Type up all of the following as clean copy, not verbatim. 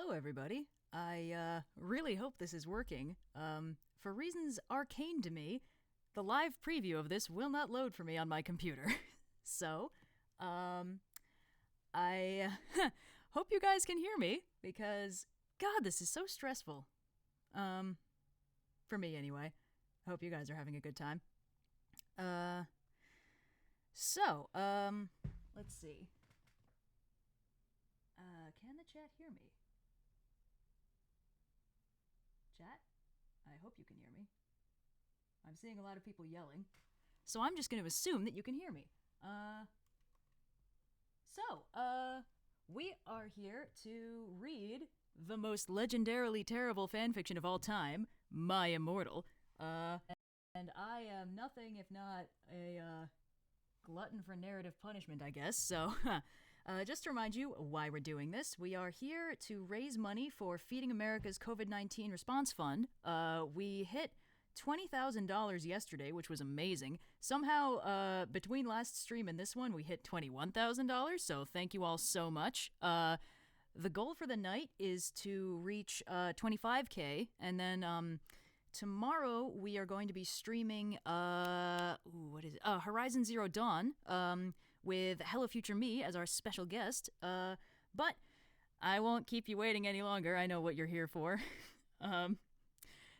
Hello, everybody. I really hope this is working. For reasons arcane to me, the live preview of this will not load for me on my computer. So, I hope you guys can hear me because, God, this is so stressful. For me anyway. I hope you guys are having a good time. Let's see. Can the chat hear me? Chat? I hope you can hear me. I'm seeing a lot of people yelling. So I'm just going to assume that you can hear me. We are here to read the most legendarily terrible fanfiction of all time, My Immortal. And I am nothing if not a glutton for narrative punishment, I guess. So, just to remind you why we're doing this, we are here to raise money for Feeding America's COVID-19 Response Fund. We hit $20,000 yesterday, which was amazing. Somehow, between last stream and this one, we hit $21,000, so thank you all so much. The goal for the night is to reach 25K, and then tomorrow we are going to be streaming Horizon Zero Dawn with Hello Future Me as our special guest. But I won't keep you waiting any longer. I know what you're here for.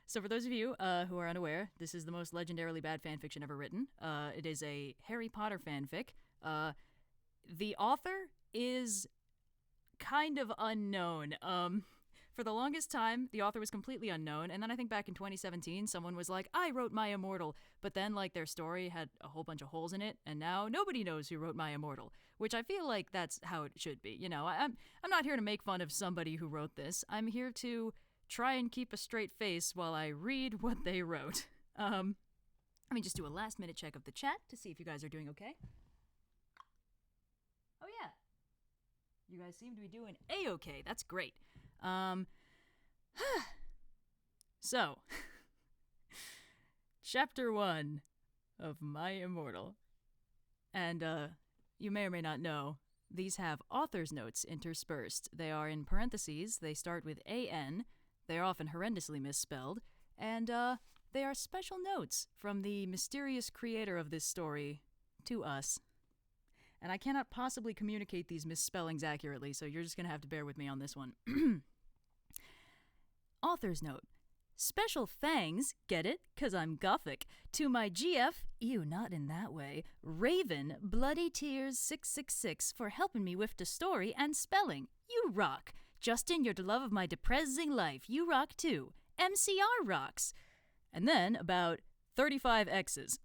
So for those of you who are unaware, this is the most legendarily bad fanfiction ever written. It is a Harry Potter fanfic. The author is kind of unknown. For the longest time, the author was completely unknown, and then I think back in 2017, someone was like, I wrote My Immortal, but then, like, their story had a whole bunch of holes in it, and now nobody knows who wrote My Immortal, which I feel like that's how it should be. You know, I'm not here to make fun of somebody who wrote this. I'm here to try and keep a straight face while I read what they wrote. Let me just do a last-minute check of the chat to see if you guys are doing okay. Oh, yeah. You guys seem to be doing A-okay. That's great. So, Chapter 1 of My Immortal. And, you may or may not know, these have author's notes interspersed. They are in parentheses, they start with AN, they are often horrendously misspelled, and, they are special notes from the mysterious creator of this story to us. And I cannot possibly communicate these misspellings accurately, so you're just gonna have to bear with me on this one. Author's note. Special thanks, get it? 'Cause I'm gothic, to my GF, ew, not in that way, Raven, Bloody Tears 666 for helping me with the story and spelling. You rock. Justin, you're the love of my depressing life. You rock too. MCR rocks. And then about 35 X's.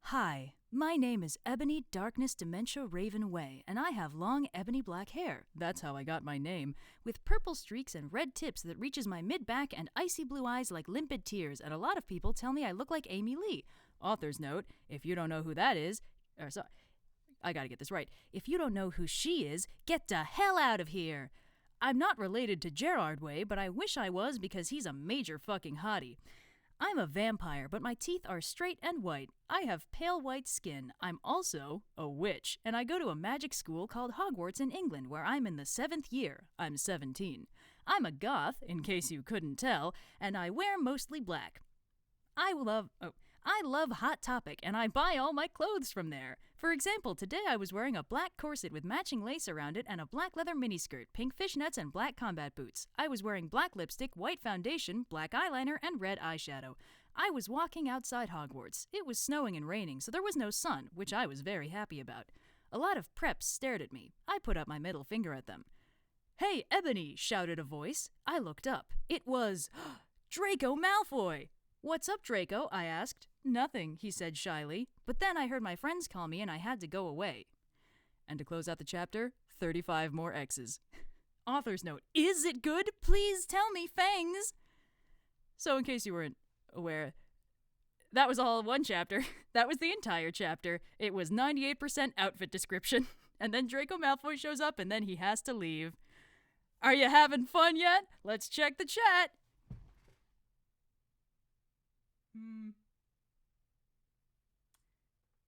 Hi, my name is Ebony Darkness Dementia Raven Way, and I have long ebony black hair. That's how I got my name. With purple streaks and red tips that reaches my mid-back and icy blue eyes like limpid tears, and a lot of people tell me I look like Amy Lee. Author's note, if you don't know who that is, I gotta get this right. If you don't know who she is, get the hell out of here. I'm not related to Gerard Way, but I wish I was because he's a major fucking hottie. I'm a vampire, but my teeth are straight and white. I have pale white skin. I'm also a witch, and I go to a magic school called Hogwarts in England, where I'm in the 7th year. I'm 17. I'm a goth, in case you couldn't tell, and I wear mostly black. I love Hot Topic, and I buy all my clothes from there. For example, today I was wearing a black corset with matching lace around it and a black leather miniskirt, pink fishnets, and black combat boots. I was wearing black lipstick, white foundation, black eyeliner, and red eyeshadow. I was walking outside Hogwarts. It was snowing and raining, so there was no sun, which I was very happy about. A lot of preps stared at me. I put up my middle finger at them. Hey, Ebony, shouted a voice. I looked up. It was Draco Malfoy. What's up, Draco? I asked. Nothing, he said shyly. But then I heard my friends call me and I had to go away. And to close out the chapter, 35 more X's. Author's note. Is it good? Please tell me, Fangs! So in case you weren't aware, that was all one chapter. That was the entire chapter. It was 98% outfit description. And then Draco Malfoy shows up and then he has to leave. Are you having fun yet? Let's check the chat.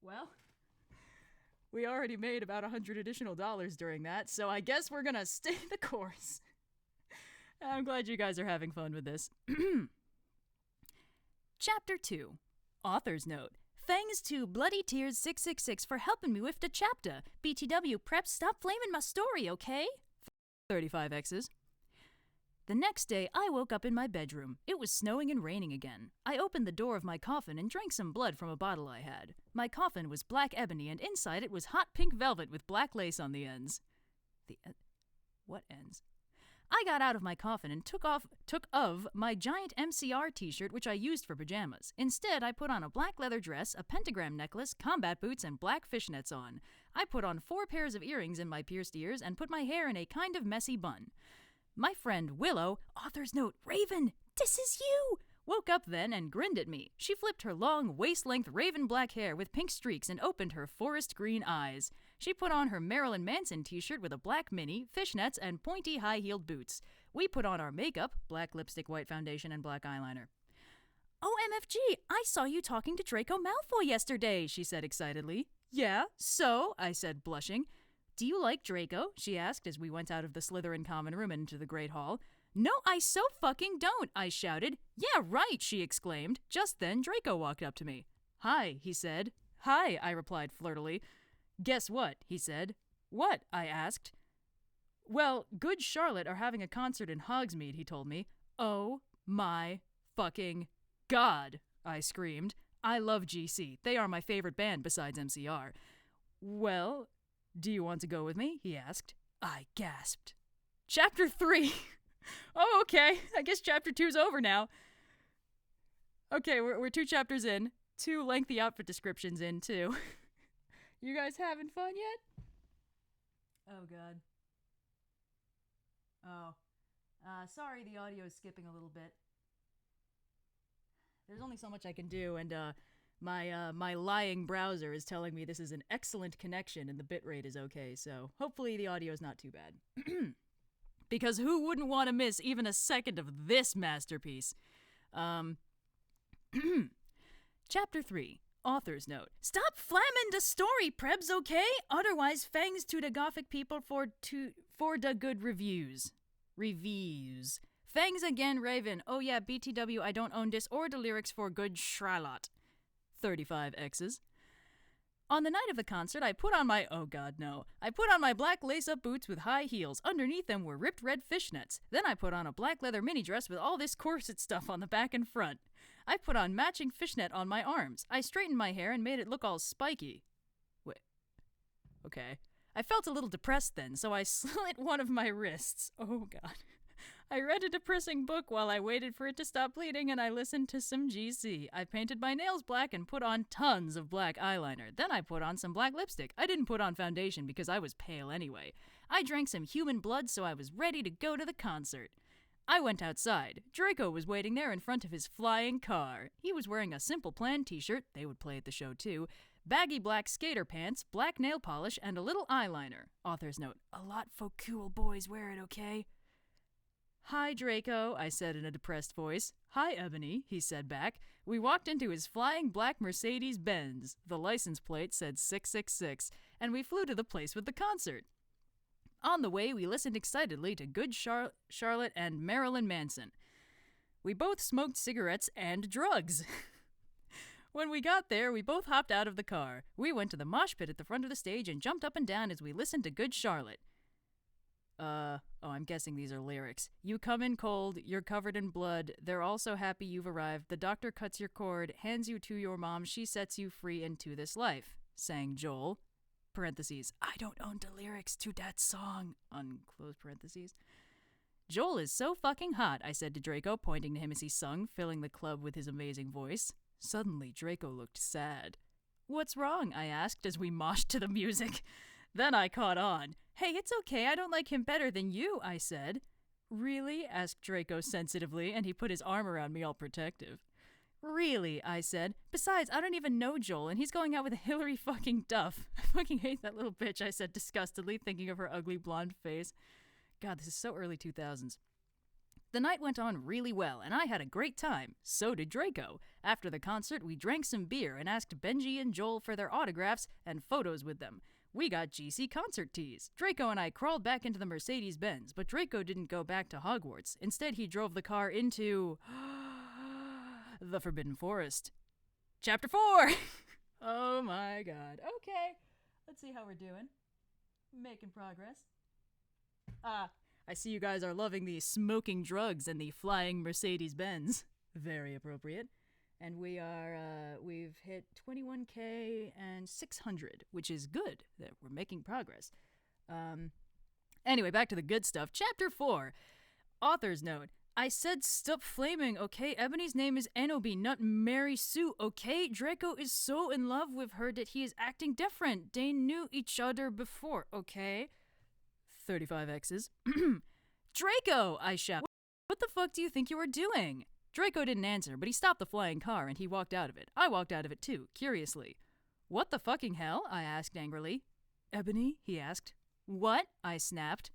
Well, We already made about $100 additional during that, so I guess we're gonna stay the course. I'm glad you guys are having fun with this. Chapter 2. Author's Note. Thanks to Bloody Tears 666 for helping me with the chapter. BTW Prep, stop flaming my story, okay? 35 X's. The next day, I woke up in my bedroom. It was snowing and raining again. I opened the door of my coffin and drank some blood from a bottle I had. My coffin was black ebony, and inside it was hot pink velvet with black lace on the ends. What ends? I got out of my coffin and took of my giant MCR t-shirt, which I used for pajamas. Instead, I put on a black leather dress, a pentagram necklace, combat boots, and black fishnets on. I put on 4 pairs of earrings in my pierced ears and put my hair in a kind of messy bun. My friend Willow, author's note, Raven, this is you, woke up then and grinned at me. She flipped her long, waist-length raven black hair with pink streaks and opened her forest green eyes. She put on her Marilyn Manson t-shirt with a black mini, fishnets, and pointy high-heeled boots. We put on our makeup, black lipstick, white foundation, and black eyeliner. OMFG, I saw you talking to Draco Malfoy yesterday, she said excitedly. Yeah, so? I said, blushing. Do you like Draco? She asked as we went out of the Slytherin common room and into the Great Hall. No, I so fucking don't, I shouted. Yeah, right, she exclaimed. Just then, Draco walked up to me. Hi, he said. Hi, I replied flirtily. Guess what, he said. What, I asked. Well, Good Charlotte are having a concert in Hogsmeade, he told me. Oh my fucking God, I screamed. I love GC. They are my favorite band besides MCR. Well, do you want to go with me? He asked. I gasped. Chapter 3. Oh, okay. I guess chapter 2's over now. Okay, we're 2 chapters in. 2 lengthy outfit descriptions in, too. You guys having fun yet? Oh, God. Oh. Sorry the audio is skipping a little bit. There's only so much I can do, and my lying browser is telling me this is an excellent connection and the bitrate is okay, so hopefully the audio is not too bad. Because who wouldn't want to miss even a second of this masterpiece? Chapter 3. Author's Note. Stop flamming the story, prebs, okay? Otherwise, thanks to the Gothic people for the good reviews. Reviews. Thanks again, Raven. Oh yeah, BTW, I don't own this or the lyrics for Good Charlotte. 35 X's. On the night of the concert, I put on my, oh god, no. I put on my black lace-up boots with high heels. Underneath them were ripped red fishnets. Then I put on a black leather mini dress with all this corset stuff on the back and front. I put on matching fishnet on my arms. I straightened my hair and made it look all spiky. Wait. Okay. I felt a little depressed then, so I slit one of my wrists. Oh god. I read a depressing book while I waited for it to stop bleeding, and I listened to some GC. I painted my nails black and put on tons of black eyeliner. Then I put on some black lipstick. I didn't put on foundation because I was pale anyway. I drank some human blood, so I was ready to go to the concert. I went outside. Draco was waiting there in front of his flying car. He was wearing a Simple Plan t-shirt, they would play at the show too, baggy black skater pants, black nail polish, and a little eyeliner. Author's note, a lot for cool boys wear it, okay? Hi, Draco, I said in a depressed voice. Hi, Ebony, he said back. We walked into his flying black Mercedes-Benz. The license plate said 666, and we flew to the place with the concert. On the way, we listened excitedly to Good Charlotte and Marilyn Manson. We both smoked cigarettes and drugs. When we got there, we both hopped out of the car. We went to the mosh pit at the front of the stage and jumped up and down as we listened to Good Charlotte. I'm guessing these are lyrics. You come in cold, you're covered in blood, they're all so happy you've arrived, the doctor cuts your cord, hands you to your mom, she sets you free into this life, sang Joel, parentheses, I don't own the lyrics to that song, unclose parentheses. Joel is so fucking hot, I said to Draco, pointing to him as he sung, filling the club with his amazing voice. Suddenly, Draco looked sad. What's wrong? I asked as we moshed to the music. Then I caught on. Hey, it's okay, I don't like him better than you, I said. Really? Asked Draco sensitively, and he put his arm around me all protective. Really? I said. Besides, I don't even know Joel, and he's going out with Hillary fucking Duff. I fucking hate that little bitch, I said disgustedly, thinking of her ugly blonde face. God, this is so early 2000s. The night went on really well, and I had a great time. So did Draco. After the concert, we drank some beer and asked Benji and Joel for their autographs and photos with them. We got GC concert tees. Draco and I crawled back into the Mercedes-Benz, but Draco didn't go back to Hogwarts. Instead, he drove the car into the Forbidden Forest. Chapter 4! Oh my god. Okay. Let's see how we're doing. Making progress. I see you guys are loving the smoking drugs and the flying Mercedes-Benz. Very appropriate. And we've hit 21k and 600, which is good that we're making progress. Anyway, back to the good stuff. Chapter 4. Author's note. I said stop flaming, okay? Ebony's name is Enobi, not Mary Sue, okay? Draco is so in love with her that he is acting different. They knew each other before, okay? 35 X's. Draco, I shouted. What the fuck do you think you were doing? Draco didn't answer, but he stopped the flying car and he walked out of it. I walked out of it too, curiously. What the fucking hell? I asked angrily. Ebony? He asked. What? I snapped.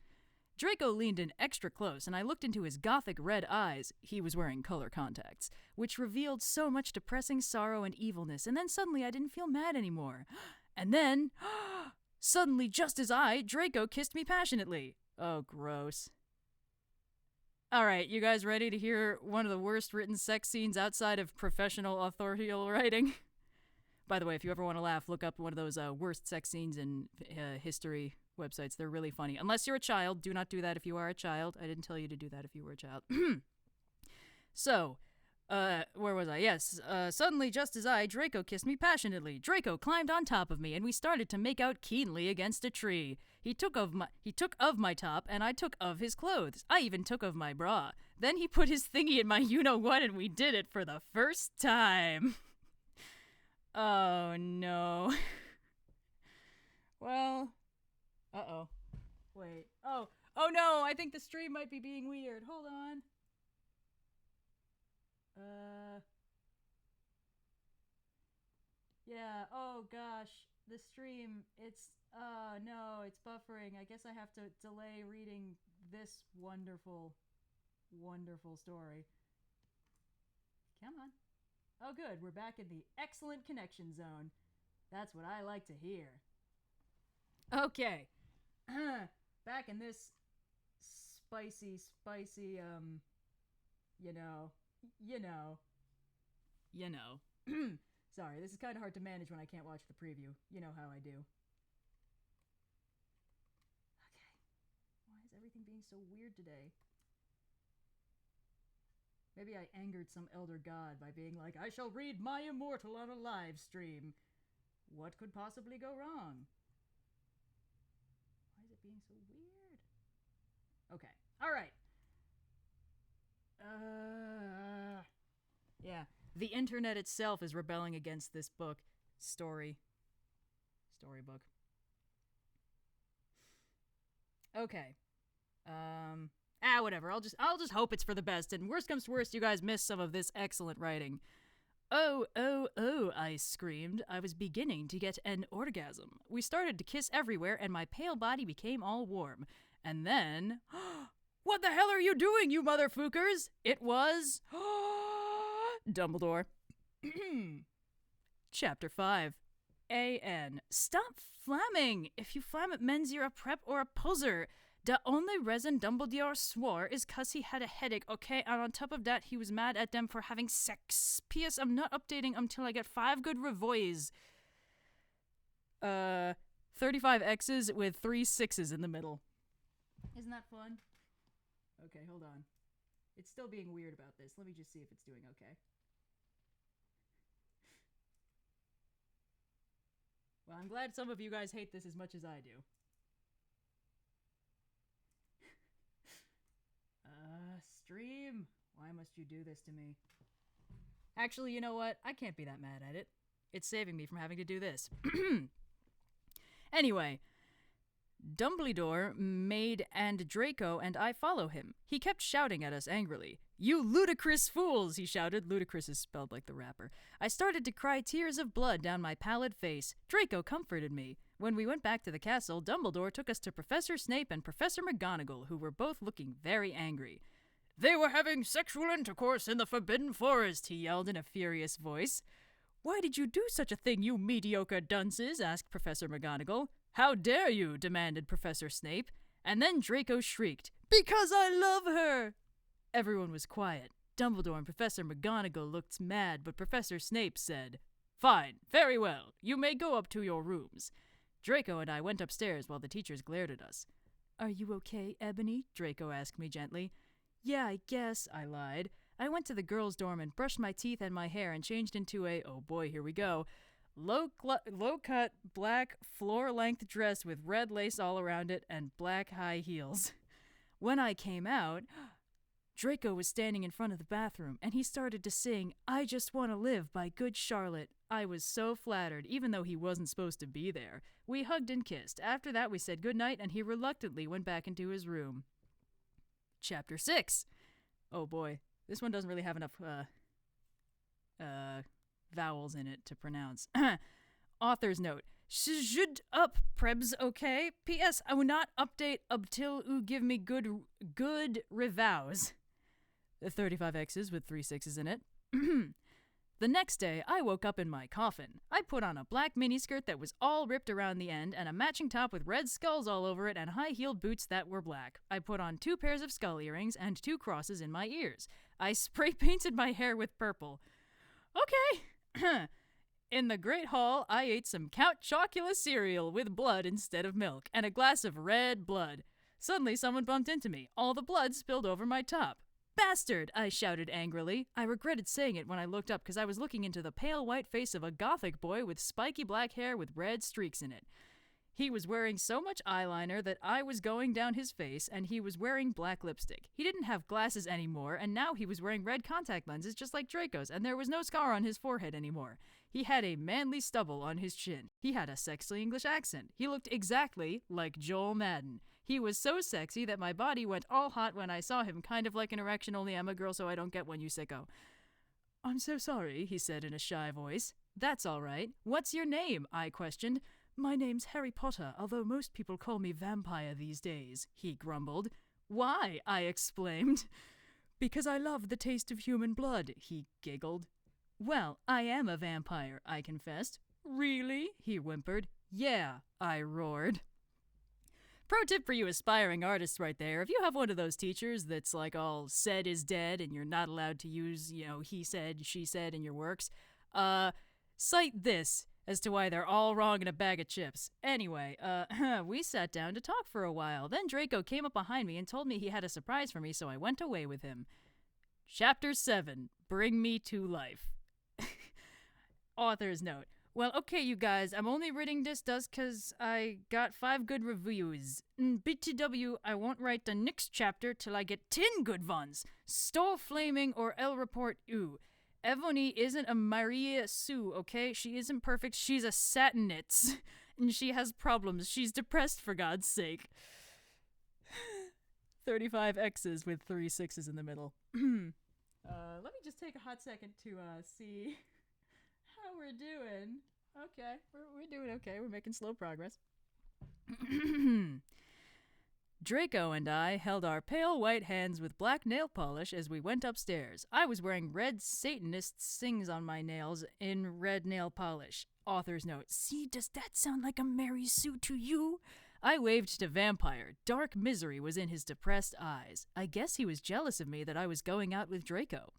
Draco leaned in extra close, and I looked into his gothic red eyes, he was wearing color contacts, which revealed so much depressing sorrow and evilness, and then suddenly I didn't feel mad anymore. And then, suddenly, just as Draco kissed me passionately. Oh, gross. Alright, you guys ready to hear one of the worst written sex scenes outside of professional authorial writing? By the way, if you ever want to laugh, look up one of those worst sex scenes in history websites. They're really funny. Unless you're a child. Do not do that if you are a child. I didn't tell you to do that if you were a child. So, where was I? Yes. Suddenly, just as Draco kissed me passionately. Draco climbed on top of me, and we started to make out keenly against a tree. He took of my top, and I took of his clothes. I even took of my bra. Then he put his thingy in my you-know-what, and we did it for the first time. Oh, no. Well... Uh-oh. Wait. Oh no, I think the stream might be being weird. Hold on. Yeah, oh gosh. The stream, no, it's buffering. I guess I have to delay reading this wonderful, wonderful story. Come on. Oh good, we're back in the excellent connection zone. That's what I like to hear. Okay. Back in this spicy, you know. Sorry, this is kind of hard to manage when I can't watch the preview. You know how I do. Okay. Why is everything being so weird today? Maybe I angered some elder god by being like, I shall read my Immortal on a live stream. What could possibly go wrong? Why is it being so weird? Okay. Alright. Yeah. The internet itself is rebelling against this book. Storybook. Okay. Whatever. I'll just hope it's for the best, and worst comes to worst, you guys missed some of this excellent writing. Oh, I screamed. I was beginning to get an orgasm. We started to kiss everywhere, and my pale body became all warm. And then... What the hell are you doing, you motherfuckers? It was... Dumbledore. Chapter 5. A.N. Stop flamming! If you flam, it means you're a prep or a poser. The only reason Dumbledore swore is 'cause he had a headache, okay? And on top of that, he was mad at them for having sex. P.S. I'm not updating until I get 5 good revoys. 35 X's with 3 6's in the middle. Isn't that fun? Okay, hold on. It's still being weird about this. Let me just see if it's doing okay. Well, I'm glad some of you guys hate this as much as I do. Stream. Why must you do this to me? Actually, you know what? I can't be that mad at it. It's saving me from having to do this. Anyway, Dumbledore made and Draco and I follow him. He kept shouting at us angrily. You ludicrous fools, he shouted. Ludicrous is spelled like the rapper. I started to cry tears of blood down my pallid face. Draco comforted me. When we went back to the castle, Dumbledore took us to Professor Snape and Professor McGonagall, who were both looking very angry. They were having sexual intercourse in the Forbidden Forest, he yelled in a furious voice. Why did you do such a thing, you mediocre dunces? Asked Professor McGonagall. "How dare you?" demanded Professor Snape. And then Draco shrieked, "Because I love her!" Everyone was quiet. Dumbledore and Professor McGonagall looked mad, but Professor Snape said, "Fine, very well. You may go up to your rooms." Draco and I went upstairs while the teachers glared at us. "Are you okay, Ebony?" Draco asked me gently. "Yeah, I guess," I lied. I went to the girls' dorm and brushed my teeth and my hair and changed into a, oh boy, here we go, low-cut black floor-length dress with red lace all around it and black high heels. When I came out, Draco was standing in front of the bathroom, and he started to sing "I Just Want to Live" by Good Charlotte. I was so flattered, even though he wasn't supposed to be there. We hugged and kissed. After that, we said goodnight, and he reluctantly went back into his room. Chapter 6. Oh boy, this one doesn't really have enough vowels in it to pronounce. Author's note. Should up, prebz, okay? P.S. I will not update until you give me good revows. 35 X's with 3 6's in it. The next day, I woke up in my coffin. I put on a black miniskirt that was all ripped around the end and a matching top with red skulls all over it and high-heeled boots that were black. I put on 2 pairs of skull earrings and 2 crosses in my ears. I spray-painted my hair with purple. Okay. In the Great Hall, I ate some Count Chocula cereal with blood instead of milk and a glass of red blood. Suddenly, someone bumped into me. All the blood spilled over my top. "Bastard!" I shouted angrily. I regretted saying it when I looked up because I was looking into the pale white face of a gothic boy with spiky black hair with red streaks in it. He was wearing so much eyeliner that I was going down his face, and he was wearing black lipstick. He didn't have glasses anymore, and now he was wearing red contact lenses just like Draco's, and there was no scar on his forehead anymore. He had a manly stubble on his chin. He had a sexy English accent. He looked exactly like Joel Madden. He was so sexy that my body went all hot when I saw him, kind of like an erection, only I'm a girl so I don't get one, you sicko. "I'm so sorry," he said in a shy voice. "That's all right. What's your name?" I questioned. "My name's Harry Potter, although most people call me Vampire these days," he grumbled. "Why?" I exclaimed. "Because I love the taste of human blood," he giggled. "Well, I am a vampire," I confessed. "Really?" he whimpered. "Yeah," I roared. Pro tip for you aspiring artists right there, if you have one of those teachers that's like all said is dead and you're not allowed to use, he said, she said in your works, cite this as to why they're all wrong in a bag of chips. Anyway, we sat down to talk for a while. Then Draco came up behind me and told me he had a surprise for me, so I went away with him. Chapter 7. Bring Me to Life. Author's note. Well, okay, you guys, I'm only reading this just because I got 5 good reviews. BTW, I won't write the next chapter till I get 10 good ones. Stole Flaming or El Report Ooh. Evony isn't a Maria Sue, okay? She isn't perfect. She's a satinitz. And she has problems. She's depressed, for God's sake. 35 X's with 3 6's in the middle. Let me just take a hot second to see how we're doing. Okay, we're doing okay. We're making slow progress. Draco and I held our pale white hands with black nail polish as we went upstairs. I was wearing red Satanist things on my nails in red nail polish. Author's note. See, does that sound like a Mary Sue to you? I waved to Vampire. Dark misery was in his depressed eyes. I guess he was jealous of me that I was going out with Draco.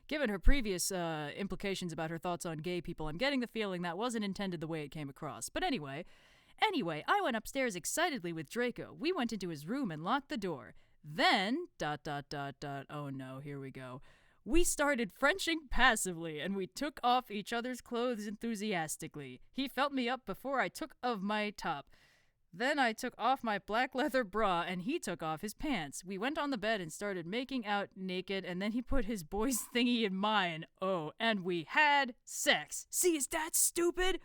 Given her previous implications about her thoughts on gay people, I'm getting the feeling that wasn't intended the way it came across. But anyway, I went upstairs excitedly with Draco. We went into his room and locked the door. Then, ... oh no, here we go. We started Frenching passively, and we took off each other's clothes enthusiastically. He felt me up before I took off my top. Then I took off my black leather bra, and he took off his pants. We went on the bed and started making out naked, and then he put his boy's thingy in mine. Oh, and we had sex. See, is that stupid?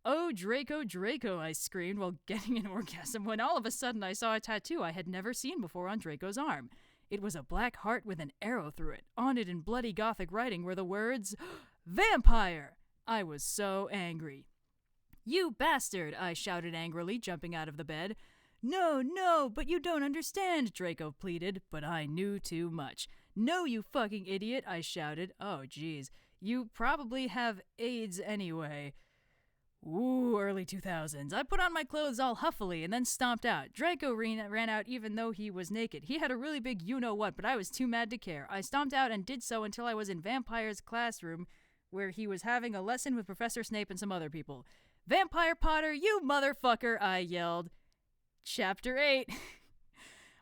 Oh, Draco, Draco, I screamed while getting an orgasm when all of a sudden I saw a tattoo I had never seen before on Draco's arm. It was a black heart with an arrow through it. On it in bloody Gothic writing were the words, Vampire! I was so angry. You bastard, I shouted angrily, jumping out of the bed. No, but you don't understand, Draco pleaded, but I knew too much. No, you fucking idiot, I shouted. Oh, geez. You probably have AIDS anyway. Ooh, early 2000s. I put on my clothes all huffily and then stomped out. Draco ran out even though he was naked. He had a really big you-know-what, but I was too mad to care. I stomped out and did so until I was in Vampire's classroom, where he was having a lesson with Professor Snape and some other people. Vampire Potter, you motherfucker, I yelled. Chapter 8.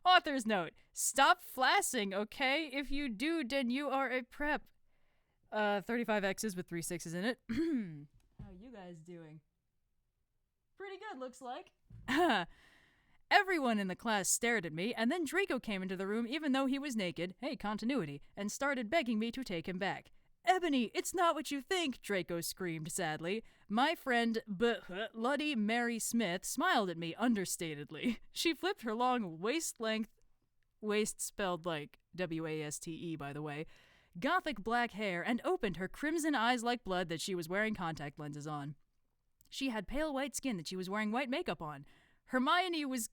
Author's note. Stop flassing, okay? If you do, then you are a prep. 35 X's with 3 6s in it. How you guys doing? Pretty good, looks like. Everyone in the class stared at me, and then Draco came into the room even though he was naked, hey, continuity, and started begging me to take him back. Ebony, it's not what you think, Draco screamed sadly. My friend, Bloody Mary Smith, smiled at me understatedly. She flipped her long waist spelled like W-A-S-T-E, by the way, gothic black hair, and opened her crimson eyes like blood that she was wearing contact lenses on. She had pale white skin that she was wearing white makeup on. Hermione was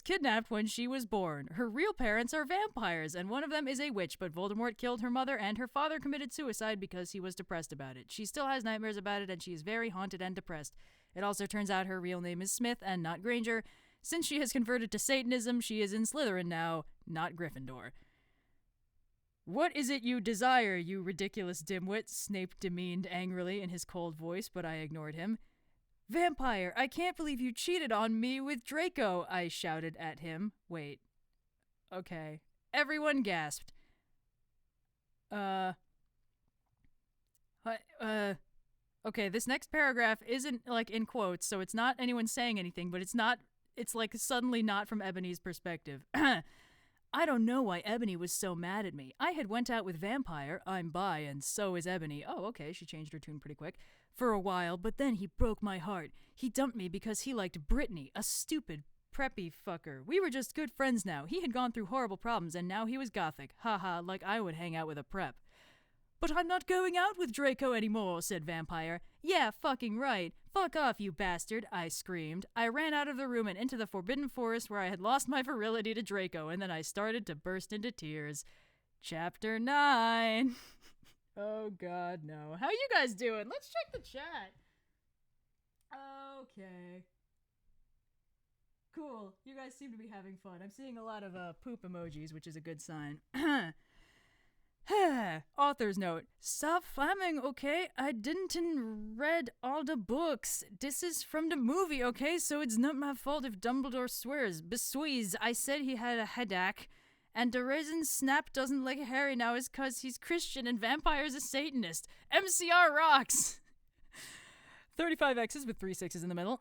kidnapped when she was born. Her real parents are vampires, and one of them is a witch, but Voldemort killed her mother, and her father committed suicide because he was depressed about it. She still has nightmares about it, and she is very haunted and depressed. It also turns out her real name is Smith and not Granger. Since she has converted to Satanism, she is in Slytherin now, not Gryffindor. What is it you desire, you ridiculous dimwit? Snape demeaned angrily in his cold voice, but I ignored him. Vampire, I can't believe you cheated on me with Draco, I shouted at him. Wait. Okay. Everyone gasped. Okay, this next paragraph isn't, like, in quotes, so it's not anyone saying anything, but it's like suddenly not from Ebony's perspective. I don't know why Ebony was so mad at me. I had went out with Vampire, I'm bi, and so is Ebony. Oh, okay, she changed her tune pretty quick. For a while, but then he broke my heart. He dumped me because he liked Brittany, a stupid, preppy fucker. We were just good friends now. He had gone through horrible problems, and now he was gothic. Haha, like I would hang out with a prep. But I'm not going out with Draco anymore, said Vampire. Yeah, fucking right. Fuck off, you bastard, I screamed. I ran out of the room and into the Forbidden Forest where I had lost my virility to Draco, and then I started to burst into tears. Chapter 9. Oh god, no. How you guys doing? Let's check the chat. Okay. Cool. You guys seem to be having fun. I'm seeing a lot of poop emojis, which is a good sign. Author's note. Stop flamming, okay? I didn't read all the books. This is from the movie, okay? So it's not my fault if Dumbledore swears. Besides, I said he had a headache. And the reason Snap doesn't like Harry now is cause he's Christian and Vampire's a Satanist. MCR rocks! 35 X's with 3 6s in the middle.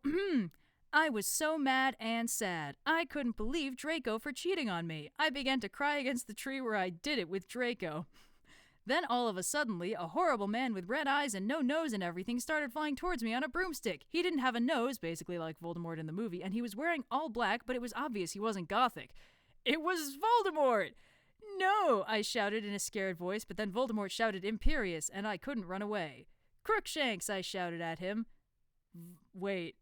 I was so mad and sad. I couldn't believe Draco for cheating on me. I began to cry against the tree where I did it with Draco. Then all of a suddenly, a horrible man with red eyes and no nose and everything started flying towards me on a broomstick. He didn't have a nose, basically like Voldemort in the movie, and he was wearing all black, but it was obvious he wasn't gothic. It was Voldemort! No, I shouted in a scared voice, but then Voldemort shouted imperious, and I couldn't run away. Crookshanks, I shouted at him. Wait.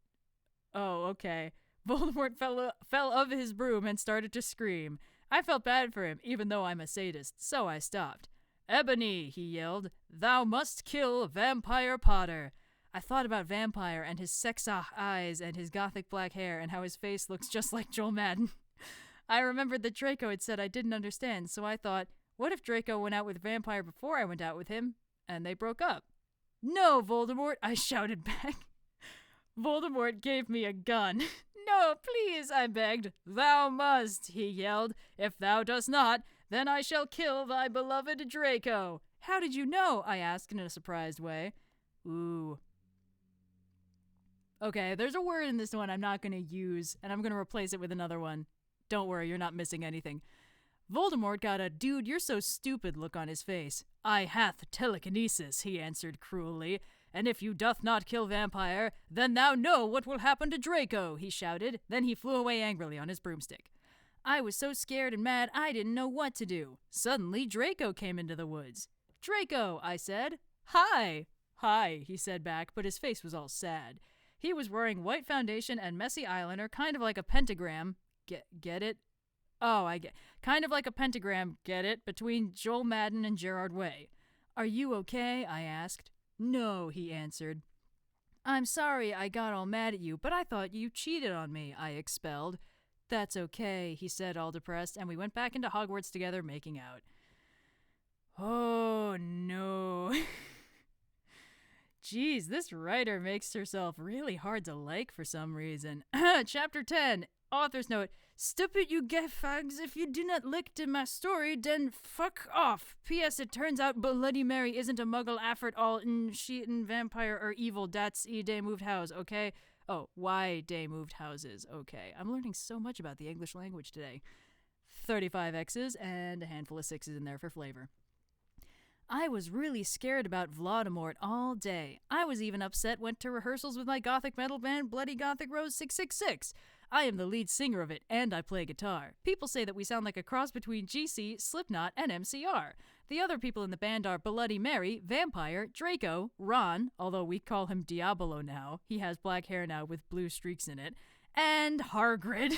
Oh, okay. Voldemort fell of his broom and started to scream. I felt bad for him, even though I'm a sadist, so I stopped. Ebony, he yelled, thou must kill Vampire Potter. I thought about Vampire and his sex eyes and his gothic black hair and how his face looks just like Joel Madden. I remembered that Draco had said I didn't understand, so I thought, what if Draco went out with Vampire before I went out with him, and they broke up? No, Voldemort, I shouted back. Voldemort gave me a gun. No, please, I begged. Thou must, he yelled. If thou dost not, then I shall kill thy beloved Draco. How did you know? I asked in a surprised way. Ooh. Okay, there's a word in this one I'm not going to use, and I'm going to replace it with another one. Don't worry, you're not missing anything. Voldemort got a dude you're so stupid look on his face. I hath telekinesis, he answered cruelly. And if you doth not kill Vampire, then thou know what will happen to Draco, he shouted. Then he flew away angrily on his broomstick. I was so scared and mad I didn't know what to do. Suddenly Draco came into the woods. Draco, I said. Hi. Hi, he said back, but his face was all sad. He was wearing white foundation and messy eyeliner, kind of like a pentagram. Get it? Oh, I get. Kind of like a pentagram, get it, between Joel Madden and Gerard Way. Are you okay? I asked. "No," he answered. "I'm sorry I got all mad at you, but I thought you cheated on me," I expelled. "That's okay," he said, all depressed, and we went back into Hogwarts together, making out. Oh, no. Jeez, this writer makes herself really hard to like for some reason. Chapter 10. Author's note. "Stupid you get fags. If you do not lick to my story, then fuck off. P.S. It turns out Bloody Mary isn't a muggle after all, and she and vampire are evil. That's e day moved house, okay?" Oh, why day moved houses, okay. I'm learning so much about the English language today. 35 X's and a handful of 6's in there for flavor. I was really scared about Voldemort all day. I was even upset, went to rehearsals with my gothic metal band Bloody Gothic Rose 666. I am the lead singer of it, and I play guitar. People say that we sound like a cross between GC, Slipknot, and MCR. The other people in the band are Bloody Mary, Vampire, Draco, Ron, although we call him Diabolo now. He has black hair now with blue streaks in it. And Hagrid.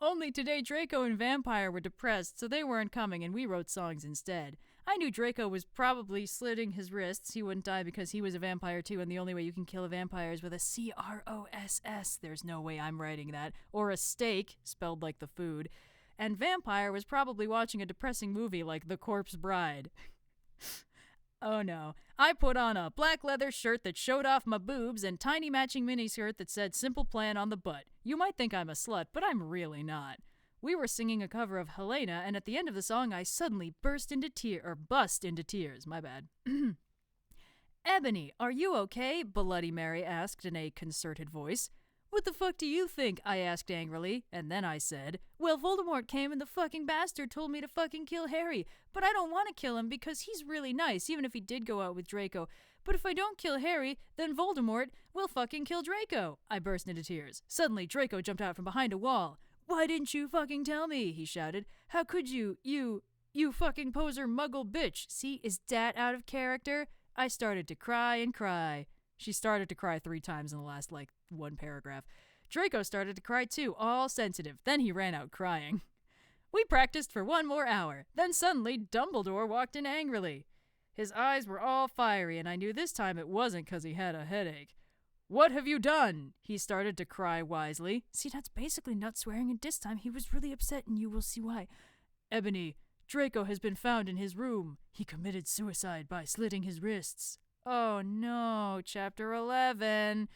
Only today Draco and Vampire were depressed, so they weren't coming and we wrote songs instead. I knew Draco was probably slitting his wrists. He wouldn't die because he was a vampire too, and the only way you can kill a vampire is with a CROSS. There's no way I'm writing that. Or a steak, spelled like the food. And Vampire was probably watching a depressing movie like The Corpse Bride. Oh no. I put on a black leather shirt that showed off my boobs and tiny matching miniskirt that said Simple Plan on the butt. You might think I'm a slut, but I'm really not. We were singing a cover of Helena, and at the end of the song I suddenly bust into tears, my bad. "Ebony, are you okay?" Bloody Mary asked in a concerted voice. "What the fuck do you think?" I asked angrily, and then I said, "Well, Voldemort came and the fucking bastard told me to fucking kill Harry, but I don't want to kill him because he's really nice, even if he did go out with Draco. But if I don't kill Harry, then Voldemort will fucking kill Draco." I burst into tears. Suddenly, Draco jumped out from behind a wall. "Why didn't you fucking tell me?" he shouted. "How could you fucking poser muggle bitch. See, is that out of character?" I started to cry and cry. She started to cry 3 times in the last, one paragraph. Draco started to cry too, all sensitive. Then he ran out crying. We practiced for 1 more hour. Then suddenly, Dumbledore walked in angrily. His eyes were all fiery, and I knew this time it wasn't because he had a headache. "What have you done?" He started to cry wisely. See, that's basically not swearing, and this time he was really upset, and you will see why. "Ebony, Draco has been found in his room. He committed suicide by slitting his wrists." Oh no, chapter 11.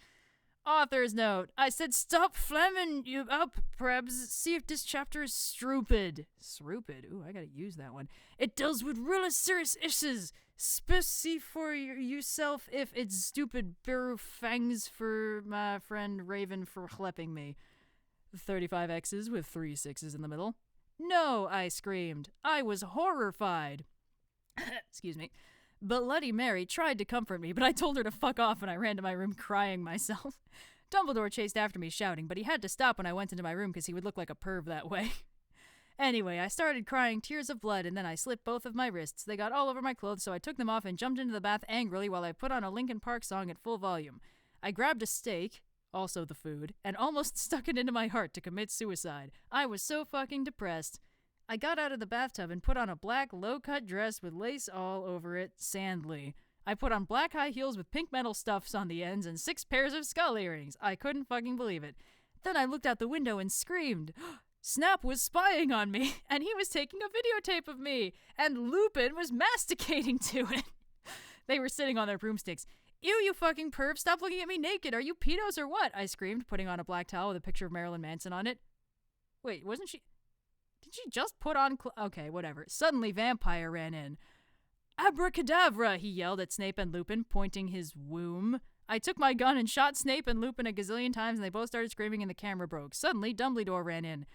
Author's note. I said stop flamming you up, Prebs. See if this chapter is stupid. Stupid? Ooh, I gotta use that one. "It deals with really serious issues. Specie for yourself if it's stupid. Bear fangs for my friend Raven for schlepping me." 35 X's with 3 6's in the middle. "No," I screamed. I was horrified. Excuse me. Bloody Mary tried to comfort me, but I told her to fuck off and I ran to my room crying myself. Dumbledore chased after me shouting, but he had to stop when I went into my room because he would look like a perv that way. Anyway, I started crying tears of blood and then I slit both of my wrists. They got all over my clothes, so I took them off and jumped into the bath angrily while I put on a Linkin Park song at full volume. I grabbed a steak, also the food, and almost stuck it into my heart to commit suicide. I was so fucking depressed. I got out of the bathtub and put on a black low-cut dress with lace all over it, sandly. I put on black high heels with pink metal stuffs on the ends and 6 pairs of skull earrings. I couldn't fucking believe it. Then I looked out the window and screamed. Snap was spying on me, and he was taking a videotape of me, and Lupin was masticating to it. They were sitting on their broomsticks. "Ew, you fucking perv, stop looking at me naked. Are you pedos or what?" I screamed, putting on a black towel with a picture of Marilyn Manson on it. Wait, wasn't she... Did she just put on okay, whatever. Suddenly, Vampire ran in. "Abracadabra!" he yelled at Snape and Lupin, pointing his womb. I took my gun and shot Snape and Lupin a gazillion times, and they both started screaming and the camera broke. Suddenly, Dumbledore ran in.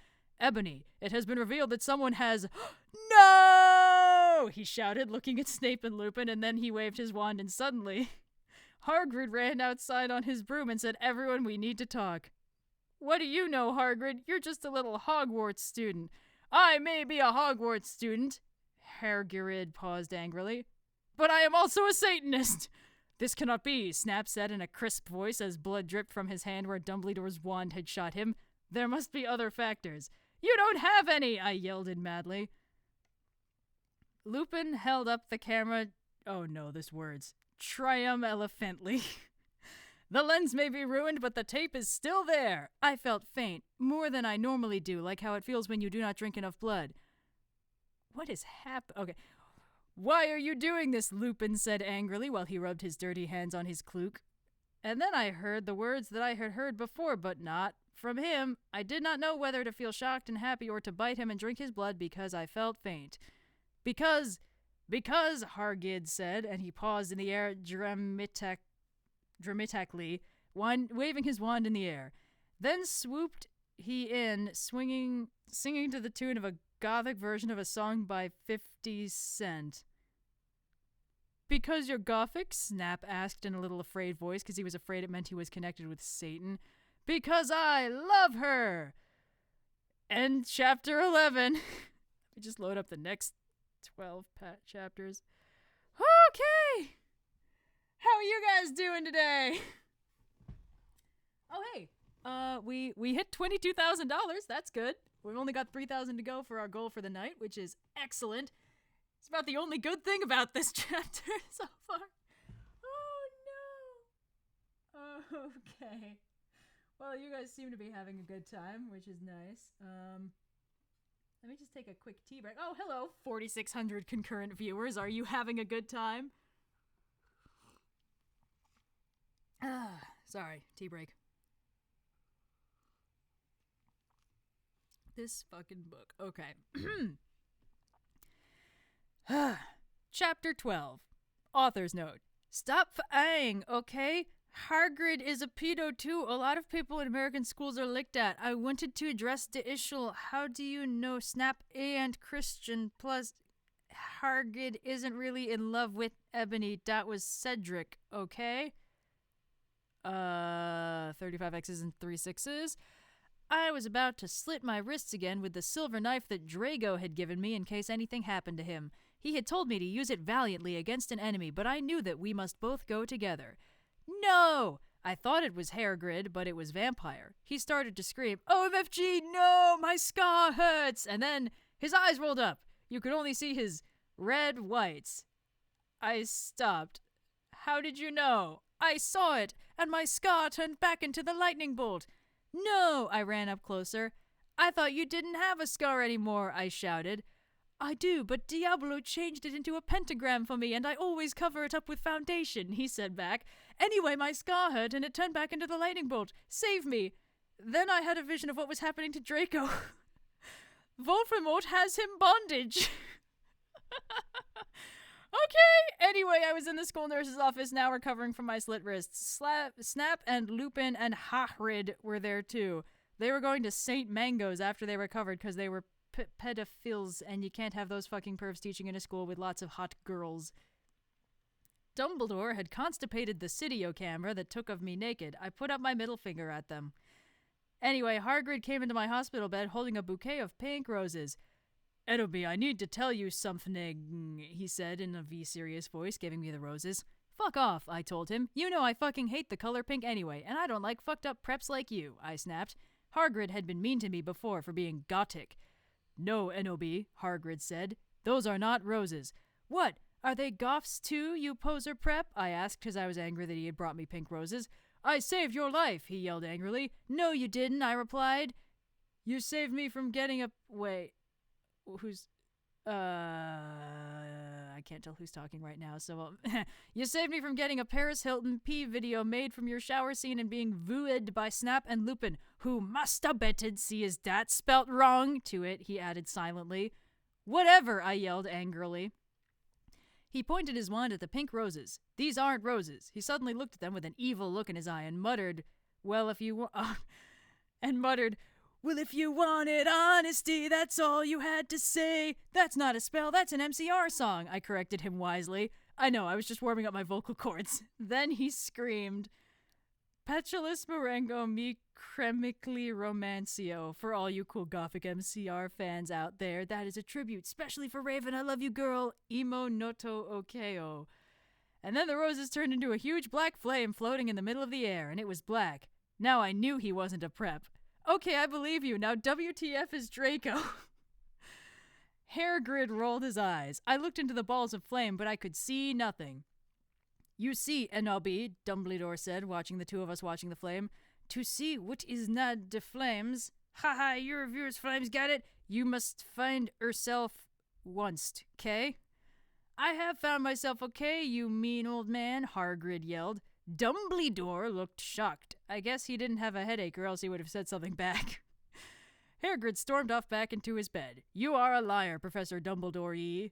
"Ebony, it has been revealed that someone has..." "No!" he shouted, looking at Snape and Lupin, and then he waved his wand, and suddenly... Hagrid ran outside on his broom and said, "Everyone, we need to talk." "What do you know, Hagrid? You're just a little Hogwarts student." "I may be a Hogwarts student," Hagrid paused angrily, "but I am also a Satanist." "This cannot be," Snap said in a crisp voice as blood dripped from his hand where Dumbledore's wand had shot him. "There must be other factors." "You don't have any," I yelled in madly. Lupin held up the camera oh no, this words. Triumphantly. The lens may be ruined, but the tape is still there. I felt faint, more than I normally do, like how it feels when you do not drink enough blood. What is happening? Okay. Why are you doing this? Lupin said angrily while he rubbed his dirty hands on his cloak. And then I heard the words that I had heard before, but not from him. I did not know whether to feel shocked and happy or to bite him and drink his blood because I felt faint. Because, Hargid said, and he paused in the air dramatically, waving his wand in the air. Then swooped he in, singing to the tune of a gothic version of a song by 50 Cent. Because you're gothic? Snap asked in a little afraid voice because he was afraid it meant he was connected with Satan. Because I love her! End chapter 11. Let me just load up the next 12 chapters. Okay! How are you guys doing today? Oh, hey. We hit $22,000. That's good. We've only got 3,000 to go for our goal for the night, which is excellent. It's about the only good thing about this chapter so far. Oh, no. Okay. Well, you guys seem to be having a good time, which is nice. Let me just take a quick tea break. Oh, hello, 4,600 concurrent viewers. Are you having a good time? Sorry, tea break. This fucking book. Okay. Chapter 12. Author's note. Stop f***ing, okay? Hagrid is a pedo too. A lot of people in American schools are licked at. I wanted to address the issue. How do you know Snap and Christian? Plus, Hagrid isn't really in love with Ebony. That was Cedric, okay? 35 X's and 3 6's. I was about to slit my wrists again with the silver knife that Drago had given me in case anything happened to him. He had told me to use it valiantly against an enemy, but I knew that we must both go together. No! I thought it was Hagrid, but it was Vampire. He started to scream, OMFG, no! My scar hurts! And then his eyes rolled up. You could only see his red whites. I stopped. How did you know? I saw it, and my scar turned back into the lightning bolt. No! I ran up closer. I thought you didn't have a scar anymore, I shouted. I do, but Diablo changed it into a pentagram for me, and I always cover it up with foundation, he said back. Anyway, my scar hurt, and it turned back into the lightning bolt. Save me! Then I had a vision of what was happening to Draco. Voldemort has him bondage. Okay! Anyway, I was in the school nurse's office now recovering from my slit wrists. Snap and Lupin and Hagrid were there too. They were going to St. Mango's after they recovered because they were pedophiles, and you can't have those fucking pervs teaching in a school with lots of hot girls. Dumbledore had constipated the Cydio camera that took of me naked. I put up my middle finger at them. Anyway, Hagrid came into my hospital bed holding a bouquet of pink roses. Edoby, I need to tell you something, he said in a V-serious voice, giving me the roses. Fuck off, I told him. You know I fucking hate the color pink anyway, and I don't like fucked up preps like you, I snapped. Hagrid had been mean to me before for being gothic. No, Enoby, Hagrid said. Those are not roses. What? Are they goths too, you poser prep? I asked because I was angry that he had brought me pink roses. I saved your life, he yelled angrily. No, you didn't, I replied. You saved me from getting a... Wait... Who's, I can't tell who's talking right now, so, you saved me from getting a Paris Hilton P video made from your shower scene and being wooed by Snap and Lupin, who masturbated, see is that spelt wrong, to it, he added silently. Whatever, I yelled angrily. He pointed his wand at the pink roses. These aren't roses. He suddenly looked at them with an evil look in his eye and muttered, well, if you wanted honesty, that's all you had to say. That's not a spell, that's an MCR song, I corrected him wisely. I know, I was just warming up my vocal cords. Then he screamed, Petulus Marengo mi cremically romancio. For all you cool gothic MCR fans out there, that is a tribute, especially for Raven, I love you girl, emo noto okeo. And then the roses turned into a huge black flame floating in the middle of the air, and it was black. Now I knew he wasn't a prep. Okay, I believe you. Now WTF is Draco. Hairgrid rolled his eyes. I looked into the balls of flame, but I could see nothing. You see, NLB, Dumbledore said, watching the two of us watching the flame. To see what is not the flames. Haha, your viewers flames got it. You must find yourself once, okay? I have found myself okay, you mean old man, Hagrid yelled. Dumbledore looked shocked. I guess he didn't have a headache or else he would have said something back. Hagrid stormed off back into his bed. You are a liar, Professor Dumbledore.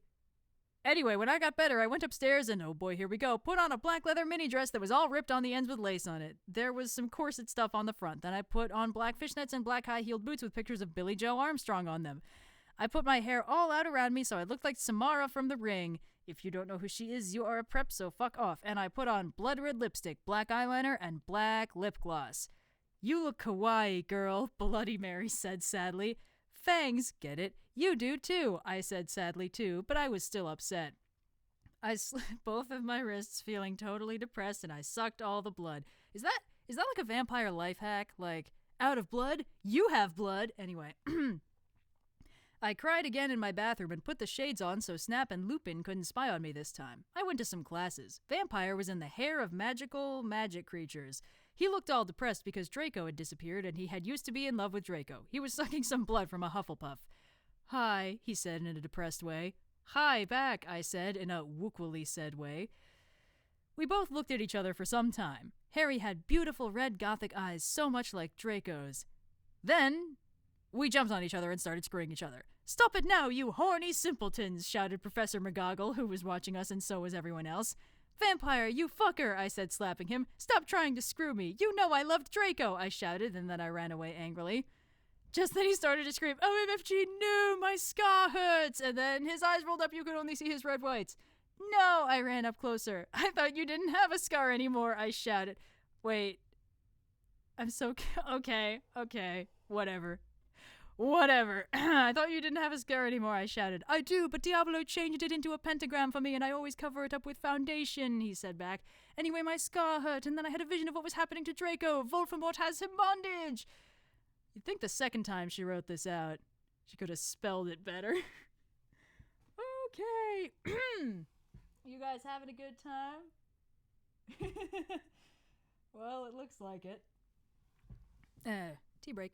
Anyway, when I got better, I went upstairs and, oh boy, here we go, put on a black leather mini dress that was all ripped on the ends with lace on it. There was some corset stuff on the front. Then I put on black fishnets and black high-heeled boots with pictures of Billy Joe Armstrong on them. I put my hair all out around me so I looked like Samara from The Ring. If you don't know who she is, you are a prep, so fuck off. And I put on blood red lipstick, black eyeliner, and black lip gloss. You look kawaii, girl, Bloody Mary said sadly. Fangs, get it? You do too, I said sadly too, but I was still upset. I slit both of my wrists, feeling totally depressed, and I sucked all the blood. Is that like a vampire life hack? Like, out of blood? You have blood! Anyway. I cried again in my bathroom and put the shades on so Snap and Lupin couldn't spy on me this time. I went to some classes. Vampire was in the hair of magic creatures. He looked all depressed because Draco had disappeared and he had used to be in love with Draco. He was sucking some blood from a Hufflepuff. Hi, he said in a depressed way. Hi, back, I said in a wookily said way. We both looked at each other for some time. Harry had beautiful red gothic eyes so much like Draco's. Then we jumped on each other and started screwing each other. Stop it now, you horny simpletons, shouted Professor McGoggle, who was watching us and so was everyone else. Vampire, you fucker, I said, slapping him. Stop trying to screw me. You know I loved Draco, I shouted, and then I ran away angrily. Just then he started to scream, OMFG, no, my scar hurts! And then his eyes rolled up, you could only see his red whites. No, I ran up closer. I thought you didn't have a scar anymore, I shouted. Wait. I'm so... Okay, whatever. I thought you didn't have a scar anymore, I shouted. I do, but Diablo changed it into a pentagram for me and I always cover it up with foundation, he said back. Anyway, my scar hurt and then I had a vision of what was happening to Draco. Voldemort has him bondage! You'd think the second time she wrote this out, she could have spelled it better. Okay. You guys having a good time? Well, it looks like it. Tea break.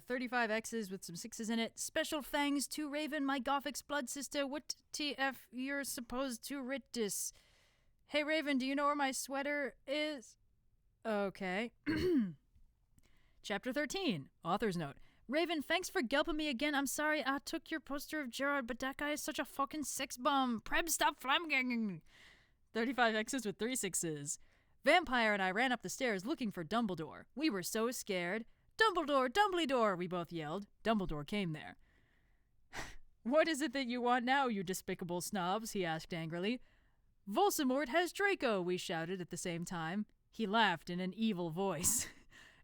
35 X's with some 6's in it. Special thanks to Raven, my Gothic's blood sister. What TF you're supposed to writ this? Hey Raven, do you know where my sweater is? Okay. Chapter 13. Author's note. Raven, thanks for gelping me again. I'm sorry I took your poster of Gerard, but that guy is such a fucking sex bomb. Preb, stop flamganging. 35 X's with 3 6's. Vampire and I ran up the stairs looking for Dumbledore. We were so scared. Dumbledore, we both yelled. Dumbledore came there. What is it that you want now, you despicable snobs? He asked angrily. Voldemort has Draco, we shouted at the same time. He laughed in an evil voice.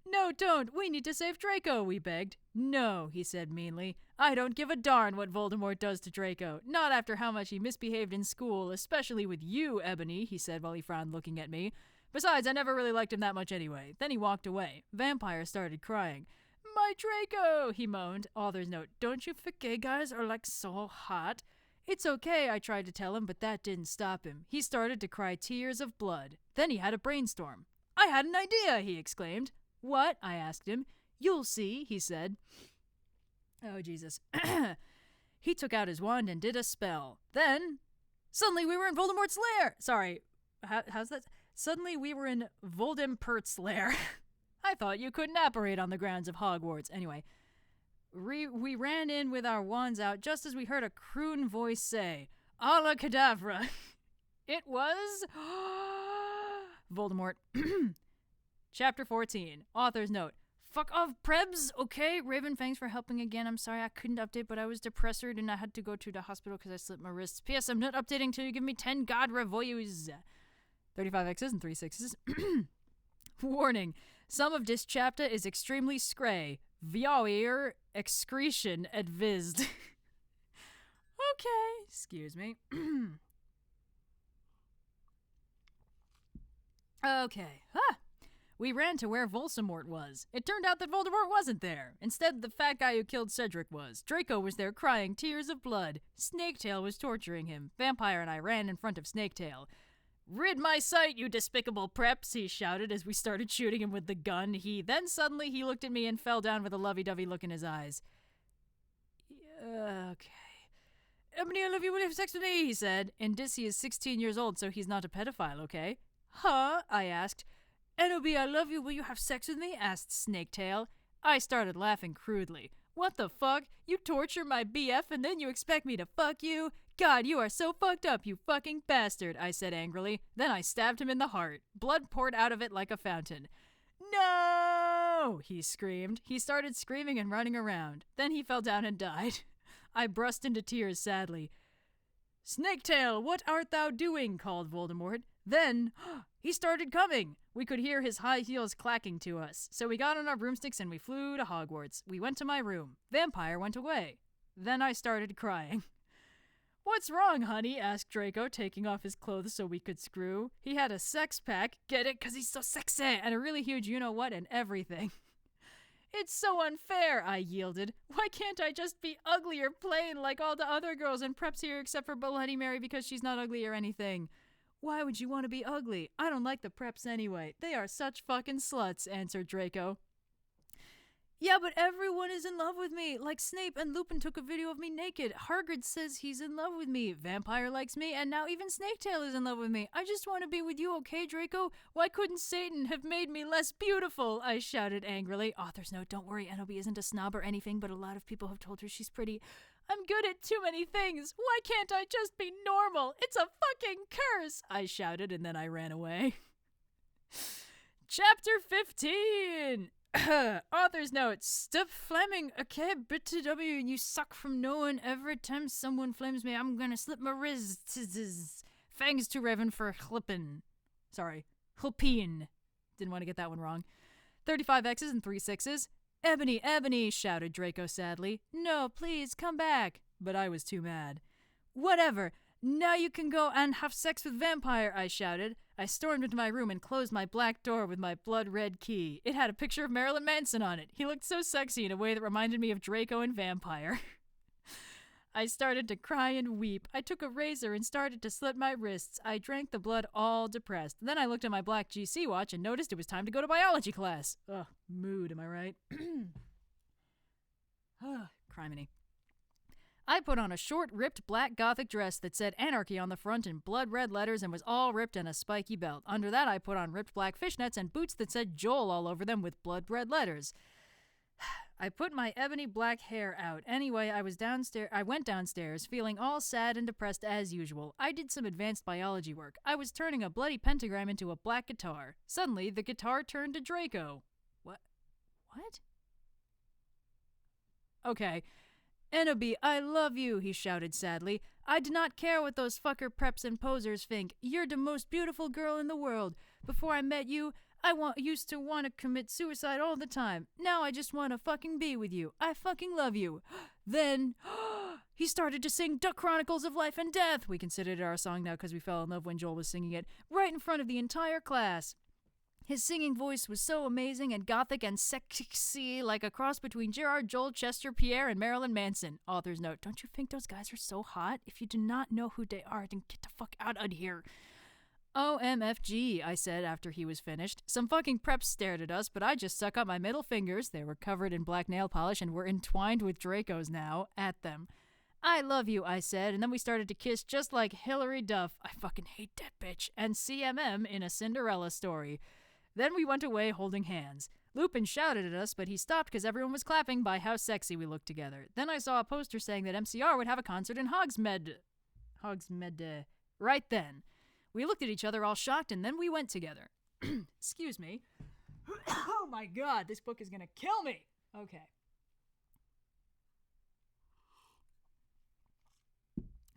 No, don't. We need to save Draco, we begged. No, he said meanly. I don't give a darn what Voldemort does to Draco. Not after how much he misbehaved in school, especially with you, Ebony, he said while he frowned looking at me. Besides, I never really liked him that much anyway. Then he walked away. Vampire started crying. My Draco, he moaned. Author's note. Don't you think gay guys are like so hot? It's okay, I tried to tell him, but that didn't stop him. He started to cry tears of blood. Then he had a brainstorm. I had an idea, he exclaimed. What? I asked him. You'll see, he said. Oh, Jesus. He took out his wand and did a spell. Then, suddenly we were in Voldemort's lair. Sorry, how's that? Suddenly we were in Voldemort's lair. I thought you couldn't operate on the grounds of Hogwarts. Anyway, we ran in with our wands out just as we heard a croon voice say, Alakadabra. It was Voldemort. Chapter 14. Author's note. Fuck off, Prebs, okay? Raven, thanks for helping again. I'm sorry I couldn't update, but I was depressed and I had to go to the hospital because I slipped my wrists. P.S. I'm not updating till you give me 10 God revoyus. 35 X's and 3 6's. Warning. Some of this chapter is extremely scray. Vioir excretion advised. Okay. Excuse me. Okay. We ran to where Voldemort was. It turned out that Voldemort wasn't there. Instead, the fat guy who killed Cedric was. Draco was there crying tears of blood. Snaketail was torturing him. Vampire and I ran in front of Snaketail. "Rid my sight, you despicable preps," he shouted as we started shooting him with the gun. Then suddenly he looked at me and fell down with a lovey-dovey look in his eyes. Okay. "Ebony, I love you. Will you have sex with me?" he said. And Dissy is 16 years old, so he's not a pedophile, okay? "Huh?" I asked. "Enobi, I love you. Will you have sex with me?" asked Snaketail. I started laughing crudely. "What the fuck? You torture my BF and then you expect me to fuck you? God, you are so fucked up, you fucking bastard," I said angrily. Then I stabbed him in the heart. Blood poured out of it like a fountain. "No!" he screamed. He started screaming and running around. Then he fell down and died. I burst into tears sadly. "Snaketail, what art thou doing?" called Voldemort. Then he started coming. We could hear his high heels clacking to us. So we got on our broomsticks and we flew to Hogwarts. We went to my room. Vampire went away. Then I started crying. "What's wrong, honey?" asked Draco, taking off his clothes so we could screw. He had a sex pack, get it, 'cause he's so sexy, and a really huge you-know-what and everything. "It's so unfair," I yielded. "Why can't I just be ugly or plain like all the other girls in preps here except for Bloody Mary because she's not ugly or anything?" "Why would you want to be ugly? I don't like the preps anyway. They are such fucking sluts," answered Draco. "Yeah, but everyone is in love with me. Like Snape and Lupin took a video of me naked. Hagrid says he's in love with me. Vampire likes me, and now even Snaketail is in love with me. I just want to be with you, okay, Draco? Why couldn't Satan have made me less beautiful?" I shouted angrily. Author's note, don't worry, Enobi isn't a snob or anything, but a lot of people have told her she's pretty. "I'm good at too many things. Why can't I just be normal? It's a fucking curse," I shouted, and then I ran away. Chapter 15! Author's note, "Stop flaming, okay, BTW, and you suck from no one. Every time someone flames me, I'm gonna slip my wrists. Thanks to Raven for clippin'. Sorry, clippin'. Didn't want to get that one wrong. 35 X's and 3 6's. "Ebony, Ebony," shouted Draco sadly. "No, please, come back." But I was too mad. "Whatever. Now you can go and have sex with Vampire," I shouted. I stormed into my room and closed my black door with my blood-red key. It had a picture of Marilyn Manson on it. He looked so sexy in a way that reminded me of Draco and Vampire. I started to cry and weep. I took a razor and started to slit my wrists. I drank the blood all depressed. Then I looked at my black GC watch and noticed it was time to go to biology class. Ugh, mood, am I right? Criminy. I put on a short, ripped black gothic dress that said anarchy on the front in blood-red letters and was all ripped and a spiky belt. Under that, I put on ripped black fishnets and boots that said Joel all over them with blood-red letters. I put my ebony black hair out. Anyway, I went downstairs, feeling all sad and depressed as usual. I did some advanced biology work. I was turning a bloody pentagram into a black guitar. Suddenly, the guitar turned to Draco. What? Okay. "Enobi, I love you," he shouted sadly. "I do not care what those fucker preps and posers think. You're the most beautiful girl in the world. Before I met you, used to want to commit suicide all the time. Now I just want to fucking be with you. I fucking love you." Then, he started to sing Duck Chronicles of Life and Death. We considered it our song now because we fell in love when Joel was singing it, right in front of the entire class. His singing voice was so amazing and gothic and sexy, like a cross between Gerard, Joel, Chester, Pierre, and Marilyn Manson. Author's note, don't you think those guys are so hot? If you do not know who they are, then get the fuck out of here. "OMFG, I said after he was finished. Some fucking preps stared at us, but I just stuck up my middle fingers, they were covered in black nail polish and were entwined with Draco's now, at them. "I love you," I said, and then we started to kiss just like Hilary Duff, I fucking hate that bitch, and CMM in A Cinderella Story. Then we went away holding hands. Lupin shouted at us, but he stopped because everyone was clapping by how sexy we looked together. Then I saw a poster saying that MCR would have a concert in Hogsmeade. Right then. We looked at each other all shocked, and then we went together. Excuse me. Oh my god, this book is gonna kill me! Okay.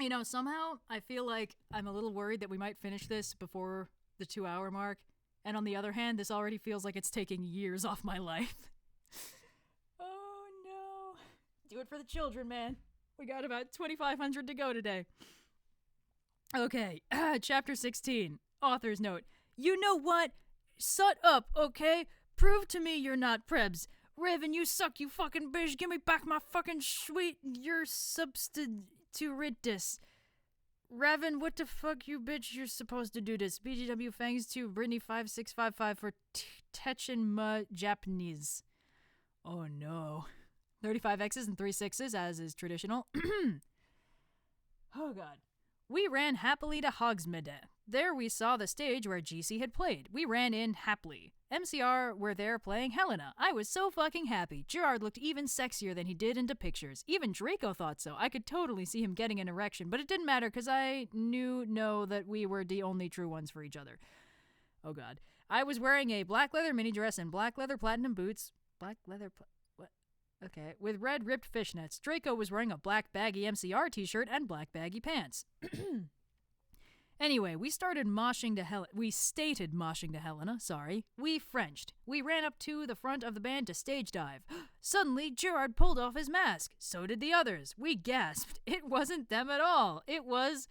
You know, somehow I feel like I'm a little worried that we might finish this before the 2-hour mark. And on the other hand, this already feels like it's taking years off my life. Oh no. Do it for the children, man. We got about 2,500 to go today. Okay, chapter 16. Author's note. "You know what? shut up, okay? Prove to me you're not prebz. Raven, you suck, you fucking bitch. Give me back my fucking sweet, your substituritis. Raven, what the fuck, you bitch? You're supposed to do this. BGW Fangs 2, Brittany 5655 for Techin Japanese. Oh no. 35 X's and 3 6's, as is traditional. Oh god. We ran happily to Hogsmeade. There we saw the stage where GC had played. We ran in happily. MCR were there playing Helena. I was so fucking happy. Gerard looked even sexier than he did in the pictures. Even Draco thought so. I could totally see him getting an erection, but it didn't matter because I know that we were the only true ones for each other. Oh god. I was wearing a black leather mini dress and black leather platinum boots. Black leather... what? Okay. With red ripped fishnets. Draco was wearing a black baggy MCR t-shirt and black baggy pants. Anyway, we stated moshing to Helena, sorry. We Frenched. We ran up to the front of the band to stage dive. Suddenly, Gerard pulled off his mask. So did the others. We gasped. It wasn't them at all. It was...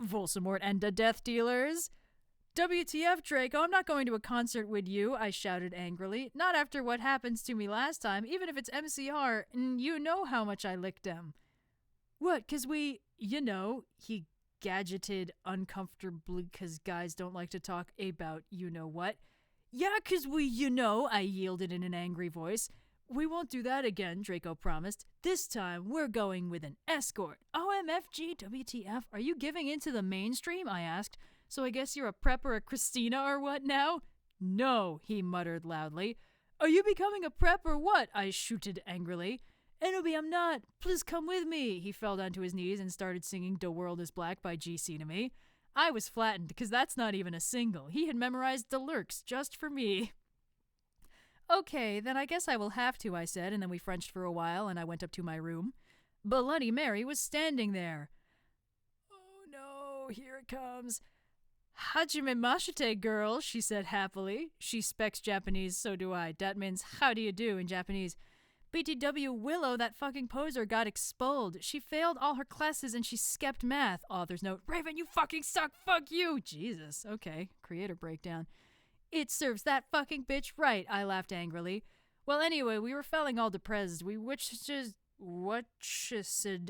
Voldemort and the Death Dealers. WTF, Draco, I'm not going to a concert with you, I shouted angrily. Not after what happens to me last time, even if it's MCR, and you know how much I licked them. What, 'cause we, he gadgeted uncomfortably because guys don't like to talk about you-know-what. Yeah, 'cause we, I yielded in an angry voice. We won't do that again, Draco promised. This time, we're going with an escort. OMFG, WTF, are you giving in to the mainstream? I asked. So I guess you're a prep or a Christina or what now? No, he muttered loudly. Are you becoming a prep or what? I shooted angrily. Enobi, I'm not. Please come with me. He fell down to his knees and started singing The World is Black by GC to me. I was flattened because that's not even a single. He had memorized the lyrics just for me. Okay, then I guess I will have to, I said, and then we Frenched for a while and I went up to my room. Bloody Mary was standing there. Oh no, here it comes. Hajime mashite, girl, she said happily. She specs Japanese, so do I. That means how do you do in Japanese. BTW Willow, that fucking poser, got expelled. She failed all her classes and she skipped math. Author's note, Raven, you fucking suck, fuck you. Jesus, okay, creator breakdown. It serves that fucking bitch right, I laughed angrily. Well, anyway, we were feeling all depressed. We watched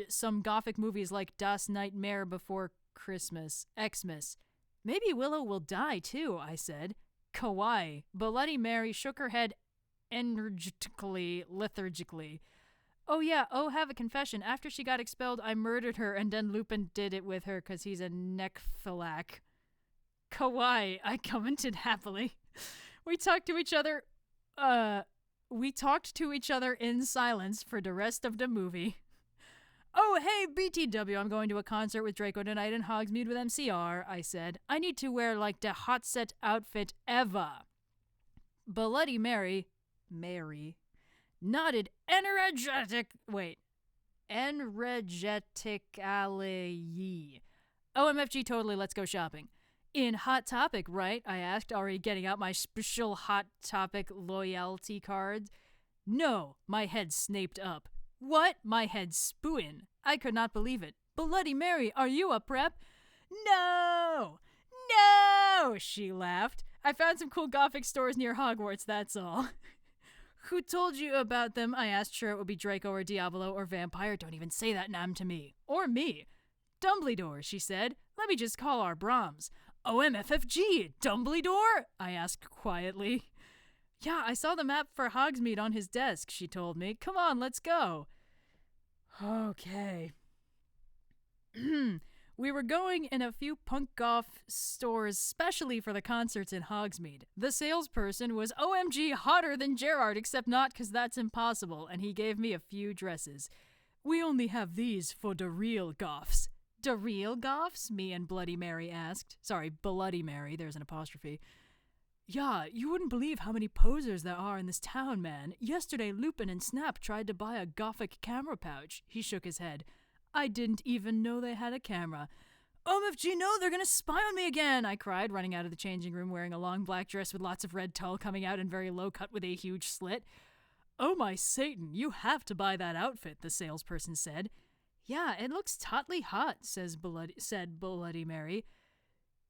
some gothic movies like Das Nightmare Before Christmas, Xmas. Maybe Willow will die too, I said. Kawaii. Bloody Mary shook her head lethargically. Oh yeah, have a confession. After she got expelled, I murdered her and then Lupin did it with her because he's a necrophiliac. Kawaii, I commented happily. We talked to each other in silence for the rest of the movie. Oh, hey, BTW, I'm going to a concert with Draco tonight in Hogsmeade with MCR, I said. I need to wear, like, the hot set outfit ever. Bloody Mary nodded energetically. OMFG totally, let's go shopping. In Hot Topic, right? I asked, already getting out my special Hot Topic loyalty cards. No, my head snaped up. What? My head spewing. I could not believe it. Bloody Mary, are you a prep? No! No! She laughed. I found some cool gothic stores near Hogwarts, that's all. Who told you about them? I asked, sure it would be Draco or Diablo or Vampire. Don't even say that name to me. Or me. Dumbledore, she said. Let me just call our Brahms. OMFFG, Dumbledore? I asked quietly. Yeah, I saw the map for Hogsmeade on his desk, she told me. Come on, let's go. Okay. We were going in a few punk goth stores specially for the concerts in Hogsmeade. The salesperson was OMG hotter than Gerard, except not because that's impossible, and he gave me a few dresses. We only have these for the real goths. The real goths? Me and Bloody Mary asked. Sorry, Bloody Mary, there's an apostrophe. Yeah, you wouldn't believe how many posers there are in this town, man. Yesterday, Lupin and Snap tried to buy a gothic camera pouch. He shook his head. I didn't even know they had a camera. OMFG, no, they're gonna spy on me again, I cried, running out of the changing room wearing a long black dress with lots of red tulle coming out and very low cut with a huge slit. Oh my Satan, you have to buy that outfit, the salesperson said. Yeah, it looks totally hot, said Bloody Mary.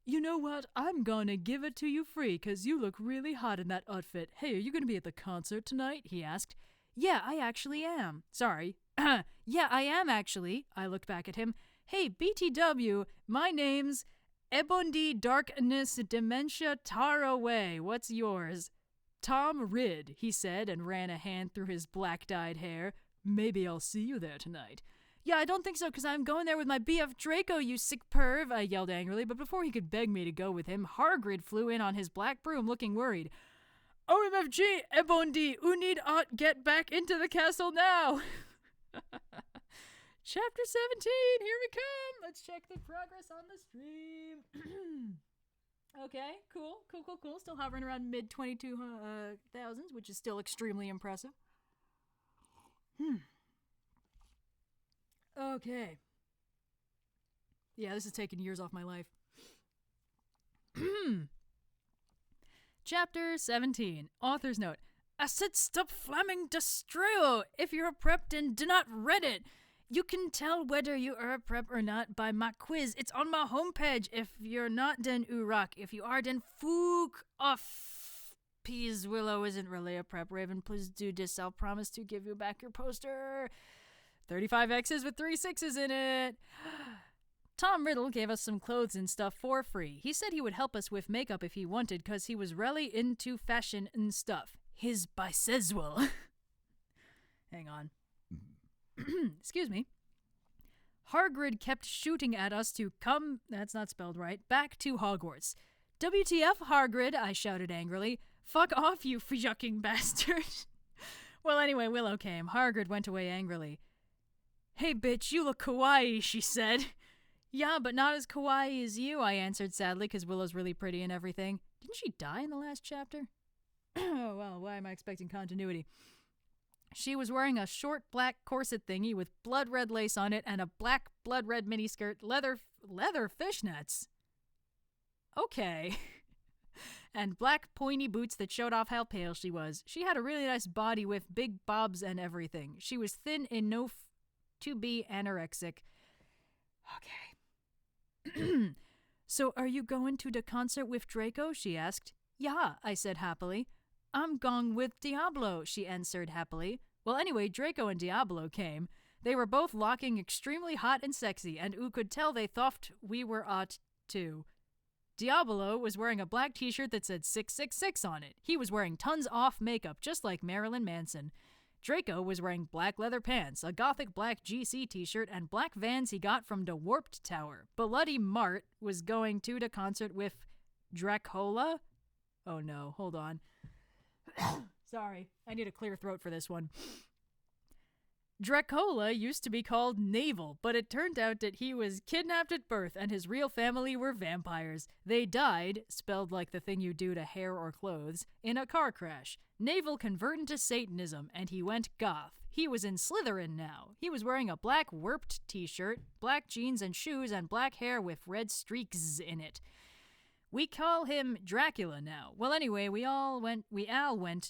You know what? I'm gonna give it to you free, 'cause you look really hot in that outfit. Hey, are you gonna be at the concert tonight? He asked. Yeah, I actually am. Sorry. Yeah, I am actually. I looked back at him. Hey, BTW, my name's Ebondi Darkness Dementia Taraway. What's yours? Tom Ridd, he said, and ran a hand through his black-dyed hair. Maybe I'll see you there tonight. Yeah, I don't think so, 'cause I'm going there with my BF Draco, you sick perv, I yelled angrily, but before he could beg me to go with him, Hargrid flew in on his black broom looking worried. OMFG, Ebondi, who need ought get back into the castle now? Chapter 17, here we come. Let's check the progress on the stream. Okay, cool. Still hovering around mid-22,000s, which is still extremely impressive. Okay. Yeah, this is taking years off my life. Chapter 17. Author's note. I said stop flamming Destroyo if you're a prep and do not read it. You can tell whether you are a prep or not by my quiz. It's on my homepage. If you're not, then Urok. If you are, then Fook off. Peas Willow isn't really a prep. Raven, please do this. I'll promise to give you back your poster. 35 X's with 3 6's in it. Tom Riddle gave us some clothes and stuff for free. He said he would help us with makeup if he wanted, because he was really into fashion and stuff. His bisexual. Hang on. Excuse me. Hargrid kept shooting at us to come, that's not spelled right, back to Hogwarts. WTF, Hargrid, I shouted angrily. Fuck off, you fucking bastard. Well, anyway, Willow came. Hargrid went away angrily. Hey, bitch, you look kawaii, she said. Yeah, but not as kawaii as you, I answered sadly, because Willow's really pretty and everything. Didn't she die in the last chapter? Oh, well, why am I expecting continuity? She was wearing a short black corset thingy with blood red lace on it and a black blood red miniskirt, leather fishnets. Okay. And black pointy boots that showed off how pale she was. She had a really nice body with big bobs and everything. She was thin enough to be anorexic. Okay. So are you going to the concert with Draco? She asked. Yeah, I said happily. I'm going with Diablo, she answered happily. Well, anyway, Draco and Diablo came. They were both looking extremely hot and sexy, and oo could tell they thought we were hot, too. Diablo was wearing a black t-shirt that said 666 on it. He was wearing tons off makeup, just like Marilyn Manson. Draco was wearing black leather pants, a gothic black GC t-shirt, and black Vans he got from the Warped Tower. Bloody Mart was going to the concert with Dracola? Oh no, hold on. Sorry, I need a clear throat for this one. Dracola used to be called Navel, but it turned out that he was kidnapped at birth and his real family were vampires. They died, spelled like the thing you do to hair or clothes, in a car crash. Navel converted to Satanism and he went goth. He was in Slytherin now. He was wearing a black Warped t-shirt, black jeans and shoes, and black hair with red streaks in it. We call him Dracula now. Well, anyway, we all went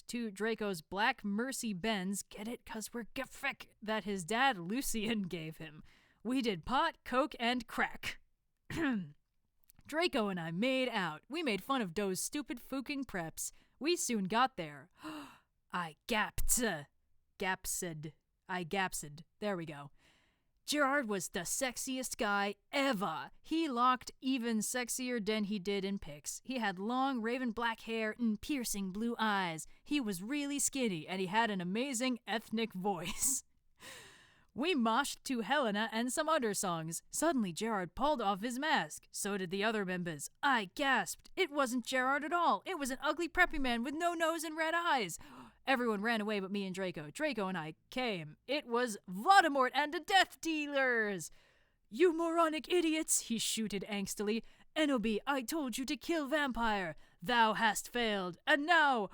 to Draco's Black Mercy Benz, get it, 'cause we're giffic, that his dad Lucian gave him. We did pot, coke, and crack. Draco and I made out. We made fun of those stupid fucking preps. We soon got there. I gapsed. There we go. Gerard was the sexiest guy ever. He looked even sexier than he did in pics. He had long raven black hair and piercing blue eyes. He was really skinny and he had an amazing ethnic voice. We moshed to Helena and some other songs. Suddenly Gerard pulled off his mask. So did the other members. I gasped. It wasn't Gerard at all. It was an ugly preppy man with no nose and red eyes. Everyone ran away but me and Draco. Draco and I came. It was Voldemort and the Death Dealers. You moronic idiots, he shouted angstily. Enoby, I told you to kill vampire. Thou hast failed. And now,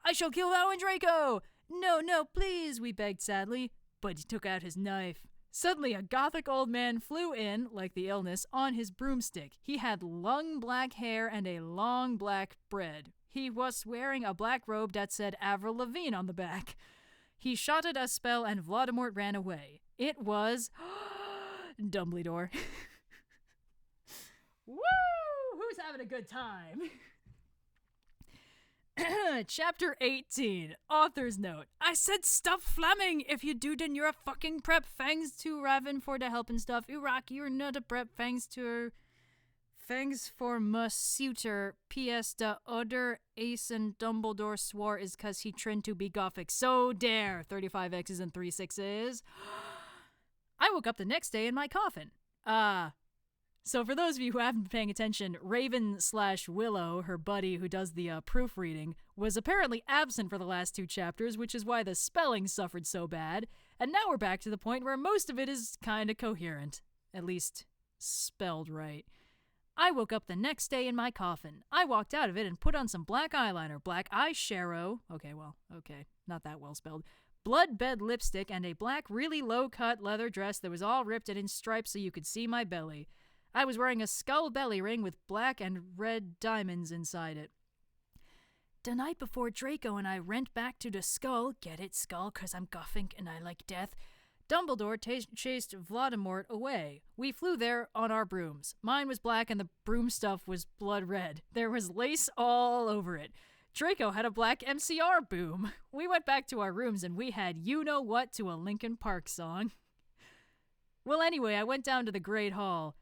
I shall kill thou and Draco. No, please, we begged sadly. But he took out his knife. Suddenly a gothic old man flew in, like the illness, on his broomstick. He had long black hair and a long black beard. He was wearing a black robe that said Avril Lavigne on the back. He shot at a spell and Voldemort ran away. It was Dumbledore. Woo! Who's having a good time. Chapter 18. Author's note. I said stop flamming. If you do, then you're a fucking prep. Thanks to Raven for the help and stuff. Iraq, you're not a prep. Thanks for my suitor. P.S. The other Ace and Dumbledore swore is cause he trained to be gothic. So dare. 35 X's and 3 6's. I woke up the next day in my coffin. So for those of you who haven't been paying attention, Raven/Willow, her buddy who does the proofreading, was apparently absent for the last 2 chapters, which is why the spelling suffered so bad. And now we're back to the point where most of it is kind of coherent. At least, spelled right. I woke up the next day in my coffin. I walked out of it and put on some black eyeliner, black eyeshadow, okay, not that well spelled, blood bed lipstick, and a black, really low-cut leather dress that was all ripped and in stripes so you could see my belly. I was wearing a skull belly ring with black and red diamonds inside it. The night before Draco and I went back to the skull, get it, skull, 'cause I'm gothic and I like death, Dumbledore chased Voldemort away. We flew there on our brooms. Mine was black and the broom stuff was blood red. There was lace all over it. Draco had a black MCR boom. We went back to our rooms and we had you-know-what to a Linkin Park song. Well, anyway, I went down to the Great Hall.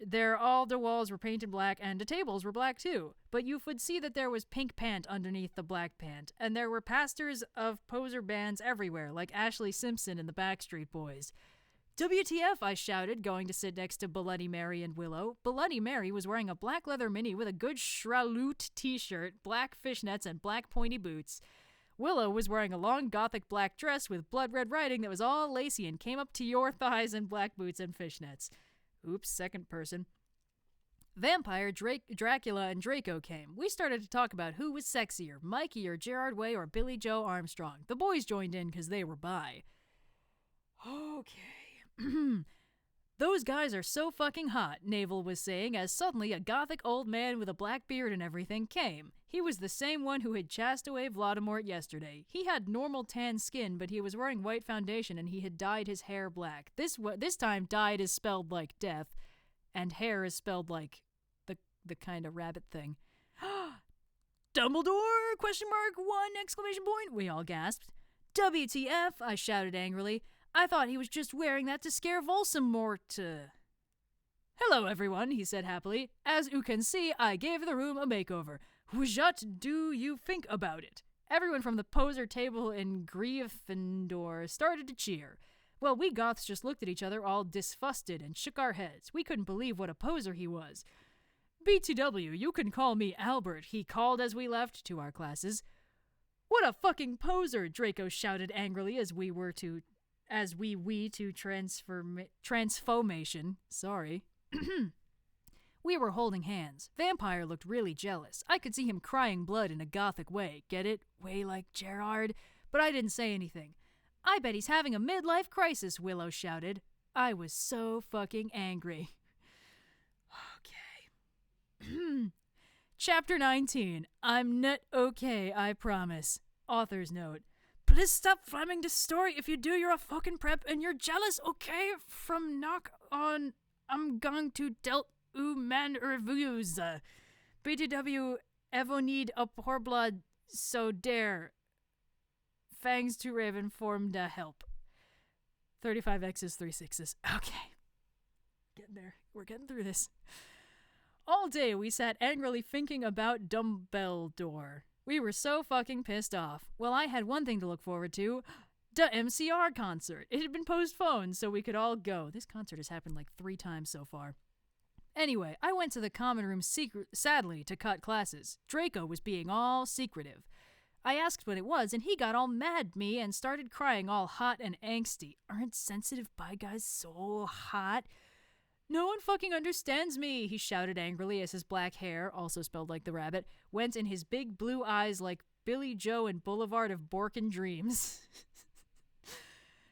There, all the walls were painted black, and the tables were black too. But you would see that there was pink pant underneath the black pant, and there were pastors of poser bands everywhere, like Ashley Simpson and the Backstreet Boys. WTF, I shouted, going to sit next to Bloody Mary and Willow. Bloody Mary was wearing a black leather mini with a good Shraloot t-shirt, black fishnets, and black pointy boots. Willow was wearing a long gothic black dress with blood red writing that was all lacy and came up to your thighs, and black boots and fishnets. Oops, second person. Vampire, Dracula, and Draco came. We started to talk about who was sexier, Mikey or Gerard Way or Billy Joe Armstrong. The boys joined in because they were bi. Okay. Those guys are so fucking hot, Navel was saying, as suddenly a gothic old man with a black beard and everything came. He was the same one who had chased away Voldemort yesterday. He had normal tan skin, but he was wearing white foundation and he had dyed his hair black. This time, dyed is spelled like death, and hair is spelled like the kind of rabbit thing. Dumbledore? Question mark, 1 exclamation point. We all gasped. WTF, I shouted angrily. I thought he was just wearing that to scare Voldemort. Hello, everyone, he said happily. As you can see, I gave the room a makeover. What do you think about it? Everyone from the poser table in Gryffindor started to cheer. Well, we goths just looked at each other all disgusted and shook our heads. We couldn't believe what a poser he was. BTW, you can call me Albert, he called as we left to our classes. What a fucking poser, Draco shouted angrily as we to transformation. Sorry. We were holding hands. Vampire looked really jealous. I could see him crying blood in a gothic way. Get it? Way like Gerard? But I didn't say anything. I bet he's having a midlife crisis, Willow shouted. I was so fucking angry. Okay. Chapter 19. I'm not okay, I promise. Author's note. Please stop flamming the story. If you do, you're a fucking prep and you're jealous, okay? From knock on, I'm going to dealt man reviews. BTW evo need a poor blood, so dare. Fangs to Raven formed a help. 35 X's, 3 6's. Okay. Getting there. We're getting through this. All day we sat angrily thinking about Dumbledore. We were so fucking pissed off. Well, I had one thing to look forward to. The MCR concert. It had been postponed so we could all go. This concert has happened like 3 times so far. Anyway, I went to the common room sadly to cut classes. Draco was being all secretive. I asked what it was, and he got all mad at me and started crying all hot and angsty. Aren't sensitive bi guys so hot? No one fucking understands me, he shouted angrily as his black hair, also spelled like the rabbit, went in his big blue eyes like Billy Joe in Boulevard of Borkin Dreams.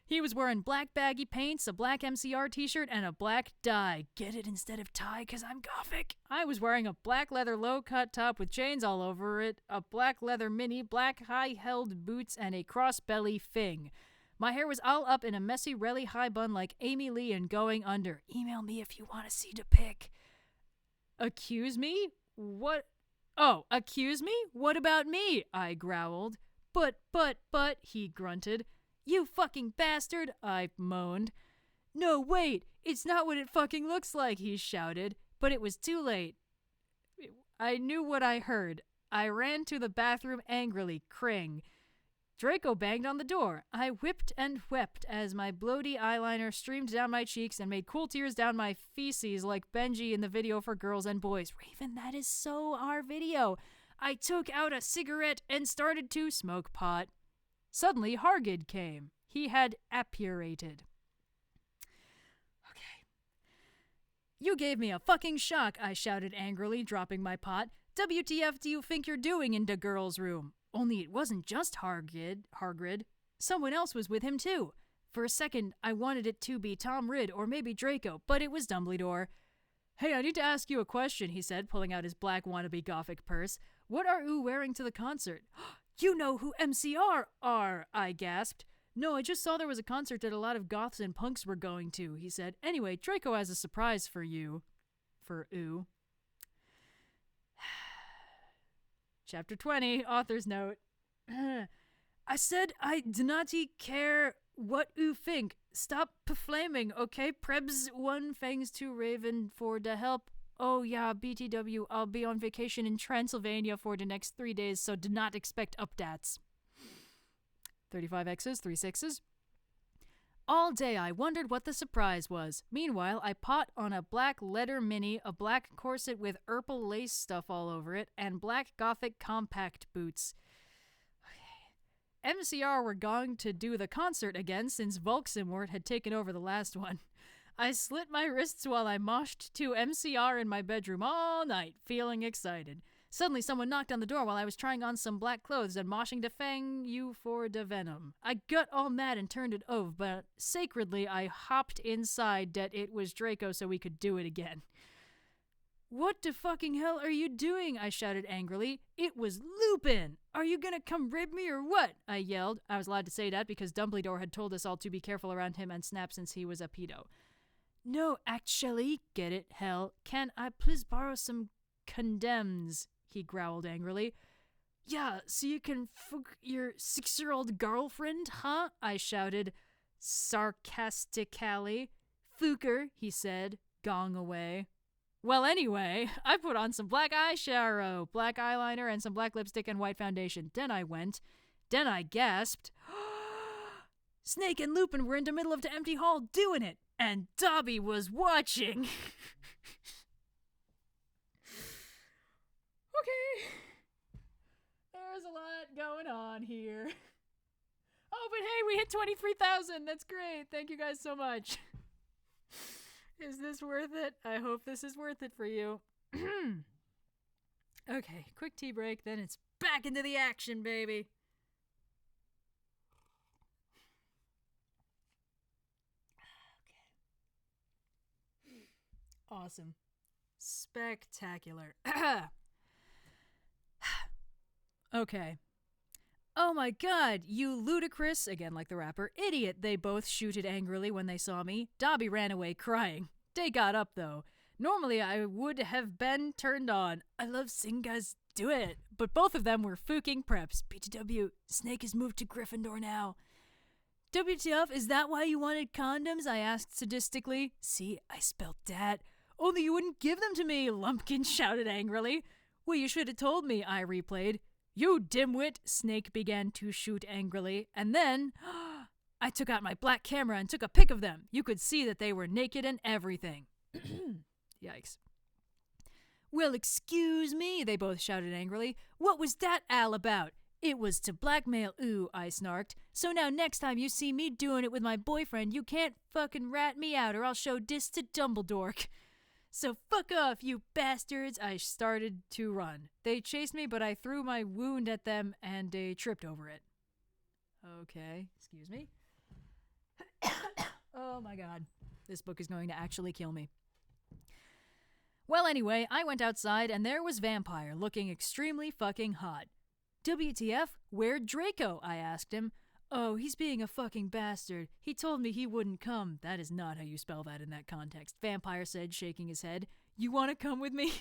He was wearing black baggy pants, a black MCR t-shirt, and a black dye. Get it instead of tie, 'cause I'm gothic. I was wearing a black leather low-cut top with chains all over it, a black leather mini, black high-held boots, and a cross-belly thing. My hair was all up in a messy, really high bun like Amy Lee and going under. Email me if you want to see the pic. Accuse me? What? Oh, accuse me? What about me? I growled. But, he grunted. You fucking bastard, I moaned. No, wait, it's not what it fucking looks like, he shouted. But it was too late. I knew what I heard. I ran to the bathroom angrily, cring. Draco banged on the door. I whipped and wept as my bloaty eyeliner streamed down my cheeks and made cool tears down my feces like Benji in the video for girls and boys. Raven, that is so our video. I took out a cigarette and started to smoke pot. Suddenly, Hargid came. He had appurated. Okay. You gave me a fucking shock, I shouted angrily, dropping my pot. WTF do you think you're doing in the girls' room? Only it wasn't just Hargrid. Someone else was with him too. For a second, I wanted it to be Tom Ridd or maybe Draco, but it was Dumbledore. Hey, I need to ask you a question, he said, pulling out his black wannabe gothic purse. What are you wearing to the concert? You know who MCR are, I gasped. No, I just saw there was a concert that a lot of goths and punks were going to, he said. Anyway, Draco has a surprise for you. For oo. Chapter 20, author's note. I said I do not care what you think. Stop flaming, okay? Prebz 1, thanks to Raven for the help. Oh yeah, BTW, I'll be on vacation in Transylvania for the next 3 days, so do not expect updates. 35 X's, 3 6's. All day I wondered what the surprise was. Meanwhile, I pot on a black leather mini, a black corset with purple lace stuff all over it, and black gothic compact boots. Okay. MCR were going to do the concert again since Volksimort had taken over the last one. I slit my wrists while I moshed to MCR in my bedroom all night, feeling excited. Suddenly, someone knocked on the door while I was trying on some black clothes and moshing to fang you for the venom. I got all mad and turned it over, but sacredly, I hopped inside that it was Draco so we could do it again. What the fucking hell are you doing? I shouted angrily. It was Lupin! Are you gonna come rib me or what? I yelled. I was allowed to say that because Dumbledore had told us all to be careful around him and Snap since he was a pedo. No, actually, get it, hell. Can I please borrow some condoms? He growled angrily. Yeah, so you can fuck your 6-year-old girlfriend, huh? I shouted sarcastically. Fooker, he said, gong away. Well, anyway, I put on some black eyeshadow, black eyeliner, and some black lipstick and white foundation. Then I gasped. Snake and Lupin were in the middle of the empty hall doing it, and Dobby was watching. Okay, there's a lot going on here. Oh, but hey, we hit 23,000. That's great. Thank you guys so much. Is this worth it? I hope this is worth it for you. Okay, quick tea break, then it's back into the action, baby. Okay. Awesome. Spectacular. Okay. Oh my god, you ludicrous, again like the rapper, idiot, they both shooted angrily when they saw me. Dobby ran away crying. They got up though. Normally I would have been turned on. I love seeing guys do it. But both of them were fucking preps. BTW, Snake has moved to Gryffindor now. WTF, is that why you wanted condoms? I asked sadistically. See, I spelled that. Only you wouldn't give them to me, Lumpkin shouted angrily. Well, you should have told me, I replayed. You dimwit, Snake began to shoot angrily, and then I took out my black camera and took a pic of them. You could see that they were naked and everything. Yikes. Well, excuse me, they both shouted angrily. What was that all about? It was to blackmail, ooh, I snarked. So now next time you see me doing it with my boyfriend, you can't fucking rat me out or I'll show dis to Dumbledore. So fuck off, you bastards! I started to run. They chased me, but I threw my wound at them and they tripped over it. Okay, excuse me. Oh my god. This book is going to actually kill me. Well, anyway, I went outside and there was Vampire, looking extremely fucking hot. WTF? Where'd Draco? I asked him. Oh, he's being a fucking bastard. He told me he wouldn't come. That is not how you spell that in that context. Vampire said, shaking his head. You want to come with me?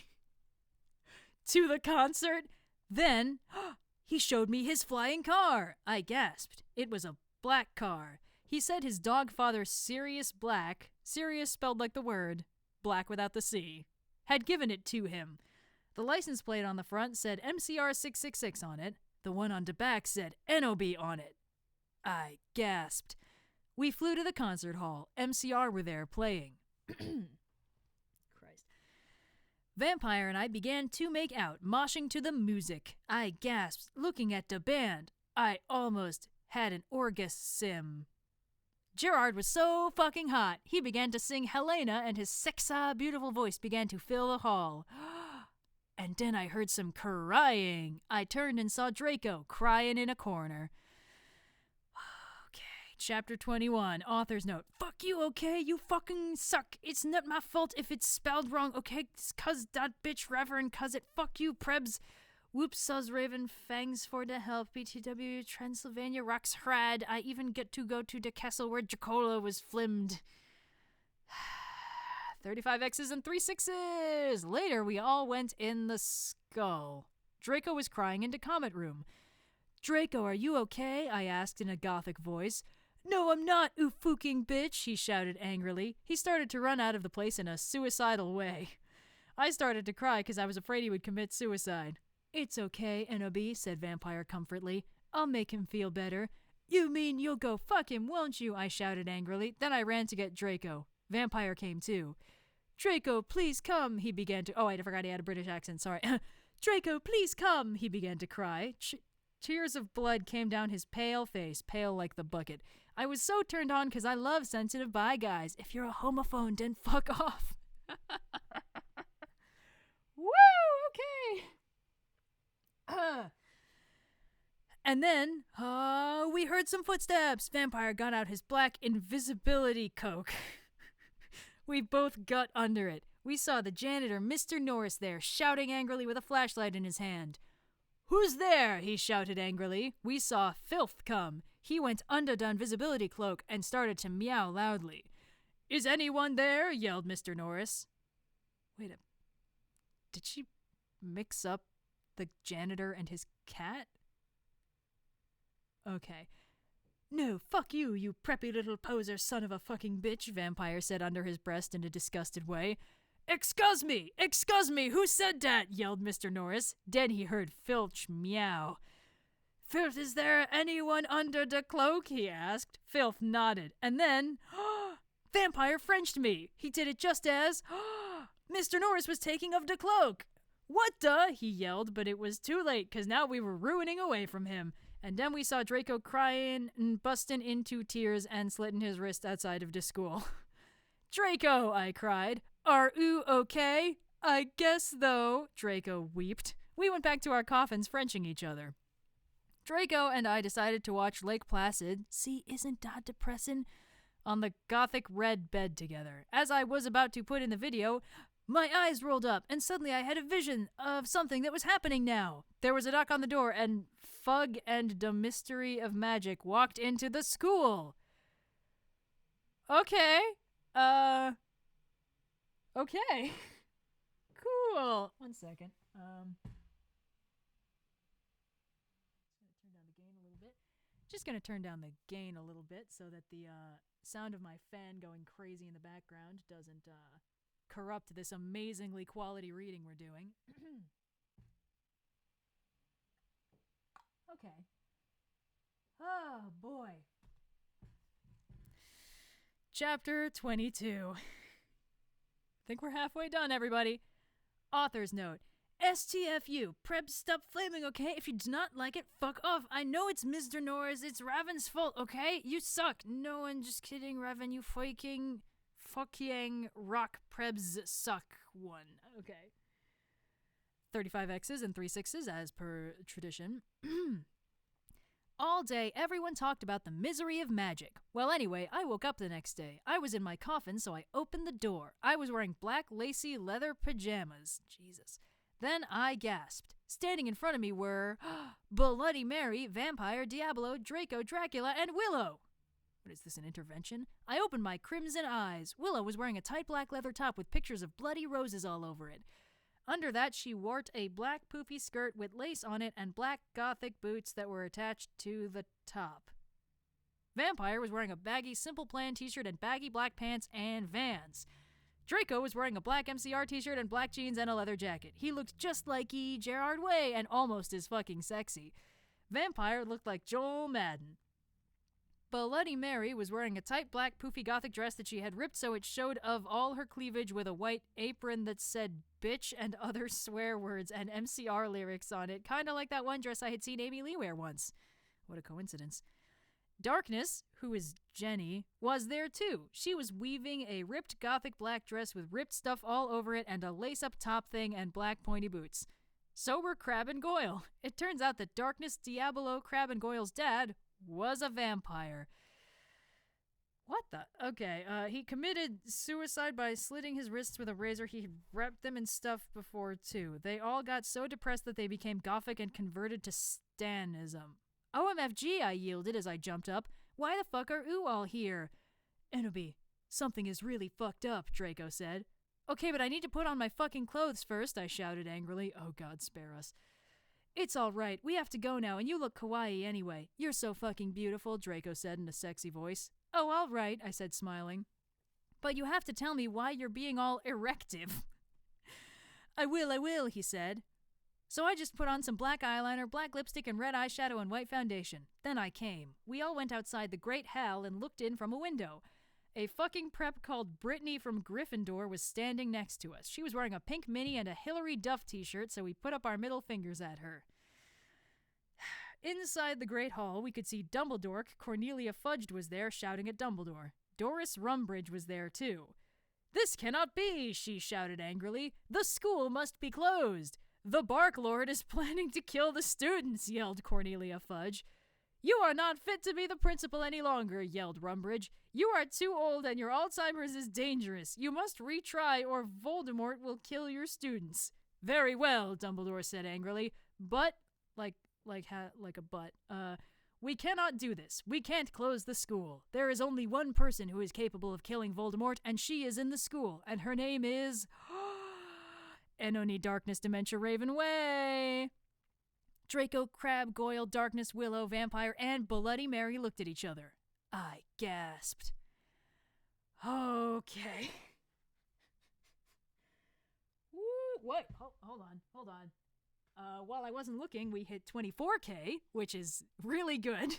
To the concert? Then, he showed me his flying car. I gasped. It was a black car. He said his dog father, Sirius Black, Sirius spelled like the word, black without the C, had given it to him. The license plate on the front said MCR 666 on it. The one on the back said NOB on it. I gasped. We flew to the concert hall. MCR were there playing. Christ. Vampire and I began to make out, moshing to the music. I gasped, looking at the band. I almost had an orgasm. Gerard was so fucking hot. He began to sing Helena, and his sexa beautiful voice began to fill the hall. And then I heard some crying. I turned and saw Draco crying in a corner. Okay, chapter 21, author's note. Fuck you, okay? You fucking suck. It's not my fault if it's spelled wrong, okay? It's 'cause that bitch Reverend 'cause it. Fuck you, Prebz. Whoops, saws Raven. Fangs for the help. BTW, Transylvania rocks Hrad. I even get to go to the castle where Jacola was flimmed. 35 X's and 3 6s. Later, we all went in the skull. Draco was crying into Comet Room. Draco, are you okay? I asked in a gothic voice. No, I'm not, you fucking bitch, he shouted angrily. He started to run out of the place in a suicidal way. I started to cry because I was afraid he would commit suicide. It's okay, NOB, said Vampire comfortably. I'll make him feel better. You mean you'll go fuck him, won't you? I shouted angrily. Then I ran to get Draco. Vampire came too. Draco, please come, he began to... Oh, I forgot he had a British accent, sorry. Draco, please come, he began to cry. Tears of blood came down his pale face, pale like the bucket. I was so turned on because I love sensitive bi guys. If you're a homophone, then fuck off. Woo, okay. And then, we heard some footsteps. Vampire got out his black invisibility coke. We both got under it. We saw the janitor, Mr. Norris, there, shouting angrily with a flashlight in his hand. Who's there? He shouted angrily. We saw Filth come. He went under the invisibility cloak and started to meow loudly. Is anyone there? Yelled Mr. Norris. Wait a... Did she mix up the janitor and his cat? Okay. No, fuck you, you preppy little poser son of a fucking bitch, Vampire said under his breast in a disgusted way. Excuse me, who said that? Yelled Mr. Norris. Then he heard Filch meow. Filth, is there anyone under the cloak? He asked. Filth nodded, and then... Vampire Frenched me. He did it just as... Mr. Norris was taking of the cloak. What the? He yelled, but it was too late, because now we were ruining away from him. And then we saw Draco crying and busting into tears and slitting his wrist outside of the school. Draco, I cried. Are oo okay? I guess, though, Draco weeped. We went back to our coffins, Frenching each other. Draco and I decided to watch Lake Placid, see, isn't that depressing, on the gothic red bed together. As I was about to put in the video, my eyes rolled up, and suddenly I had a vision of something that was happening now. There was a knock on the door, and Fug and the Mystery of Magic walked into the school. Okay. Okay. Cool. 1 second. Just gonna turn down the gain a little bit so that the sound of my fan going crazy in the background doesn't corrupt this amazingly quality reading we're doing. Okay. Oh, boy. Chapter 22. Think we're halfway done, everybody. Author's note. STFU. Prep, stop flaming, okay? If you do not like it, fuck off. I know it's Mr. Norris. It's Raven's fault, okay? You suck. No, I'm just kidding, Raven. You fucking rock prebs suck one. Okay. 35 X's and 3 6s as per tradition. All day, everyone talked about the misery of magic. Well, anyway, I woke up the next day. I was in my coffin, so I opened the door. I was wearing black lacy leather pajamas. Jesus. Then I gasped. Standing in front of me were Bloody Mary, Vampire, Diablo, Draco, Dracula, and Willow. What is this, an intervention? I opened my crimson eyes. Willow was wearing a tight black leather top with pictures of bloody roses all over it. Under that, she wore a black poofy skirt with lace on it and black gothic boots that were attached to the top. Vampire was wearing a baggy Simple Plan t-shirt and baggy black pants and Vans. Draco was wearing a black MCR t-shirt and black jeans and a leather jacket. He looked just like Gerard Way and almost as fucking sexy. Vampire looked like Joel Madden. Bloody Mary was wearing a tight black poofy gothic dress that she had ripped so it showed of all her cleavage with a white apron that said bitch and other swear words and MCR lyrics on it, kind of like that one dress I had seen Amy Lee wear once. What a coincidence. Darkness, who is Jenny, was there too. She was weaving a ripped gothic black dress with ripped stuff all over it and a lace-up top thing and black pointy boots. So were Crab and Goyle. It turns out that Darkness Diabolo, Crab and Goyle's dad, was a vampire. What the? Okay, he committed suicide by slitting his wrists with a razor. He wrapped them in stuff before, too. They all got so depressed that they became gothic and converted to Stanism. OMFG, I yielded as I jumped up. Why the fuck are oo all here? Enoby, something is really fucked up, Draco said. Okay, but I need to put on my fucking clothes first, I shouted angrily. Oh God, spare us. It's all right. We have to go now, and you look kawaii anyway. You're so fucking beautiful, Draco said in a sexy voice. Oh, all right, I said, smiling. But you have to tell me why you're being all erective. I will, he said. So I just put on some black eyeliner, black lipstick, and red eyeshadow and white foundation. Then I came. We all went outside the Great Hall and looked in from a window. A fucking prep called Brittany from Gryffindor was standing next to us. She was wearing a pink mini and a Hillary Duff t-shirt, so we put up our middle fingers at her. Inside the Great Hall, we could see Dumbledore. Cornelia Fudge was there, shouting at Dumbledore. Doris Rumbridge was there, too. This cannot be, she shouted angrily. The school must be closed. The Bark Lord is planning to kill the students, yelled Cornelia Fudge. You are not fit to be the principal any longer, yelled Rumbridge. You are too old and your Alzheimer's is dangerous. You must retry or Voldemort will kill your students. Very well, Dumbledore said angrily. But, like a butt. We cannot do this. We can't close the school. There is only one person who is capable of killing Voldemort, and she is in the school, and her name is... Enoni Darkness Dementia Raven Way. Draco, Crab, Goyle, Darkness, Willow, Vampire, and Bloody Mary looked at each other. I gasped. Okay. Woo, what? Hold on. While I wasn't looking, we hit 24K, which is really good.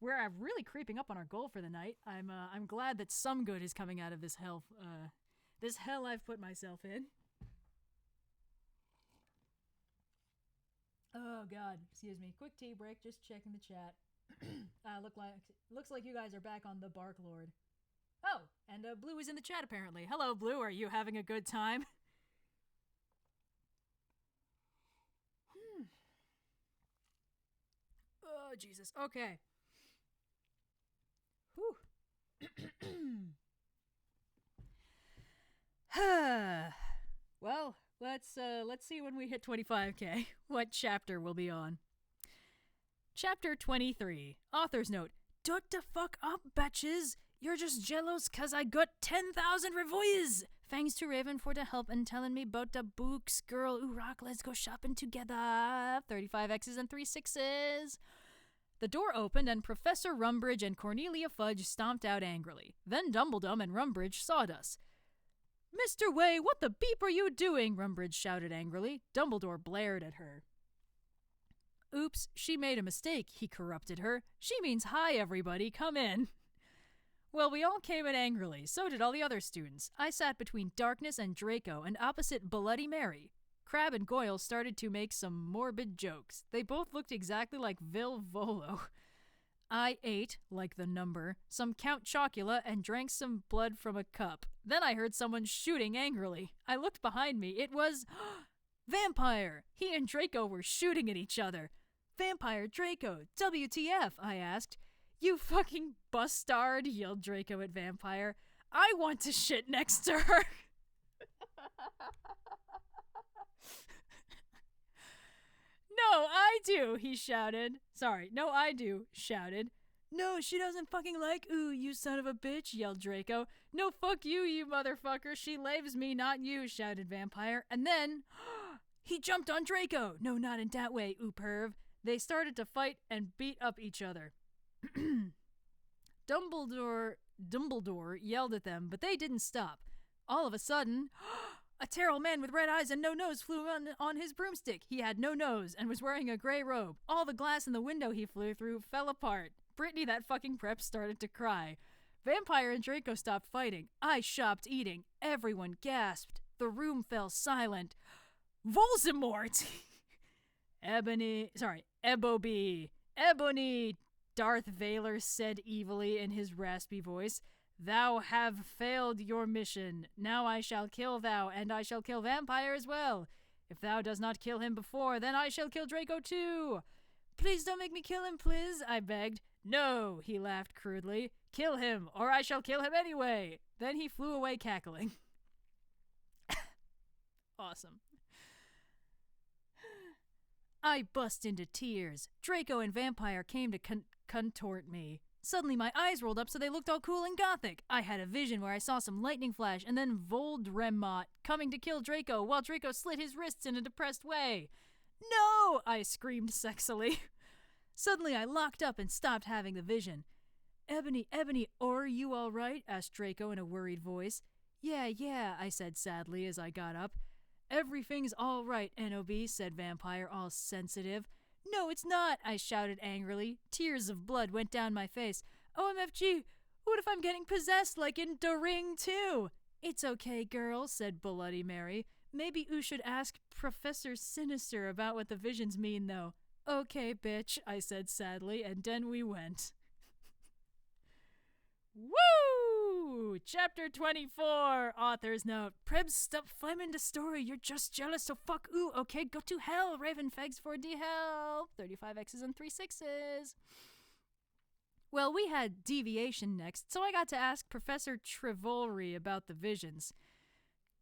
We're really creeping up on our goal for the night. I'm glad that some good is coming out of this hell I've put myself in. Oh God, excuse me. Quick tea break, just checking the chat. Looks like you guys are back on the Bark Lord. Oh, and Blue is in the chat apparently. Hello, Blue. Are you having a good time? Oh, Jesus. Okay. Whew. Well, let's see when we hit 25K what chapter we'll be on. Chapter 23. Author's note. Shut the fuck up, bitches. You're just jealous cause I got 10,000 revoices. Thanks to Raven for the help and telling me about the books. Girl, ooh rock, let's go shopping together. 35 X's and 3 6's. The door opened and Professor Rumbridge and Cornelia Fudge stomped out angrily. Then Dumbledore and Rumbridge sawed us. Mr. Way, what the beep are you doing? Rumbridge shouted angrily. Dumbledore blared at her. Oops, she made a mistake, he corrupted her. She means hi, everybody, come in. Well, we all came in angrily. So did all the other students. I sat between Darkness and Draco and opposite Bloody Mary. Crab and Goyle started to make some morbid jokes. They both looked exactly like Volo. I ate, like the number, some Count Chocula and drank some blood from a cup. Then I heard someone shooting angrily. I looked behind me. It was... Vampire! He and Draco were shooting at each other. Vampire, Draco, WTF, I asked. You fucking bustard, yelled Draco at Vampire. I want to shit next to her. No, I do, he shouted. Sorry, no, I do, shouted. No, she doesn't fucking like ooh, you son of a bitch, yelled Draco. No, fuck you, you motherfucker. She laves me, not you, shouted Vampire. And then, he jumped on Draco. No, not in that way, ooh perv. They started to fight and beat up each other. Dumbledore yelled at them, but they didn't stop. All of a sudden, a terrible man with red eyes and no nose flew on his broomstick. He had no nose and was wearing a gray robe. All the glass in the window he flew through fell apart. Brittany, that fucking prep, started to cry. Vampire and Draco stopped fighting. I stopped eating. Everyone gasped. The room fell silent. Voldemort! Ebony, Darth Vader said evilly in his raspy voice. Thou have failed your mission. Now I shall kill thou, and I shall kill Vampire as well. If thou does not kill him before, then I shall kill Draco too. Please don't make me kill him, please, I begged. No, he laughed crudely. Kill him, or I shall kill him anyway. Then he flew away cackling. Awesome. I bust into tears. Draco and Vampire came to contort me. Suddenly my eyes rolled up so they looked all cool and gothic. I had a vision where I saw some lightning flash and then Voldemort coming to kill Draco while Draco slit his wrists in a depressed way. No! I screamed sexily. Suddenly I locked up and stopped having the vision. Ebony, are you all right? Asked Draco in a worried voice. Yeah, I said sadly as I got up. Everything's all right, N.O.B., said Vampire, all sensitive. No, it's not, I shouted angrily. Tears of blood went down my face. OMFG, what if I'm getting possessed like in The Ring too? It's okay, girl, said Bloody Mary. Maybe you should ask Professor Sinister about what the visions mean, though. Okay, bitch, I said sadly, and then we went. Woo! Chapter 24, author's note. Prebz, stop flaming the story. You're just jealous, so fuck ooh. Okay, go to hell, Raven Fegs for the help. 35 X's and 3 6's. Well, we had deviation next, so I got to ask Professor Trivolry about the visions.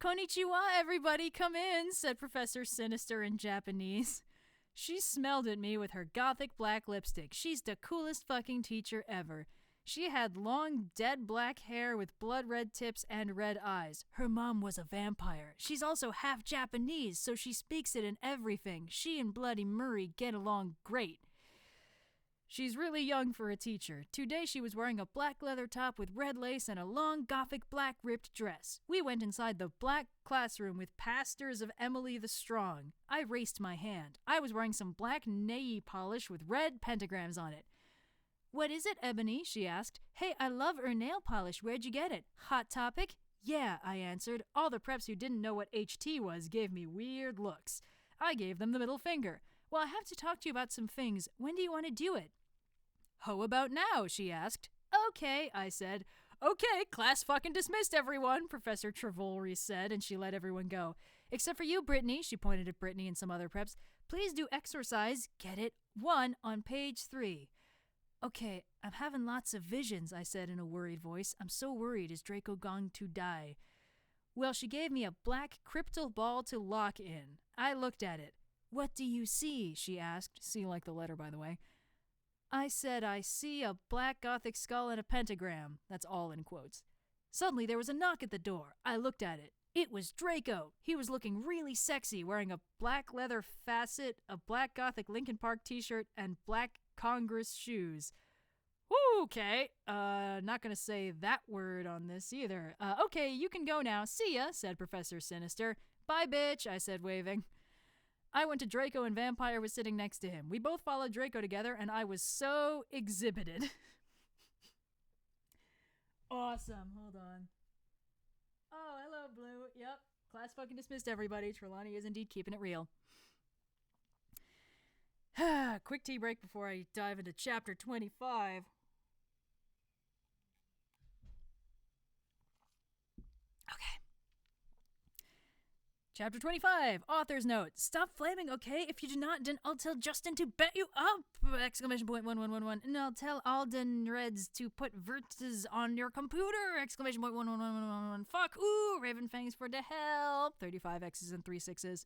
Konnichiwa, everybody, come in, said Professor Sinister in Japanese. She smelled at me with her gothic black lipstick. She's the coolest fucking teacher ever. She had long, dead black hair with blood-red tips and red eyes. Her mom was a vampire. She's also half Japanese, so she speaks it in everything. She and Bloody Murray get along great. She's really young for a teacher. Today she was wearing a black leather top with red lace and a long, gothic black ripped dress. We went inside the black classroom with pastors of Emily the Strong. I raised my hand. I was wearing some black nail polish with red pentagrams on it. What is it, Ebony? She asked. Hey, I love her nail polish. Where'd you get it? Hot Topic? Yeah, I answered. All the preps who didn't know what HT was gave me weird looks. I gave them the middle finger. Well, I have to talk to you about some things. When do you want to do it? How about now? She asked. Okay, I said. Okay, class fucking dismissed, everyone, Professor Trivolry said, and she let everyone go. Except for you, Brittany, she pointed at Brittany and some other preps. Please do exercise, get it, 1 on page 3. Okay, I'm having lots of visions, I said in a worried voice. I'm so worried. Is Draco going to die? Well, she gave me a black crystal ball to lock in. I looked at it. What do you see? She asked. See like the letter, by the way. I said, I see a black gothic skull and a pentagram. That's all in quotes. Suddenly, there was a knock at the door. I looked at it. It was Draco. He was looking really sexy, wearing a black leather facet, a black gothic Linkin Park t-shirt, and black Congress shoes. Woo, okay. Not gonna say that word on this either. Okay, you can go now. See ya, said Professor Sinister. Bye, bitch, I said, waving. I went to Draco and Vampire was sitting next to him. We both followed Draco together, and I was so exhibited. Awesome. Hold on. Oh, hello, Blue. Yep. Class fucking dismissed, everybody. Trelawney is indeed keeping it real. Quick tea break before I dive into chapter 25. Okay. Chapter 25, author's note. Stop flaming, okay? If you do not, then I'll tell Justin to bet you up! Exclamation point 1111. And I'll tell Alden Reds to put vertices on your computer! Exclamation point 1111. Fuck! Ooh! Raven Fangs for the help! 35 X's and 3 6's.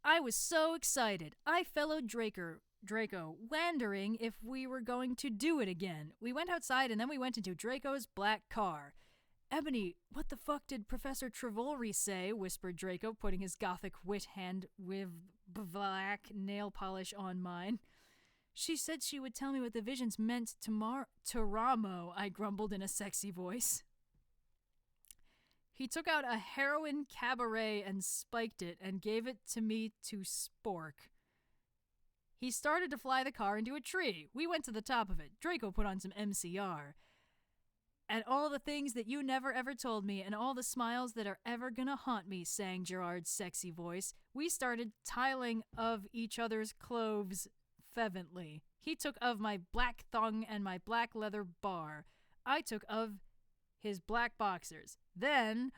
I was so excited. I followed Draco Draco, wondering if we were going to do it again. We went outside and then we went into Draco's black car. Ebony, what the fuck did Professor Trevolry say? Whispered Draco, putting his gothic wit hand with black nail polish on mine. She said she would tell me what the visions meant to Ramo, I grumbled in a sexy voice. He took out a heroin cabaret and spiked it and gave it to me to spork. He started to fly the car into a tree. We went to the top of it. Draco put on some MCR. And all the things that you never ever told me and all the smiles that are ever gonna haunt me, sang Gerard's sexy voice. We started tiling of each other's clothes fervently. He took of my black thong and my black leather bar. I took of his black boxers. Then,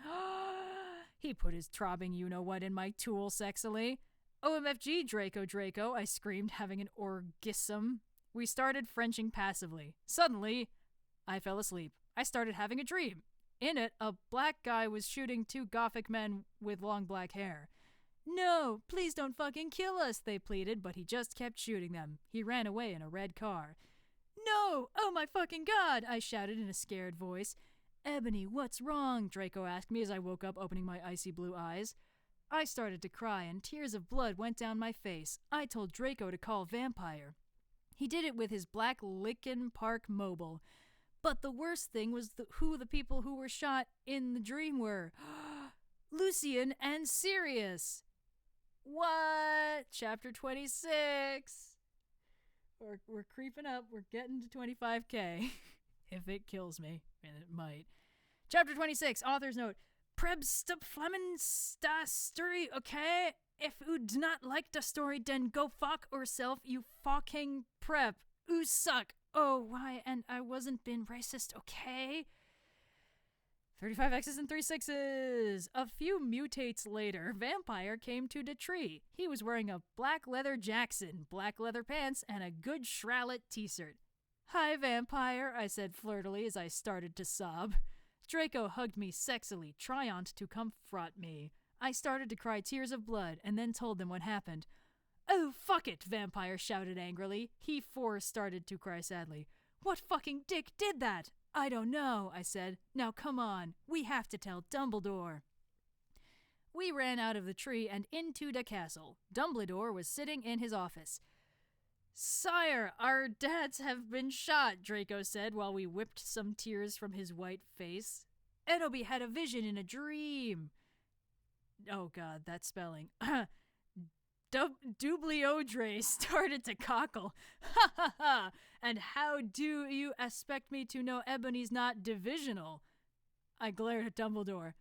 he put his throbbing you-know-what in my tool sexily. OMFG, Draco, I screamed, having an orgasm. We started Frenching passively. Suddenly, I fell asleep. I started having a dream. In it, a black guy was shooting two gothic men with long black hair. No, please don't fucking kill us, they pleaded, but he just kept shooting them. He ran away in a red car. No! Oh my fucking god! I shouted in a scared voice. Ebony, what's wrong? Draco asked me as I woke up, opening my icy blue eyes. I started to cry, and tears of blood went down my face. I told Draco to call Vampire. He did it with his black Lincoln Park Mobile. But the worst thing was who the people who were shot in the dream were. Lucian and Sirius. What? Chapter 26. We're creeping up. We're getting to 25K. If it kills me. And it might. Chapter 26. Author's note. Prebs stop flemmen sta story, okay? If you do not like the story, then go fuck yourself, you fucking prep. You suck. Oh, why? And I wasn't being racist, okay? 35 X's and 3 6s. A few mutates later, Vampire came to the tree. He was wearing a black leather Jackson, black leather pants, and a good Shralet t-shirt. Hi, Vampire, I said flirtily as I started to sob. Draco hugged me sexily, trying to comfort me. I started to cry tears of blood, and then told them what happened. Oh, fuck it, Vampire shouted angrily. He started to cry sadly. What fucking dick did that? I don't know, I said. Now come on, we have to tell Dumbledore. We ran out of the tree and into the castle. Dumbledore was sitting in his office. Sire, our dads have been shot, Draco said while we whipped some tears from his white face. Enoby had a vision in a dream. Oh god, that spelling. Dubliodre started to cockle. Ha ha ha! And how do you expect me to know Ebony's not divisional? I glared at Dumbledore.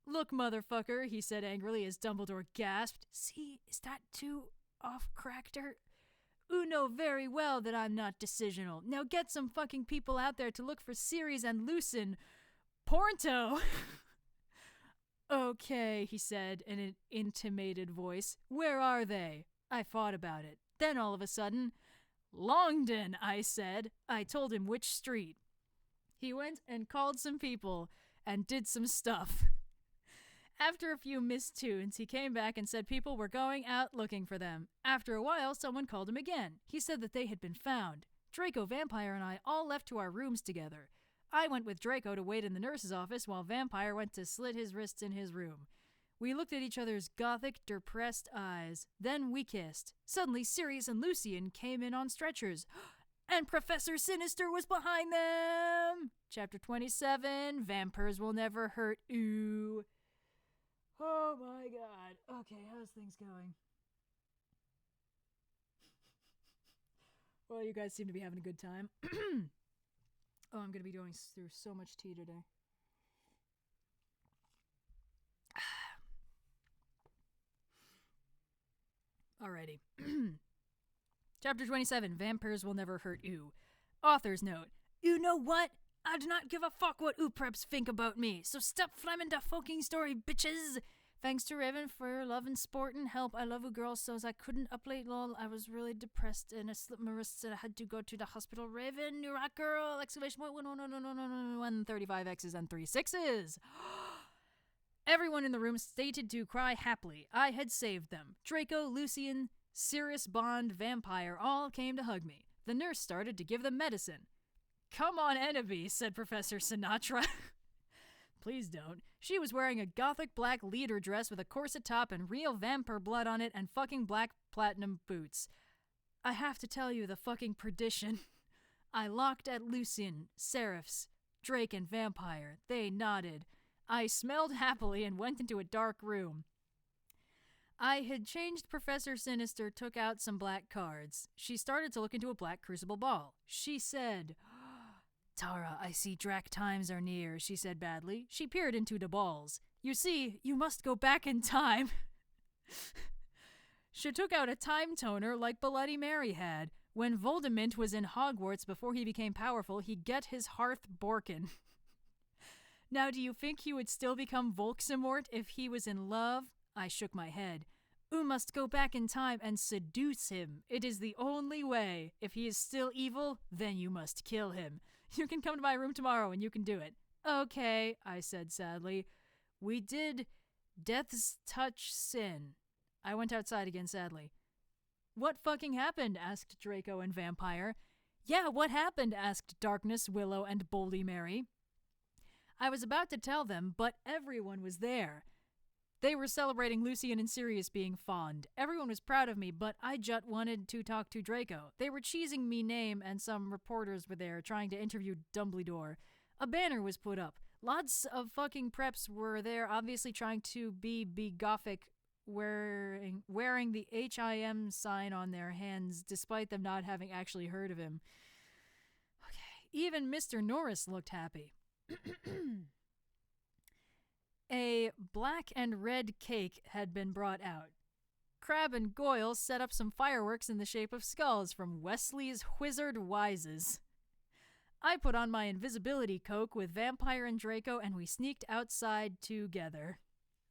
Look, motherfucker, he said angrily as Dumbledore gasped. See, is that too off-character? You know very well that I'm not decisional. Now get some fucking people out there to look for Ceres and Lucin. Porto! Okay, he said in an intimated voice. Where are they? I thought about it. Then all of a sudden, Longdon, I said. I told him which street. He went and called some people and did some stuff. After a few missed tunes, he came back and said people were going out looking for them. After a while, someone called him again. He said that they had been found. Draco, Vampire, and I all left to our rooms together. I went with Draco to wait in the nurse's office while Vampire went to slit his wrists in his room. We looked at each other's gothic, depressed eyes. Then we kissed. Suddenly, Sirius and Lucian came in on stretchers. And Professor Sinister was behind them! Chapter 27, Vampires Will Never Hurt You. Oh my god. Okay, how's things going? Well, you guys seem to be having a good time. Oh, I'm going to be going through so much tea today. Alrighty. Chapter 27, Vampires Will Never Hurt You. Author's note. You know what? I do not give a fuck what preps think about me, so stop flamming the fucking story, bitches! Thanks to Raven for your love and support and help. I love you girls, so as I couldn't upload lol. I was really depressed and I slipped my wrists and I had to go to the hospital. Raven, you rock girl! Exclamation point, 135 X's and 3 6s. Everyone in the room stated to cry happily. I had saved them. Draco, Lucian, Sirius, Bond, Vampire all came to hug me. The nurse started to give them medicine. "Come on, Enemy," said Professor Sinatra. Please don't. She was wearing a gothic black leader dress with a corset top and real vampire blood on it and fucking black platinum boots. I have to tell you the fucking perdition. I looked at Lucian, Seraphs, Drake, and Vampire. They nodded. I smelled happily and went into a dark room. I had changed Professor Sinister, took out some black cards. She started to look into a black crucible ball. She said, "Tara, I see Drac times are near," she said badly. She peered into the balls. "You see, you must go back in time." She took out a time toner like Bloody Mary had. When Voldemort was in Hogwarts before he became powerful, he get his hearth borken. Now, do you think he would still become Volxemort if he was in love? I shook my head. "You must go back in time and seduce him. It is the only way. If he is still evil, then you must kill him. You can come to my room tomorrow and you can do it." "Okay," I said sadly. "We did Death's Touch Sin." I went outside again sadly. "What fucking happened?" asked Draco and Vampire. "Yeah, what happened?" asked Darkness, Willow, and Boldy Mary. I was about to tell them, but everyone was there. They were celebrating Lucian and Sirius being fond. Everyone was proud of me, but I just wanted to talk to Draco. They were cheesing me name, and some reporters were there trying to interview Dumbledore. A banner was put up. Lots of fucking preps were there, obviously trying to be gothic, wearing the HIM sign on their hands, despite them not having actually heard of him. Okay. Even Mr. Norris looked happy. A black and red cake had been brought out. Crab and Goyle set up some fireworks in the shape of skulls from Wesley's Wizard Wises. I put on my invisibility cloak with Vampire and Draco, and we sneaked outside together.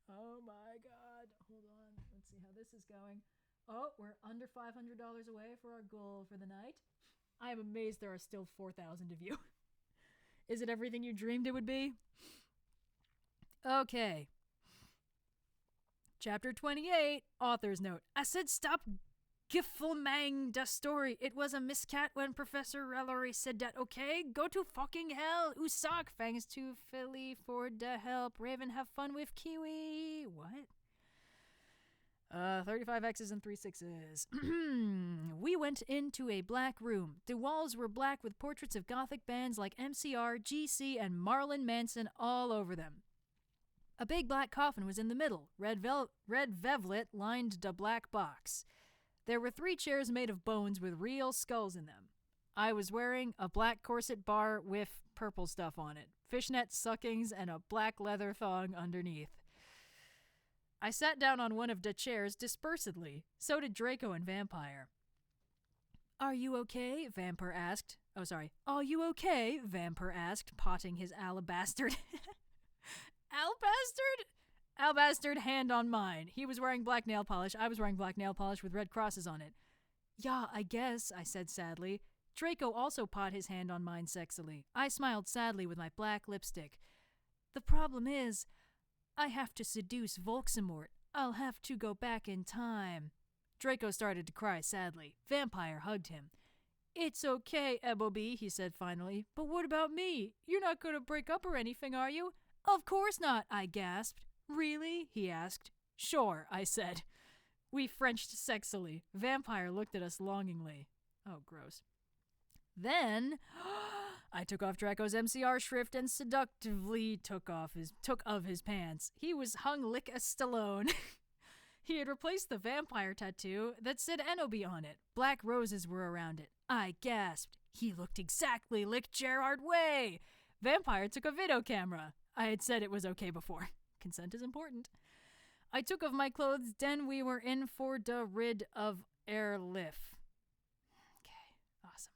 Oh my god. Hold on. Let's see how this is going. Oh, we're under $500 away for our goal for the night. I am amazed there are still 4,000 of you. Is it everything you dreamed it would be? Okay. Chapter 28, Author's Note. I said stop giffelmang the story. It was a miscat when Professor Rellery said that, okay? Go to fucking hell. Usak, thanks to Philly for the help. Raven, have fun with Kiwi. What? 35 X's and 3 6's. We went into a black room. The walls were black with portraits of gothic bands like MCR, GC, and Marilyn Manson all over them. A big black coffin was in the middle. Red velvet lined the black box. There were 3 chairs made of bones with real skulls in them. I was wearing a black corset bar with purple stuff on it, fishnet suckings, and a black leather thong underneath. I sat down on one of the chairs dispersedly. So did Draco and Vampire. "Are you okay?" Vampire asked. Oh, sorry. "Are you okay?" Vampire asked, potting his alabastard. Albastard hand on mine. He was wearing black nail polish. I was wearing black nail polish with red crosses on it. "Yeah, I guess," I said sadly. Draco also put his hand on mine sexily. I smiled sadly with my black lipstick. "The problem is, I have to seduce Volxemort. I'll have to go back in time." Draco started to cry sadly. Vampire hugged him. "It's okay, Ebobee," he said finally. "But what about me? You're not going to break up or anything, are you?" "Of course not," I gasped. "Really?" he asked. "Sure," I said. We Frenched sexily. Vampire looked at us longingly. Oh, gross. Then I took off Draco's MCR shrift and seductively took of his pants. He was hung like a Stallone. He had replaced the vampire tattoo that said Enobi on it. Black roses were around it. I gasped. He looked exactly like Gerard Way. Vampire took a video camera. I had said it was okay before. Consent is important. I took off my clothes, then we were in for the rid of airlift. Okay, awesome.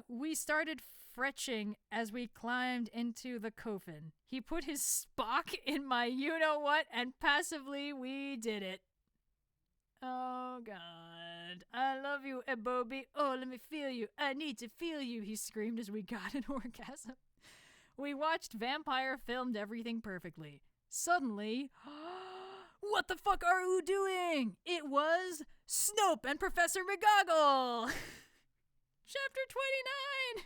We started fretching as we climbed into the coffin. He put his Spock in my you-know-what, and passively we did it. Oh, God. I love you, Ebobee. Oh, let me feel you. I need to feel you, he screamed as we got an orgasm. We watched Vampire filmed everything perfectly. Suddenly, What the fuck are you doing? It was Snope and Professor McGoggle. Chapter 29.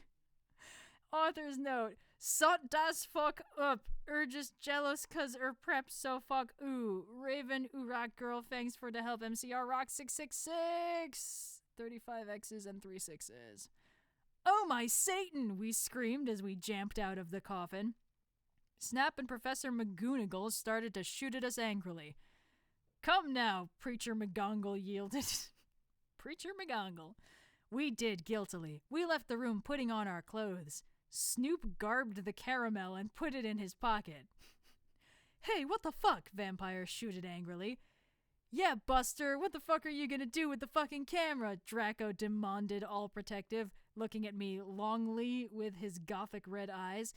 Author's note. Sot das fuck up. Just jealous cause prep so fuck ooh. Raven Urak girl thanks for the help. MCR Rock 666. 35 X's and 3 6's. Oh my Satan, we screamed as we jamped out of the coffin. Snap and Professor McGonagall started to shoot at us angrily. Come now, Preacher McGonagall yielded. Preacher McGonagall. We did guiltily. We left the room putting on our clothes. Snoop garbed the caramel and put it in his pocket. Hey, what the fuck? Vampire shooted angrily. Yeah, Buster, what the fuck are you gonna do with the fucking camera? Draco demanded, all protective, looking at me longly with his gothic red eyes.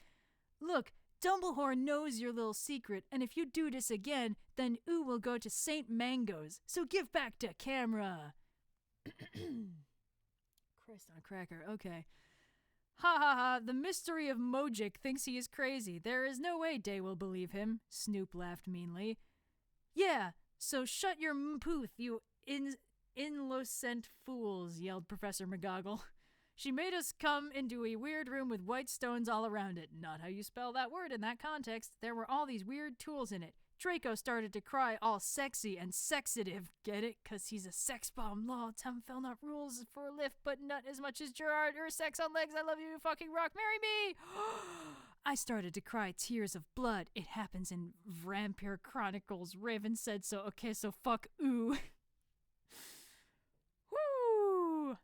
Look, Dumbledore knows your little secret, and if you do this again, then ooh will go to St. Mango's, so give back the camera. Christ on a cracker, okay. Ha ha ha, the mystery of Mojic thinks he is crazy. There is no way Day will believe him, Snoop laughed meanly. Yeah, so shut your mpooth, you innocent fools, yelled Professor McGoggle. She made us come into a weird room with white stones all around it. Not how you spell that word in that context. There were all these weird tools in it. Draco started to cry all sexy and sexitive. Get it? 'Cause he's a sex bomb. Lol, Tom fell not rules for a lift, but not as much as Gerard or sex on legs. I love you, fucking rock. Marry me! I started to cry tears of blood. It happens in Vampire Chronicles. Raven said so. Okay, so fuck ooh. Woo!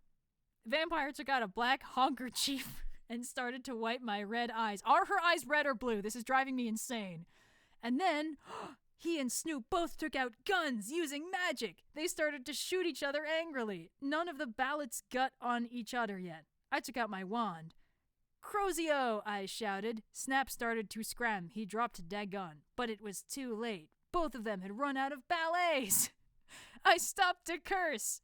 Vampire took out a black handkerchief and started to wipe my red eyes. Are her eyes red or blue? This is driving me insane. And then, he and Snoop both took out guns using magic. They started to shoot each other angrily. None of the ballots got on each other yet. I took out my wand. Crozio, I shouted. Snap started to scram. He dropped daggone. But it was too late. Both of them had run out of ballets. I stopped to curse.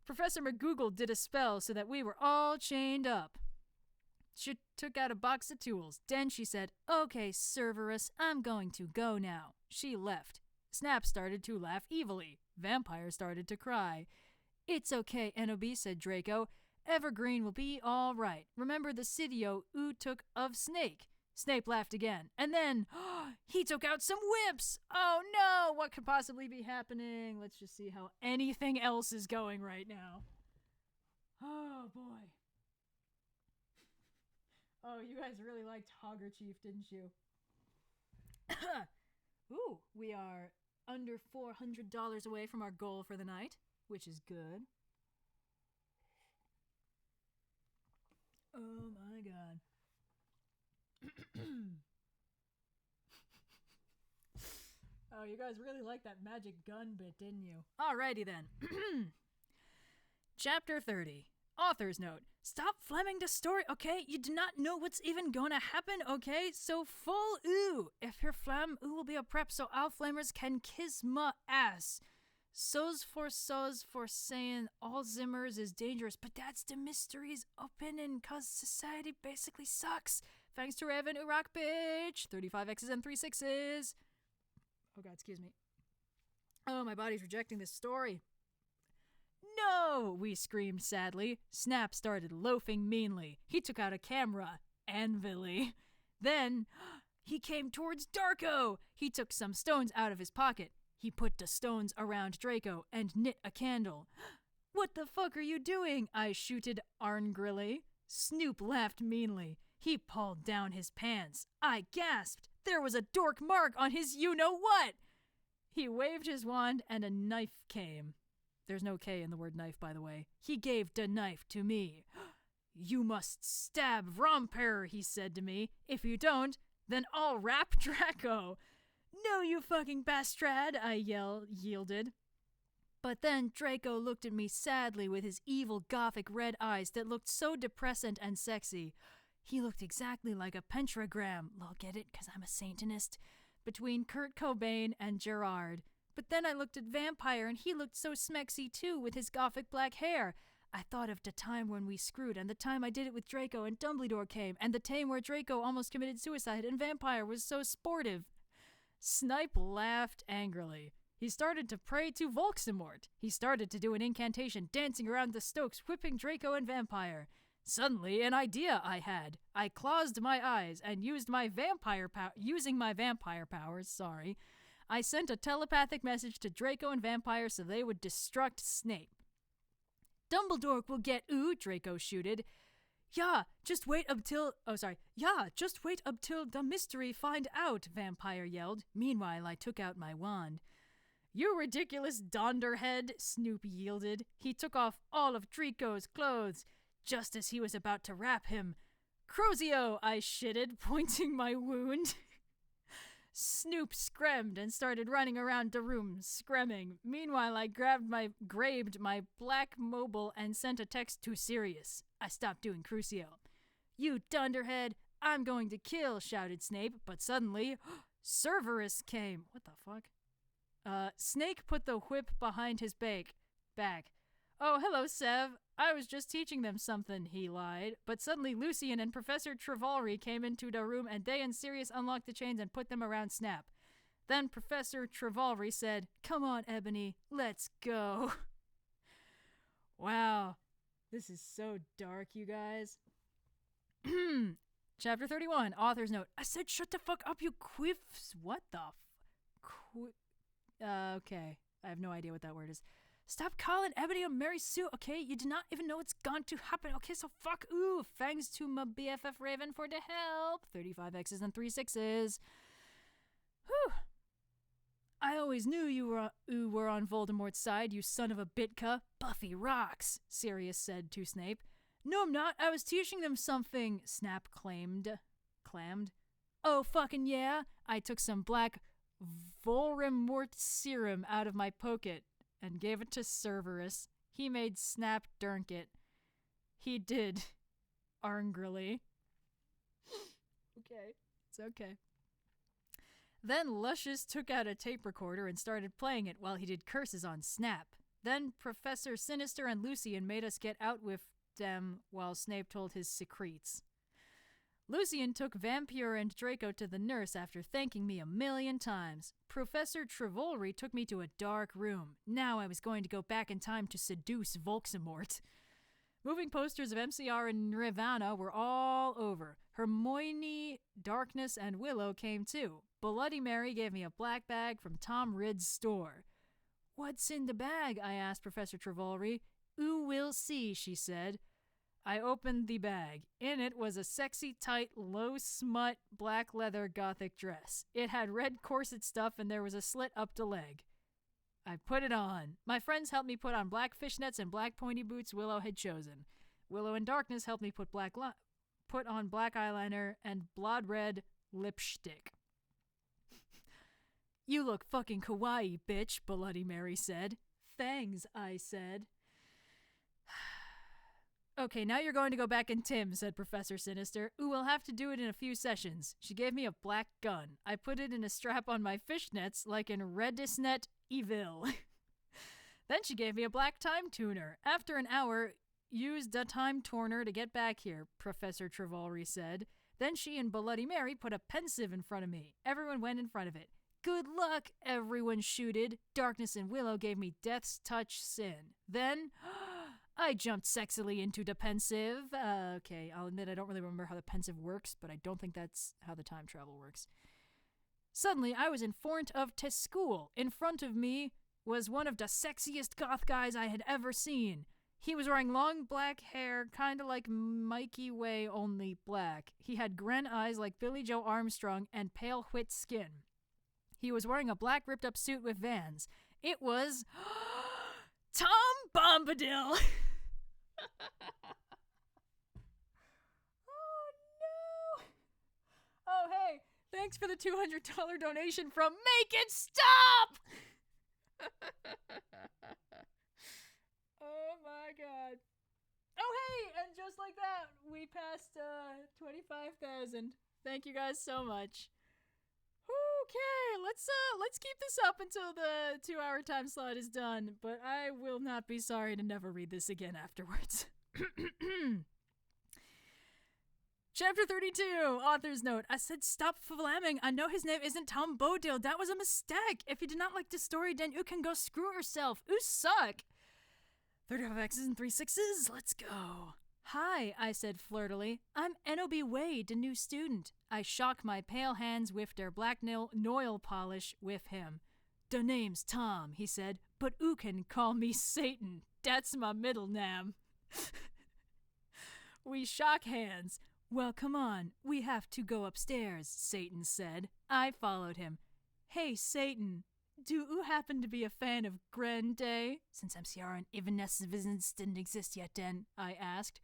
Professor McGoogle did a spell so that we were all chained up. She took out a box of tools. Then she said, okay, Cerberus, I'm going to go now. She left. Snap started to laugh evilly. Vampire started to cry. It's okay, Enobi, said Draco. Evergreen will be all right. Remember the Sidio oo took of Snake. Snape laughed again. And then, he took out some whips. Oh no, what could possibly be happening? Let's just see how anything else is going right now. Oh boy. Oh, you guys really liked Hoggerchief, didn't you? Ooh, we are under $400 away from our goal for the night, which is good. Oh my god. Oh, you guys really liked that magic gun bit, didn't you? Alrighty then. Chapter 30. Author's note. Stop flamming the story, okay? You do not know what's even gonna happen, okay? So full ooh. If your flam ooh will be a prep so all flamers can kiss ma ass. So's for saying all Zimmers is dangerous, but that's the mystery's opinion, cause society basically sucks. Thanks to Raven Urak bitch. 35 X's and 3 6's. Oh god, excuse me. Oh, my body's rejecting this story. No! We screamed sadly. Snap started loafing meanly. He took out a camera. Anvilly. Then, he came towards Darko. He took some stones out of his pocket. He put the stones around Draco and knit a candle. What the fuck are you doing? I shooted angrily. Snoop laughed meanly. He pulled down his pants. I gasped. There was a dork mark on his you-know-what. He waved his wand and a knife came. There's no K in the word knife, by the way. He gave the knife to me. You must stab Romper, he said to me. If you don't, then I'll rap Draco. No, you fucking bastard, I yielded. But then Draco looked at me sadly with his evil gothic red eyes that looked so depressant and sexy. He looked exactly like a pentagram. Lol, get it? 'Cause I'm a Satanist. Between Kurt Cobain and Gerard. But then I looked at Vampire, and he looked so smexy too, with his gothic black hair. I thought of the time when we screwed, and the time I did it with Draco, and Dumbledore came, and the time where Draco almost committed suicide, and Vampire was so sportive. Snipe laughed angrily. He started to pray to Volxemort. He started to do an incantation, dancing around the Stokes, whipping Draco and Vampire. Suddenly, an idea I had. I closed my eyes and using my vampire powers, I sent a telepathic message to Draco and Vampire so they would destruct Snape. Dumbledore will get ooh, Draco shooted. Just wait until the mystery find out, Vampire yelled. Meanwhile, I took out my wand. You ridiculous donderhead, Snoop yielded. He took off all of Draco's clothes, just as he was about to wrap him. Crozio, I shitted, pointing my wound. Snoop screamed and started running around the room, screaming. Meanwhile, I grabbed my black mobile and sent a text to Sirius. I stopped doing Crucio. You dunderhead, I'm going to kill, shouted Snape, but suddenly, Cerberus came. What the fuck? Snake put the whip behind his back. Oh, hello, Sev. I was just teaching them something, he lied. But suddenly Lucian and Professor Travolry came into the room and they and Sirius unlocked the chains and put them around Snap. Then Professor Travolry said, Come on, Ebony, let's go. Wow. This is so dark, you guys. Chapter 31, author's note. I said shut the fuck up, you quiffs. What the okay. I have no idea what that word is. Stop calling Ebony or Mary Sue, okay? You do not even know what's going to happen. Okay, so fuck. Ooh, thanks to my BFF Raven for the help. 35 X's and 3 6's. Whew. I always knew you were on Voldemort's side, you son of a Bitka. Buffy rocks, Sirius said to Snape. No, I'm not. I was teaching them something, Snap clammed. Oh, fucking yeah. I took some black Voldemort serum out of my pocket and gave it to Cerberus. He made Snap drink it. He did. Angrily. Okay. It's okay. Then Luscious took out a tape recorder and started playing it while he did curses on Snap. Then Professor Sinister and Lucian made us get out with them while Snape told his secrets. Lucian took Vampire and Draco to the nurse after thanking me 1,000,000 times. Professor Travolry took me to a dark room. Now I was going to go back in time to seduce Volxemort. Moving posters of MCR and Nirvana were all over. Hermione, Darkness, and Willow came too. Bloody Mary gave me a black bag from Tom Ridd's store. What's in the bag? I asked Professor Travolry. Ooh, we'll see, she said. I opened the bag. In it was a sexy, tight, low-smut, black leather gothic dress. It had red corset stuff and there was a slit up the leg. I put it on. My friends helped me put on black fishnets and black pointy boots Willow had chosen. Willow and Darkness helped me put on black eyeliner and blood red lipstick. You look fucking kawaii, bitch, Bloody Mary said. Thanks, I said. Okay, now you're going to go back in Tim, said Professor Sinister. Ooh, we'll have to do it in a few sessions. She gave me a black gun. I put it in a strap on my fishnets like in Redisnet Evil. Then she gave me a black time tuner. After an hour, used a time tuner to get back here, Professor Travolry said. Then she and Bloody Mary put a pensive in front of me. Everyone went in front of it. Good luck, everyone shooted. Darkness and Willow gave me Death's Touch Sin. Then I jumped sexily into the pensive. Okay, I'll admit I don't really remember how the pensive works, but I don't think that's how the time travel works. Suddenly, I was in front of school. In front of me was one of the sexiest goth guys I had ever seen. He was wearing long black hair, kind of like Mikey Way, only black. He had gren eyes like Billy Joe Armstrong and pale white skin. He was wearing a black ripped-up suit with Vans. It was Tom Bombadil. Oh, no. Oh, hey, thanks for the $200 donation from Make It Stop. Oh, my God. Oh, hey, and just like that, we passed 25,000. Thank you guys so much. Okay, let's keep this up until the 2-hour time slot is done, but I will not be sorry to never read this again afterwards. Chapter 32, author's note. I said stop flamming. I know his name isn't Tom Bodil. That was a mistake. If you did not like the story, then you can go screw yourself. You suck. 35 X's and 3 6's. Let's go. Hi, I said flirtily. I'm N.O.B. Wade, the new student. I shock my pale hands with their black nail polish with him. The name's Tom, he said, but oo can call me Satan. That's my middle name. We shock hands. Well, come on. We have to go upstairs, Satan said. I followed him. Hey, Satan, do you happen to be a fan of Grande? Since MCR and Evanescence didn't exist yet then, I asked.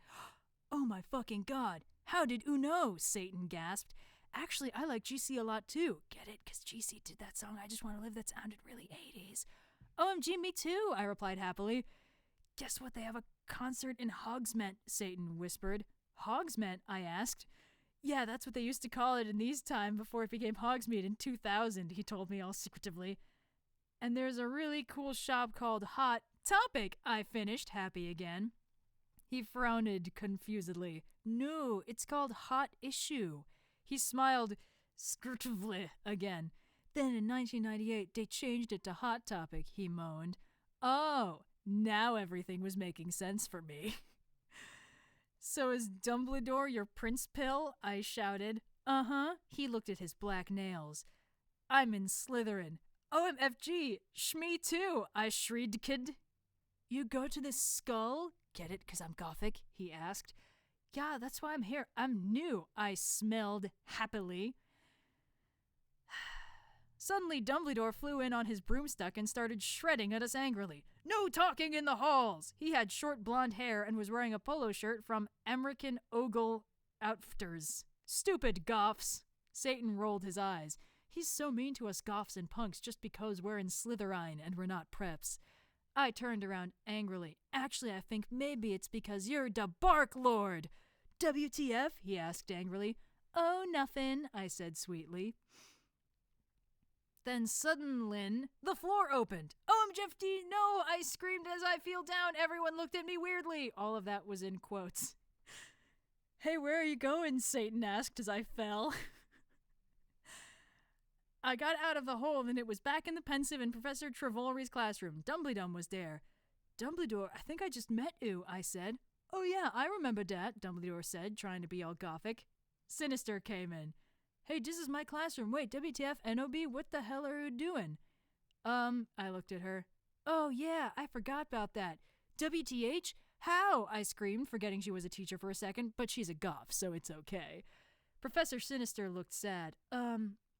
Oh my fucking god. How did you know? Satan gasped. Actually, I like GC a lot too. Get it? Because GC did that song, I Just Want to Live, that sounded really 80s. OMG, me too, I replied happily. Guess what? They have a concert in Hogsmeade, Satan whispered. Hogsmeade? I asked. Yeah, that's what they used to call it in these times before it became Hogsmeade in 2000, he told me all secretively. And there's a really cool shop called Hot Topic, I finished, happy again. He frowned confusedly. No, it's called Hot Issue. He smiled secretively again. Then in 1998, they changed it to Hot Topic, he moaned. Oh, now everything was making sense for me. So is Dumbledore your prince pill? I shouted. Uh-huh. He looked at his black nails. I'm in Slytherin. OMFG, shme too, I shrieked. You go to this skull? Get it, 'cause I'm gothic? He asked. Yeah, that's why I'm here. I'm new, I smelled happily. Suddenly, Dumbledore flew in on his broomstick and started shredding at us angrily. No talking in the halls! He had short blonde hair and was wearing a polo shirt from American Ogle Outfitters. Stupid goths! Satan rolled his eyes. He's so mean to us goths and punks just because we're in Slytherin and we're not preps. I turned around angrily. Actually, I think maybe it's because you're the Bark Lord. WTF? He asked angrily. Oh, nothing, I said sweetly. Then suddenly, the floor opened. OMGFD, no, I screamed as I fell down. Everyone looked at me weirdly. All of that was in quotes. Hey, where are you going? Satan asked as I fell. I got out of the hole and it was back in the pensive in Professor Trevolry's classroom. Dumbledore was there. Dumbledore, I think I just met you, I said. Oh yeah, I remember that, Dumbledore said, trying to be all gothic. Sinister came in. Hey, this is my classroom. Wait, WTF, NOB, what the hell are you doing? I looked at her. Oh, yeah, I forgot about that. WTH? How? I screamed, forgetting she was a teacher for a second, but she's a goth, so it's okay. Professor Sinister looked sad.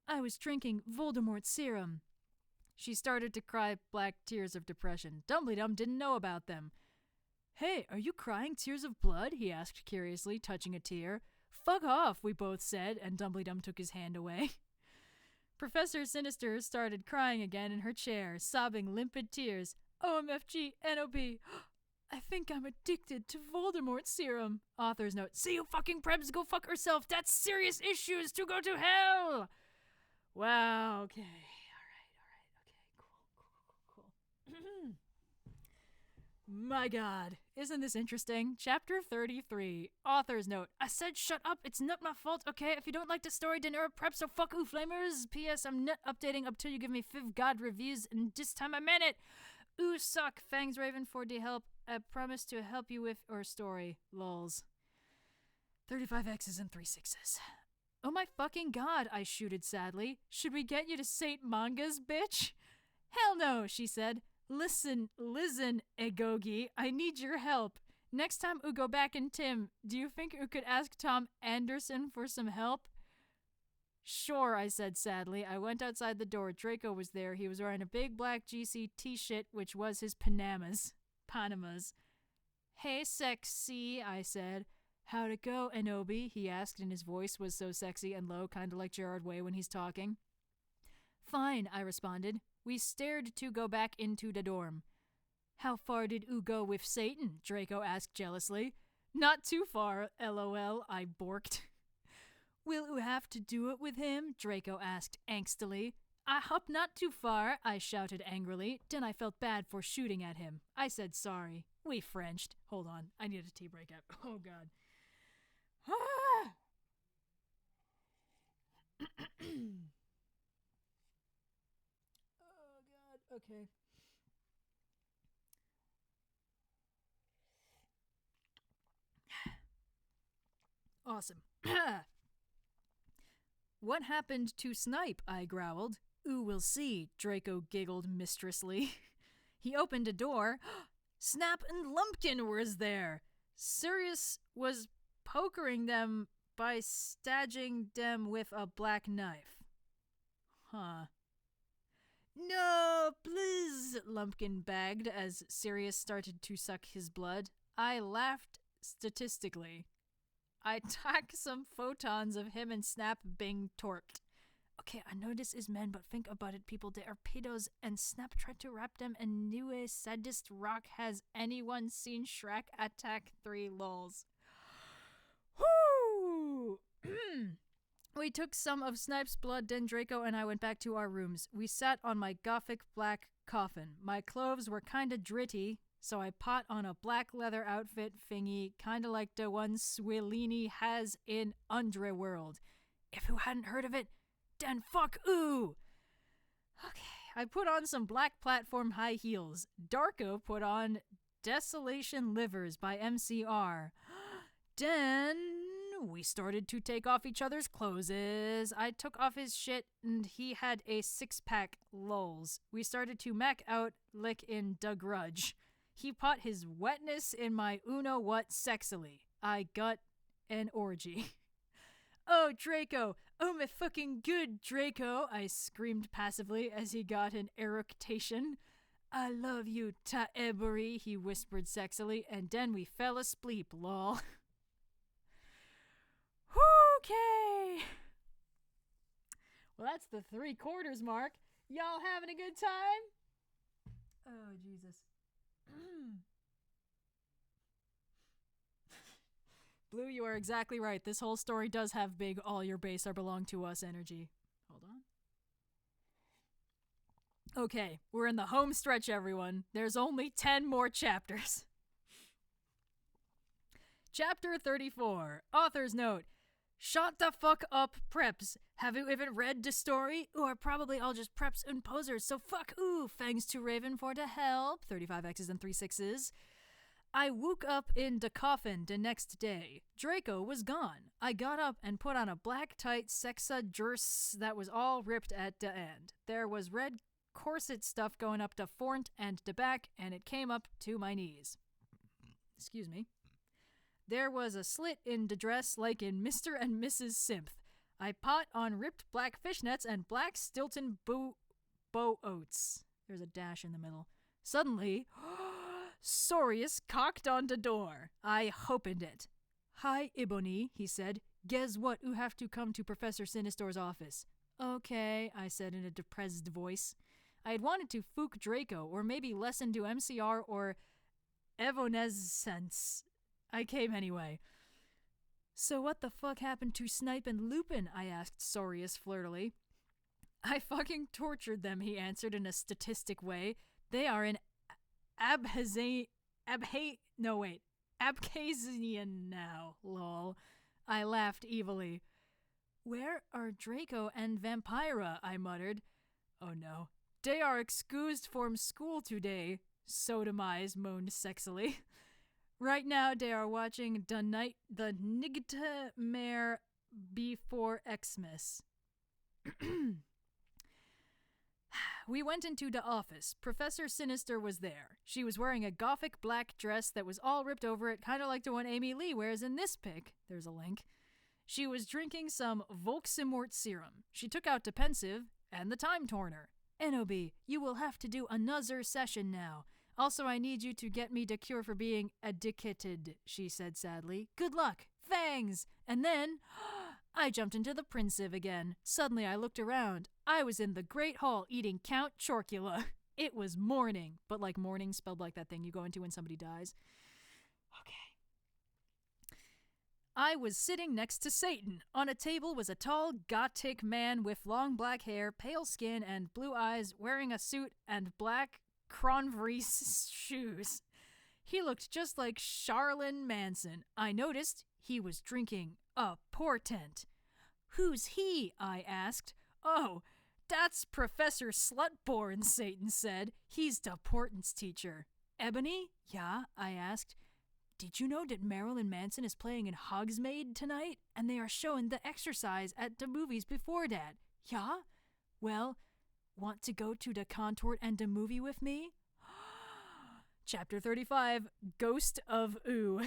I was drinking Voldemort's serum. She started to cry black tears of depression. Dumbledore didn't know about them. Hey, are you crying tears of blood? He asked curiously, touching a tear. Fuck off, we both said, and Dumbledore took his hand away. Professor Sinister started crying again in her chair, sobbing limpid tears. OMFG, NOB, I think I'm addicted to Voldemort's serum. Author's note, see you fucking prebs go fuck herself. That's serious issues to go to hell. Wow, okay. All right, cool. My god, isn't this interesting? Chapter 33, author's note. I said shut up, it's not my fault, okay? If you don't like the story, then you're a prep, so fuck you, flamers. P.S. I'm not updating up till you give me 5 god reviews, and this time I meant it. Ooh, suck. Fangs Raven for the help. I promise to help you with your story. Lols. 35 X's and 3 6's. Oh my fucking god, I shooted sadly. Should we get you to St. Mangas, bitch? Hell no, she said. Listen, Egogi, I need your help. Next time you go back in Tim, do you think you could ask Tom Anderson for some help? Sure, I said sadly. I went outside the door. Draco was there. He was wearing a big black GC t-shirt, which was his Panamas. Hey, sexy, I said. How'd it go, Enobi? He asked, and his voice was so sexy and low, kind of like Gerard Way when he's talking. Fine, I responded. We stared to go back into the dorm. How far did oo go with Satan? Draco asked jealously. Not too far, LOL, I borked. Will oo have to do it with him? Draco asked angstily. I hope not too far, I shouted angrily. Then I felt bad for shooting at him. I said sorry. We Frenched. Hold on, I need a tea break out. Oh god. Oh, God. Okay. Awesome. What happened to Snipe? I growled. Ooh, we'll see, Draco giggled mistressly. He opened a door. Snap and Lumpkin was there. Sirius was pokering them by staging them with a black knife. Huh. No, please, Lumpkin begged as Sirius started to suck his blood. I laughed statistically. I tack some photons of him and Snap being torqued. Okay, I know this is men, but think about it, people. They are pedos, and Snap tried to wrap them in new sadist rock. Has anyone seen Shrek Attack 3 lols? Whoo! We took some of Snipe's blood, then Draco and I went back to our rooms. We sat on my gothic black coffin. My clothes were kinda dritty, so I put on a black leather outfit thingy, kinda like the one Swilini has in Underworld. If you hadn't heard of it, then fuck ooh! Okay, I put on some black platform high heels. Darko put on Desolation Livers by MCR. Then we started to take off each other's clothes. I took off his shit and he had a six-pack lols. We started to mac out lick in the grudge. He put his wetness in my Uno what sexily. I got an orgy. Oh, Draco! Oh, my fucking good Draco! I screamed passively as he got an eructation. I love you, Taeburi, he whispered sexily, and then we fell asleep, lol. Okay. Well, that's the 3/4 mark. Y'all having a good time? Oh, Jesus. Blue, you are exactly right. This whole story does have big all your base are belong to us energy. Hold on. Okay, we're in the home stretch, everyone. There's only 10 more chapters. Chapter 34. Author's note. Shut the fuck up, preps. Have you even read the story? Or probably all just preps and posers, so fuck ooh. Thanks to Raven for the help. 35 X's and 3 6's. I woke up in the coffin the next day. Draco was gone. I got up and put on a black tight sexa dress that was all ripped at the end. There was red corset stuff going up the front and the back, and it came up to my knees. Excuse me. There was a slit in the dress like in Mr. and Mrs. Simph. I put on ripped black fishnets and black Stilton bow oats. There's a dash in the middle. Suddenly, Sorius cocked on the door. I opened it. Hi, Ebony, he said. Guess what? You have to come to Professor Sinistor's office. Okay, I said in a depressed voice. I had wanted to fook Draco, or maybe listen to MCR or Evanescence. I came anyway. So what the fuck happened to Snipe and Lupin? I asked Sorius flirtily. I fucking tortured them, he answered in a statistic way. They are in Abkhazian now, lol. I laughed evilly. Where are Draco and Vampira? I muttered. Oh no. They are excused from school today, Sodomize moaned sexily. Right now they are watching the Nightmare Before Xmas. We went into the office. Professor Sinister was there. She was wearing a gothic black dress that was all ripped over it, kind of like the one Amy Lee wears in this pic. There's a link. She was drinking some Volksimort serum. She took out the pensive and the time torner. Enobi, you will have to do another session now. Also, I need you to get me the cure for being addicted, she said sadly. Good luck. Fangs! And then, I jumped into the Prinsiv again. Suddenly, I looked around. I was in the Great Hall eating Count Chorkula. It was morning, but like morning spelled like that thing you go into when somebody dies. Okay. I was sitting next to Satan. On a table was a tall, gothic man with long black hair, pale skin, and blue eyes, wearing a suit and black Cronvries shoes. He looked just like Charlene Manson. I noticed he was drinking a portent. Who's he? I asked. Oh, that's Professor Slutborn, Satan said. He's the portents teacher. Ebony? Yeah, I asked. Did you know that Marilyn Manson is playing in Hogsmeade tonight? And they are showing the exercise at the movies before that. Yeah? Well, want to go to the contort and the movie with me? Chapter 35, Ghost of Ooh.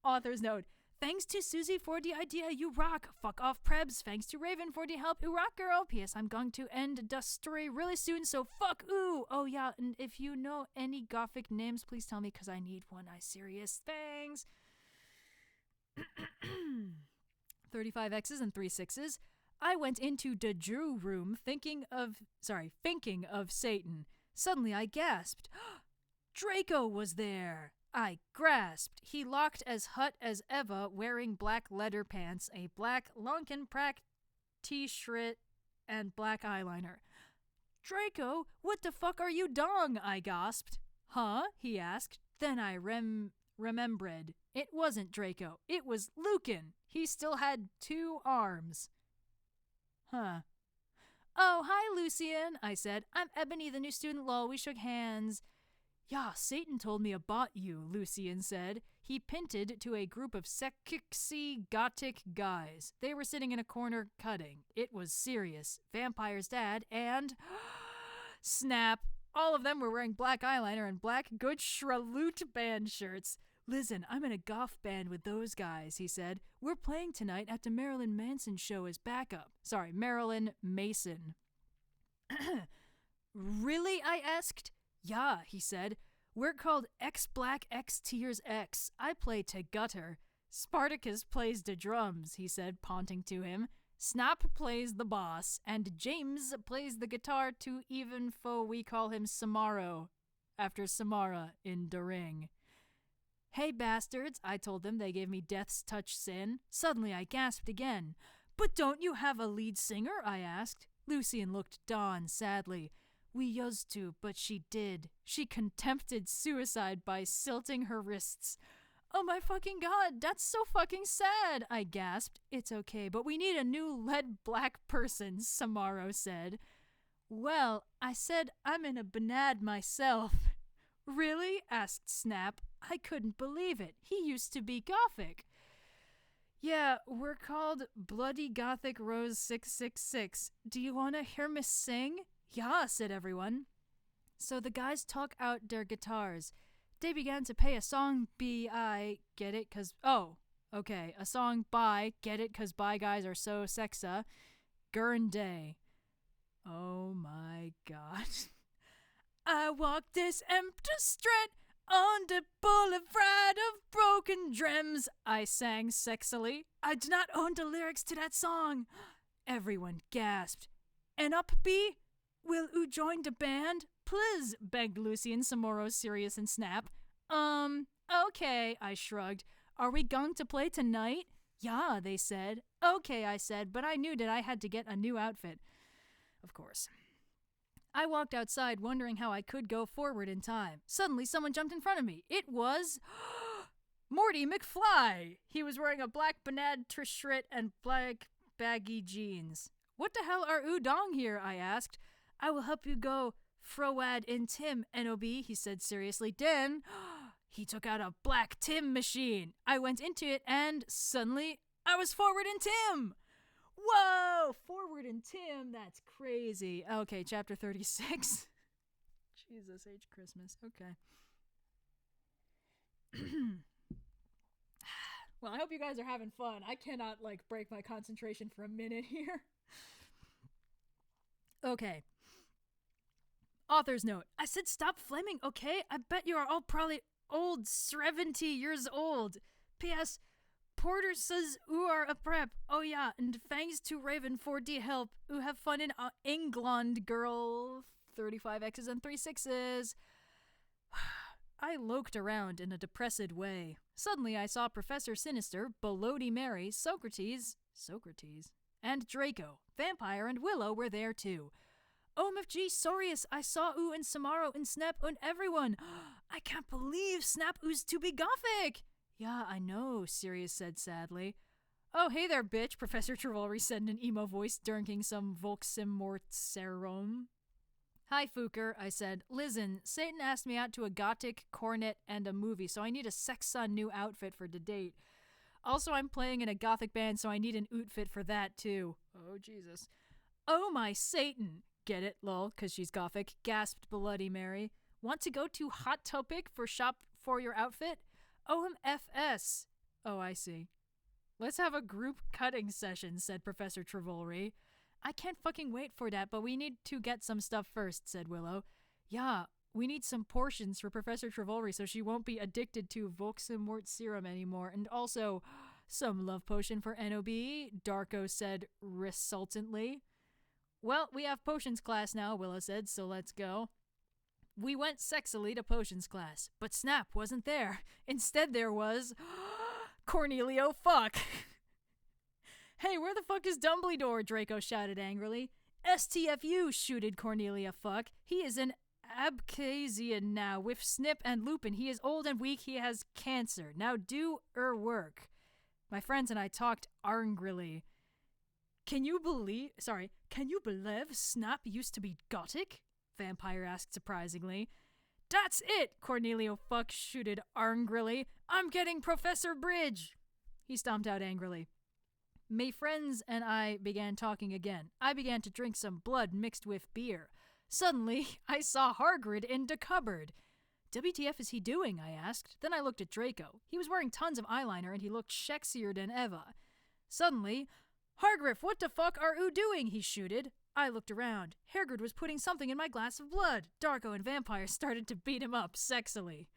Author's note. Thanks to Susie for the idea, you rock. Fuck off, Prebz. Thanks to Raven for the help, you rock, girl. P.S. I'm going to end the story really soon, so fuck ooh. Oh, yeah, and if you know any gothic names, please tell me, because I need one. I serious. Thanks. 35 X's and 3 6's. I went into the Drew room thinking of Satan. Suddenly I gasped. Draco was there. I grasped. He looked as hot as ever, wearing black leather pants, a black Lonkenprack t-shirt, and black eyeliner. Draco, what the fuck are you doing? I gasped. Huh? He asked. Then I remembered. It wasn't Draco. It was Lucan. He still had 2 arms. Huh. Oh, hi, Lucian, I said. I'm Ebony, the new student. Lol, we shook hands. Yeah, Satan told me about you, Lucian said. He pinted to a group of sexy gothic guys. They were sitting in a corner cutting. It was serious. Vampire's dad and... Snap! All of them were wearing black eyeliner and black Good Shralut band shirts. Listen, I'm in a goth band with those guys, he said. We're playing tonight at the Marilyn Manson show as backup. Sorry, Marilyn Mason. Really? I asked. Yeah, he said. We're called X Black X Tears X. I play to gutter. Spartacus plays the drums, he said, pointing to him. Snap plays the bass, and James plays the guitar to even foe we call him Samaro, after Samara in the ring. Hey bastards, I told them. They gave me Death's Touch Sin. Suddenly I gasped again. But don't you have a lead singer? I asked. Lucian looked Dawn sadly. We used to, but she did. She contempted suicide by silting her wrists. Oh my fucking god, that's so fucking sad, I gasped. It's okay, but we need a new lead black person, Samaro said. Well, I said I'm in a banad myself. Really? Asked Snap. I couldn't believe it. He used to be gothic. Yeah, we're called Bloody Gothic Rose 666. Do you want to hear me sing? Yeah, said everyone. So the guys took out their guitars. They began to play a song B.I. Get it? Cause, oh, okay. A song by, get it? Cause bi guys are so sexa. Gurn Day. Oh my god. I walk this empty street on the boulevard of broken dreams, I sang sexily. I do not own the lyrics to that song. Everyone gasped. And up B? Will oo join the band? Please, begged Lucian, Samoro, Sirius, and Snap. Okay, I shrugged. Are we going to play tonight? Yeah, they said. Okay, I said, but I knew that I had to get a new outfit. Of course. I walked outside, wondering how I could go forward in time. Suddenly, someone jumped in front of me. It was... Morty McFly! He was wearing a black banad t-shirt and black baggy jeans. What the hell are Udong here? I asked. I will help you go Frowad in Tim, NOB, he said seriously. Then, he took out a black Tim machine. I went into it and suddenly I was forward in Tim. Whoa! Forward in Tim, that's crazy. Okay, chapter 36. Jesus H. Christmas. Okay. Well, I hope you guys are having fun. I cannot, break my concentration for a minute here. Okay. Author's note. I said stop flaming, okay? I bet you are all probably old, 70 years old. P.S. Porter says oo are a prep. Oh yeah, and thanks to Raven for the help. Oo have fun in England, girl. 35 X's and 3 6's. I loked around in a depressed way. Suddenly I saw Professor Sinister, Balody Mary, Socrates, and Draco. Vampire and Willow were there too. OMFG, Sorius, I saw Oo and Samaro and Snap and everyone. I can't believe Snap Oo's to be gothic. Yeah, I know, Sirius said sadly. Oh, hey there, bitch, Professor Trevolry said in an emo voice, drinking some Volksimortserum. Hi, Fooker, I said. Listen, Satan asked me out to a gothic, cornet, and a movie, so I need a sex-son new outfit for the date. Also, I'm playing in a gothic band, so I need an outfit for that, too. Oh, Jesus. Oh, my Satan. Get it, lol, because she's gothic, gasped Bloody Mary. Want to go to Hot Topic for shop for your outfit? OMFS. Oh, I see. Let's have a group cutting session, said Professor Trevolry. I can't fucking wait for that, but we need to get some stuff first, said Willow. Yeah, we need some portions for Professor Trevolry so she won't be addicted to Volksimort serum anymore. And also, some love potion for NOB, Darko said resultantly. Well, we have potions class now, Willow said, so let's go. We went sexily to potions class, but Snap wasn't there. Instead there was... Cornelio Fuck. Hey, where the fuck is Dumbledore? Draco shouted angrily. STFU, shooted Cornelia Fuck. He is an Abkhazian now with Snip and Lupin. He is old and weak. He has cancer. Now do work. My friends and I talked angrily. Can you believe Snap used to be gothic? Vampire asked surprisingly. That's it, Cornelio Fuck shooted angrily. I'm getting Professor Bridge. He stomped out angrily. My friends and I began talking again. I began to drink some blood mixed with beer. Suddenly, I saw Hargrid in the cupboard. WTF is he doing? I asked. Then I looked at Draco. He was wearing tons of eyeliner and he looked sexier than ever. Suddenly, Hargriff, what the fuck are you doing? He shooted. I looked around. Hargrid was putting something in my glass of blood. Darko and Vampire started to beat him up sexily.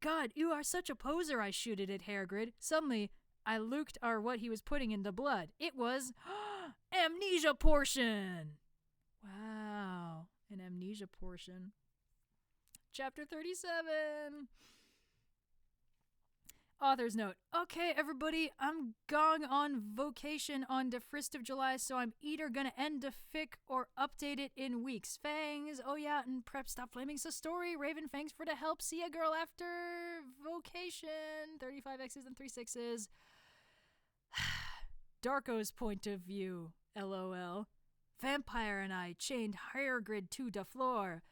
God, you are such a poser, I shooted at Hargrid. Suddenly, I looked at what he was putting in the blood. It was amnesia portion. Wow, an amnesia portion. Chapter 37. Author's note. Okay, everybody, I'm going on vacation on the 1st of July, so I'm either gonna end the fic or update it in weeks. Fangs, oh yeah, and Prep, stop flaming so story. Raven, thanks for the help. See ya, girl, after vocation. 35 X's and 3 6's. Darko's point of view, LOL. Vampire and I chained Hargrid to the floor.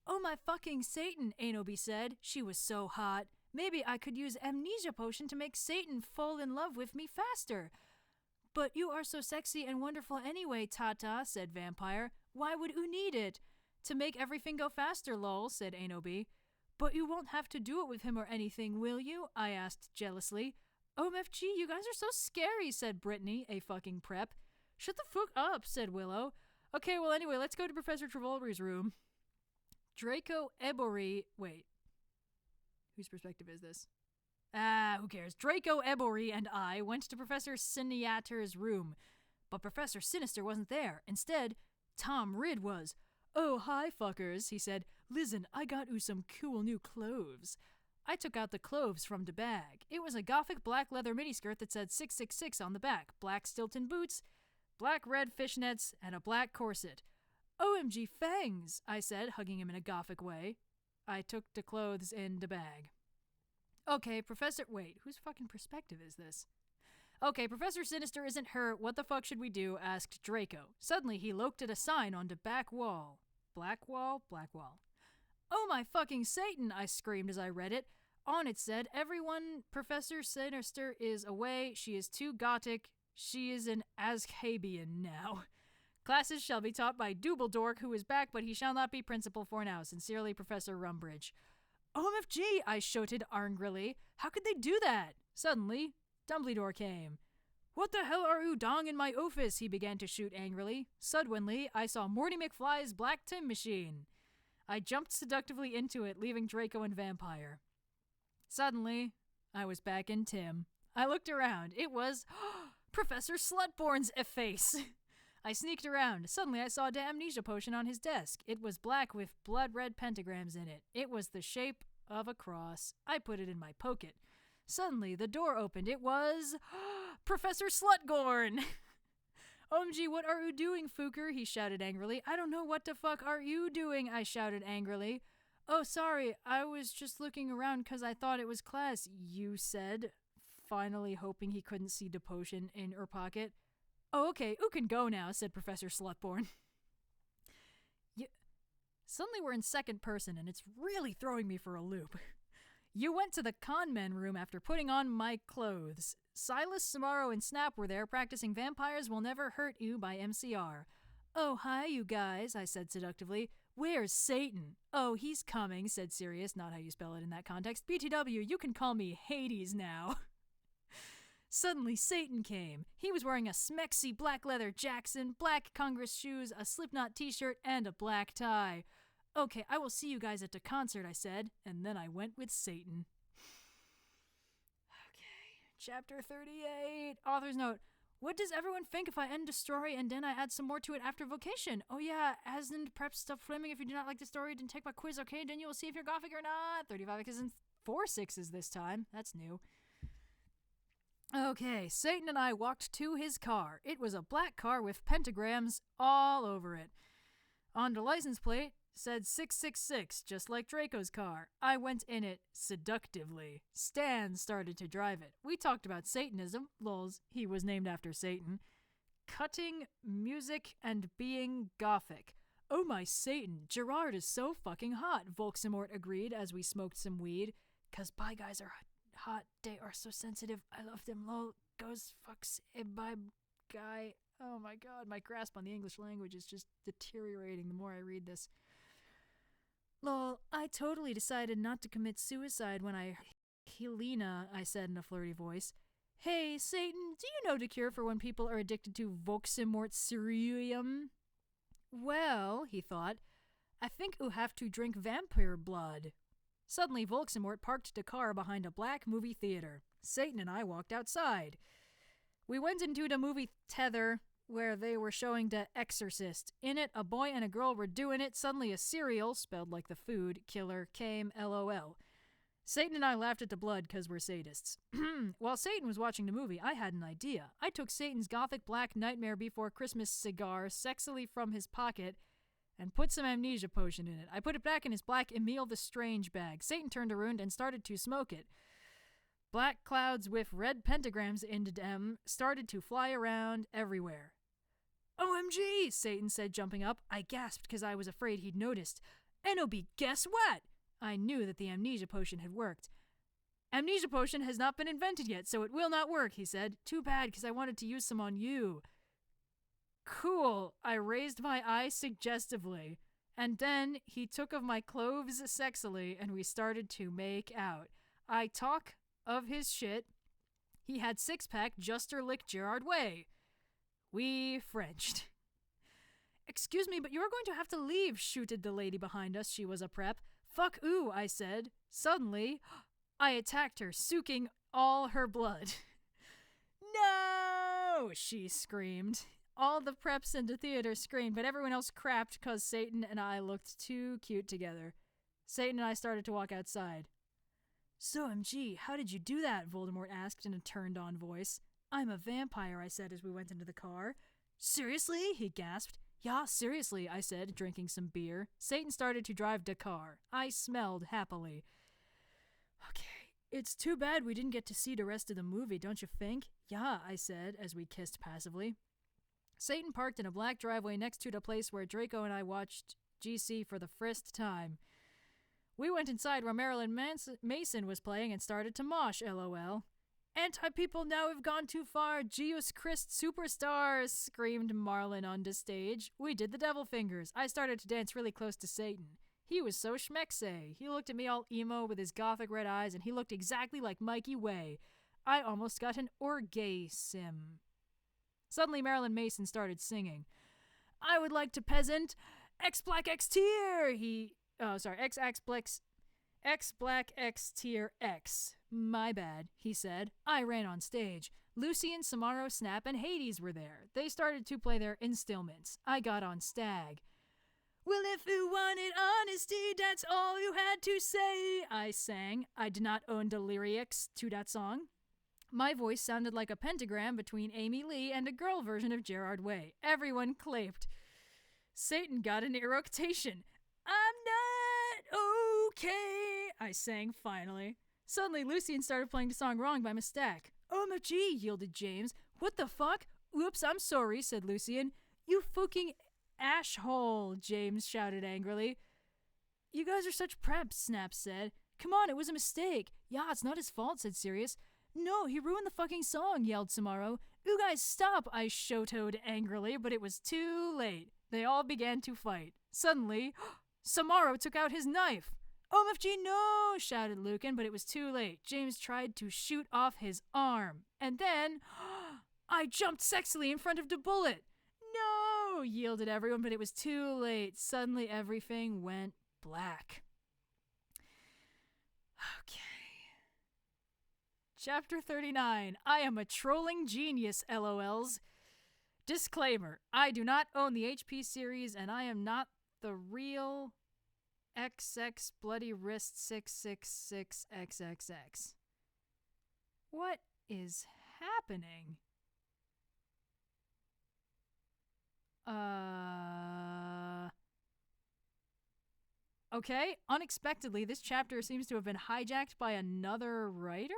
Oh my fucking Satan, Anobi said. She was so hot. Maybe I could use amnesia potion to make Satan fall in love with me faster. But you are so sexy and wonderful anyway, Tata, said Vampire. Why would you need it? To make everything go faster, lol, said Anobi. But you won't have to do it with him or anything, will you? I asked jealously. OMFG, you guys are so scary, said Brittany, a fucking prep. Shut the fuck up, said Willow. Okay, well anyway, let's go to Professor Trevolry's room. Draco Ebory... Wait. Whose perspective is this? Who cares? Draco Ebory and I went to Professor Siniater's room, but Professor Sinister wasn't there. Instead, Tom Ridd was. Oh, hi, fuckers, he said. Listen, I got you some cool new clothes. I took out the clothes from the bag. It was a gothic black leather miniskirt that said 666 on the back, black Stilton boots, black red fishnets, and a black corset. OMG fangs, I said, hugging him in a gothic way. I took the clothes in the bag. Okay, Professor... Wait, whose fucking perspective is this? Okay, Professor Sinister isn't hurt. What the fuck should we do? Asked Draco. Suddenly, he looked at a sign on the back wall. Black wall? Black wall. Oh my fucking Satan, I screamed as I read it. On it said, everyone, Professor Sinister is away. She is too gothic. She is an Azkabian now. Classes shall be taught by Doobledork, who is back, but he shall not be principal for now. Sincerely, Professor Rumbridge. OMFG, I shouted angrily. How could they do that? Suddenly, Dumbledore came. What the hell are you doing in my office? He began to shoot angrily. Suddenly, I saw Morty McFly's black Tim machine. I jumped seductively into it, leaving Draco and Vampire. Suddenly, I was back in Tim. I looked around. It was Professor Slutborn's face. I sneaked around. Suddenly I saw a amnesia potion on his desk. It was black with blood-red pentagrams in it. It was the shape of a cross. I put it in my pocket. Suddenly the door opened. It was Professor Slutgorn. OMG, what are you doing, Fooker? He shouted angrily. I don't know what the fuck are you doing, I shouted angrily. Oh, sorry, I was just looking around because I thought it was class, you said. finally hoping he couldn't see the potion in her pocket. Oh, okay, oo can go now, said Professor Slutborn. Suddenly we're in second person, and it's really throwing me for a loop. You went to the con men room after putting on my clothes. Silas, Samaro, and Snap were there practicing Vampires Will Never Hurt You by MCR. Oh, hi, you guys, I said seductively. Where's Satan? Oh, he's coming, said Sirius, not how you spell it in that context. BTW, you can call me Hades now. Suddenly, Satan came. He was wearing a smexy black leather Jackson, black Congress shoes, a Slipknot t-shirt, and a black tie. Okay, I will see you guys at the concert, I said, and then I went with Satan. Okay, chapter 38. Author's note. What does everyone think if I end the story and then I add some more to it after vocation? Oh yeah, hasn't prep stuff flaming. If you do not like the story, then take my quiz, okay? Then you will see if you're gothic or not. 35 X's and 4 6's this time. That's new. Okay, Satan and I walked to his car. It was a black car with pentagrams all over it. On the license plate said 666, just like Draco's car. I went in it seductively. Stan started to drive it. We talked about Satanism, lols, he was named after Satan, cutting, music, and being gothic. Oh my Satan, Gerard is so fucking hot, Volksamort agreed as we smoked some weed. 'Cause bi guys are hot, they are so sensitive, I love them, lol, goes fucks a bi guy. Oh my god, my grasp on the English language is just deteriorating the more I read this. Lol, I totally decided not to commit suicide when Helena, I said in a flirty voice. Hey, Satan, do you know the cure for when people are addicted to Volksamort Cerium? Well, he thought, I think you have to drink vampire blood. Suddenly, Volksamort parked the car behind a black movie theater. Satan and I walked outside. We went into the movie Tether, where they were showing The Exorcist. In it, a boy and a girl were doing it. Suddenly a cereal, spelled like the food, killer came, LOL. Satan and I laughed at the blood because we're sadists. While Satan was watching the movie, I had an idea. I took Satan's gothic black Nightmare Before Christmas cigar sexily from his pocket and put some amnesia potion in it. I put it back in his black Emil the Strange bag. Satan turned around and started to smoke it. Black clouds with red pentagrams in them started to fly around everywhere. OMG, Satan said, jumping up. I gasped because I was afraid he'd noticed. NOB, guess what? I knew that the amnesia potion had worked. Amnesia potion has not been invented yet, so it will not work, he said. Too bad, because I wanted to use some on you. Cool. I raised my eye suggestively. And then he took of my clothes sexily, and we started to make out. I talk of his shit. He had six-pack Juster-Lick Gerard way. We Frenched. Excuse me, but you're going to have to leave, shooted the lady behind us. She was a prep. Fuck ooh, I said. Suddenly, I attacked her, soaking all her blood. No, she screamed. All the preps in the theater screamed, but everyone else crapped because Satan and I looked too cute together. Satan and I started to walk outside. So, MG, how did you do that? Voldemort asked in a turned-on voice. I'm a vampire, I said as we went into the car. Seriously? He gasped. Yeah, seriously, I said, drinking some beer. Satan started to drive the car. I smelled happily. Okay, it's too bad we didn't get to see the rest of the movie, don't you think? Yeah, I said as we kissed passively. Satan parked in a black driveway next to the place where Draco and I watched GC for the first time. We went inside where Marilyn Mason was playing and started to mosh, LOL. Anti-people now have gone too far. Geus Christ superstars, screamed Marlin on the stage. We did the devil fingers. I started to dance really close to Satan. He was so schmecksay. He looked at me all emo with his gothic red eyes, and he looked exactly like Mikey Way. I almost got an orgasm. Suddenly Marilyn Mason started singing. I would like to peasant X Black X tier. X Black X tier X. My bad, he said. I ran on stage. Lucian, Samaro, Snap, and Hades were there. They started to play their instruments. I got on Stag. Well, if you wanted honesty, that's all you had to say, I sang. I did not own the lyrics to that song. My voice sounded like a pentagram between Amy Lee and a girl version of Gerard Way. Everyone clapped. Satan got an eructation. I'm not okay, I sang finally. Suddenly, Lucian started playing the song wrong by mistake. OMG, yielded James. What the fuck? Oops, I'm sorry, said Lucian. You fucking ashhole, James shouted angrily. You guys are such preps, Snap said. Come on, it was a mistake. Yeah, it's not his fault, said Sirius. No, he ruined the fucking song, yelled Samaro. You guys stop, I shotoed angrily, but it was too late. They all began to fight. Suddenly, Samaro took out his knife. OMFG, no, shouted Lucan, but it was too late. James tried to shoot off his arm. And then, I jumped sexily in front of the bullet. No, yielded everyone, but it was too late. Suddenly, everything went black. Okay. Chapter 39. I am a trolling genius, LOLs. Disclaimer. I do not own the HP series, and I am not the real XX Bloody Wrist 666XXX. What is happening? Okay, unexpectedly, this chapter seems to have been hijacked by another writer?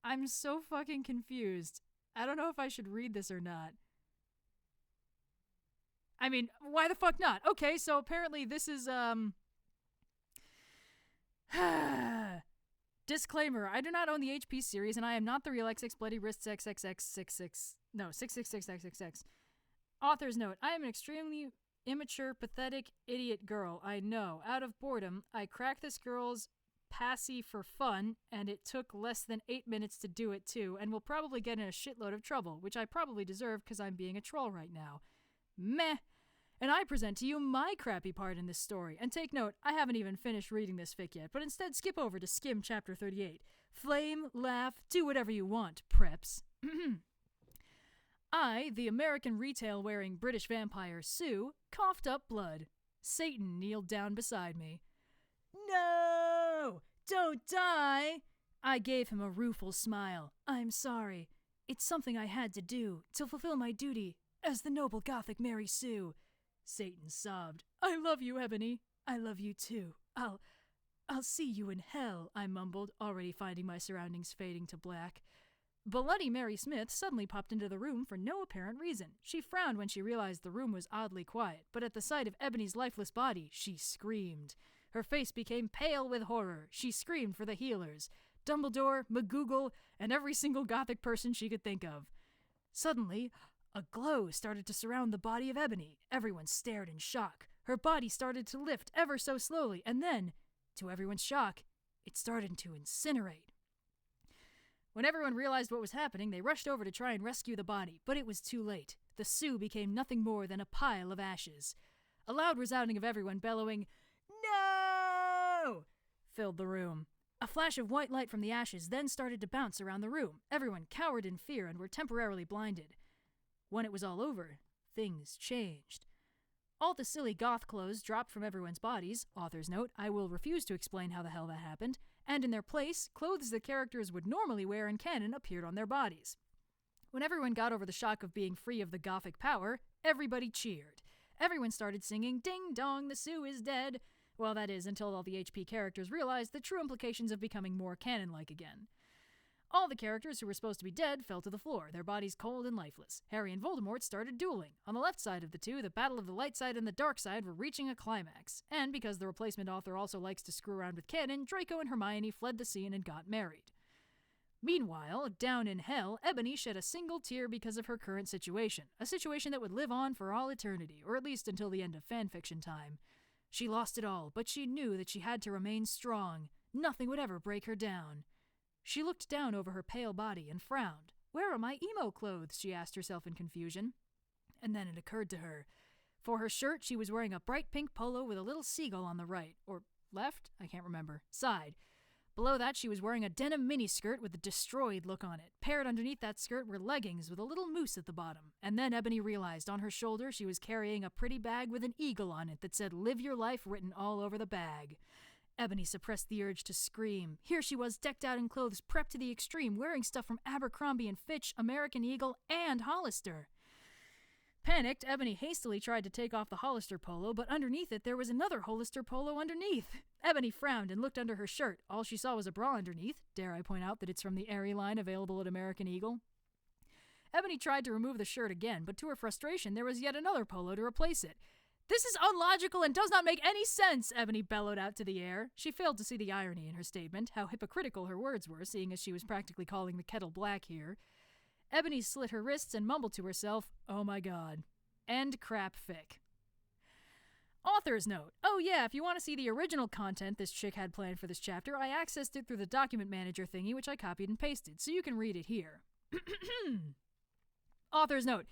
I'm so fucking confused. I don't know if I should read this or not. I mean, why the fuck not? Okay, so apparently this is, Disclaimer, I do not own the HP series, and I am not the real XX Bloody Wrists XXX666. Author's note, I am an extremely immature, pathetic, idiot girl. I know. Out of boredom, I cracked this girl's passy for fun, and it took less than 8 minutes to do it too, and will probably get in a shitload of trouble, which I probably deserve because I'm being a troll right now. Meh. And I present to you my crappy part in this story. And take note, I haven't even finished reading this fic yet, but instead skip over to skim chapter 38. Flame, laugh, do whatever you want, preps. I, the American retail-wearing British vampire Sue, coughed up blood. Satan kneeled down beside me. No! Don't die! I gave him a rueful smile. I'm sorry. It's something I had to do, to fulfill my duty as the noble Gothic Mary Sue. Satan sobbed. I love you, Ebony. I love you too. I'll see you in hell, I mumbled, already finding my surroundings fading to black. Bloody Mary Smith suddenly popped into the room for no apparent reason. She frowned when she realized the room was oddly quiet, but at the sight of Ebony's lifeless body, she screamed. Her face became pale with horror. She screamed for the healers, Dumbledore, McGoogle, and every single Gothic person she could think of. Suddenly, a glow started to surround the body of Ebony. Everyone stared in shock. Her body started to lift ever so slowly, and then, to everyone's shock, it started to incinerate. When everyone realized what was happening, they rushed over to try and rescue the body, but it was too late. The Sue became nothing more than a pile of ashes. A loud resounding of everyone bellowing, "No!" filled the room. A flash of white light from the ashes then started to bounce around the room. Everyone cowered in fear and were temporarily blinded. When it was all over, things changed. All the silly goth clothes dropped from everyone's bodies. Author's note, I will refuse to explain how the hell that happened. And in their place, clothes the characters would normally wear in canon appeared on their bodies. When everyone got over the shock of being free of the Gothic power, everybody cheered. Everyone started singing, Ding dong, the Sue is dead. Well, that is, until all the HP characters realized the true implications of becoming more canon-like again. All the characters who were supposed to be dead fell to the floor, their bodies cold and lifeless. Harry and Voldemort started dueling. On the left side of the two, the battle of the light side and the dark side were reaching a climax. And because the replacement author also likes to screw around with canon, Draco and Hermione fled the scene and got married. Meanwhile, down in hell, Ebony shed a single tear because of her current situation, a situation that would live on for all eternity, or at least until the end of fanfiction time. She lost it all, but she knew that she had to remain strong. Nothing would ever break her down. She looked down over her pale body and frowned. Where are my emo clothes? She asked herself in confusion. And then it occurred to her. For her shirt, she was wearing a bright pink polo with a little seagull on the right, or left? I can't remember. Side. Below that, she was wearing a denim miniskirt with a destroyed look on it. Paired underneath that skirt were leggings with a little moose at the bottom. And then Ebony realized on her shoulder she was carrying a pretty bag with an eagle on it that said, Live Your Life written all over the bag. Ebony suppressed the urge to scream. Here she was, decked out in clothes, prepped to the extreme, wearing stuff from Abercrombie & Fitch, American Eagle, and Hollister. Panicked, Ebony hastily tried to take off the Hollister polo, but underneath it there was another Hollister polo underneath. Ebony frowned and looked under her shirt. All she saw was a bra underneath. Dare I point out that it's from the Aerie line available at American Eagle? Ebony tried to remove the shirt again, but to her frustration, there was yet another polo to replace it. This is illogical and does not make any sense, Ebony bellowed out to the air. She failed to see the irony in her statement, how hypocritical her words were, seeing as she was practically calling the kettle black here. Ebony slit her wrists and mumbled to herself, "Oh my god." End crap fic. Author's note. Oh yeah, if you want to see the original content this chick had planned for this chapter, I accessed it through the document manager thingy, which I copied and pasted, so you can read it here. Author's note.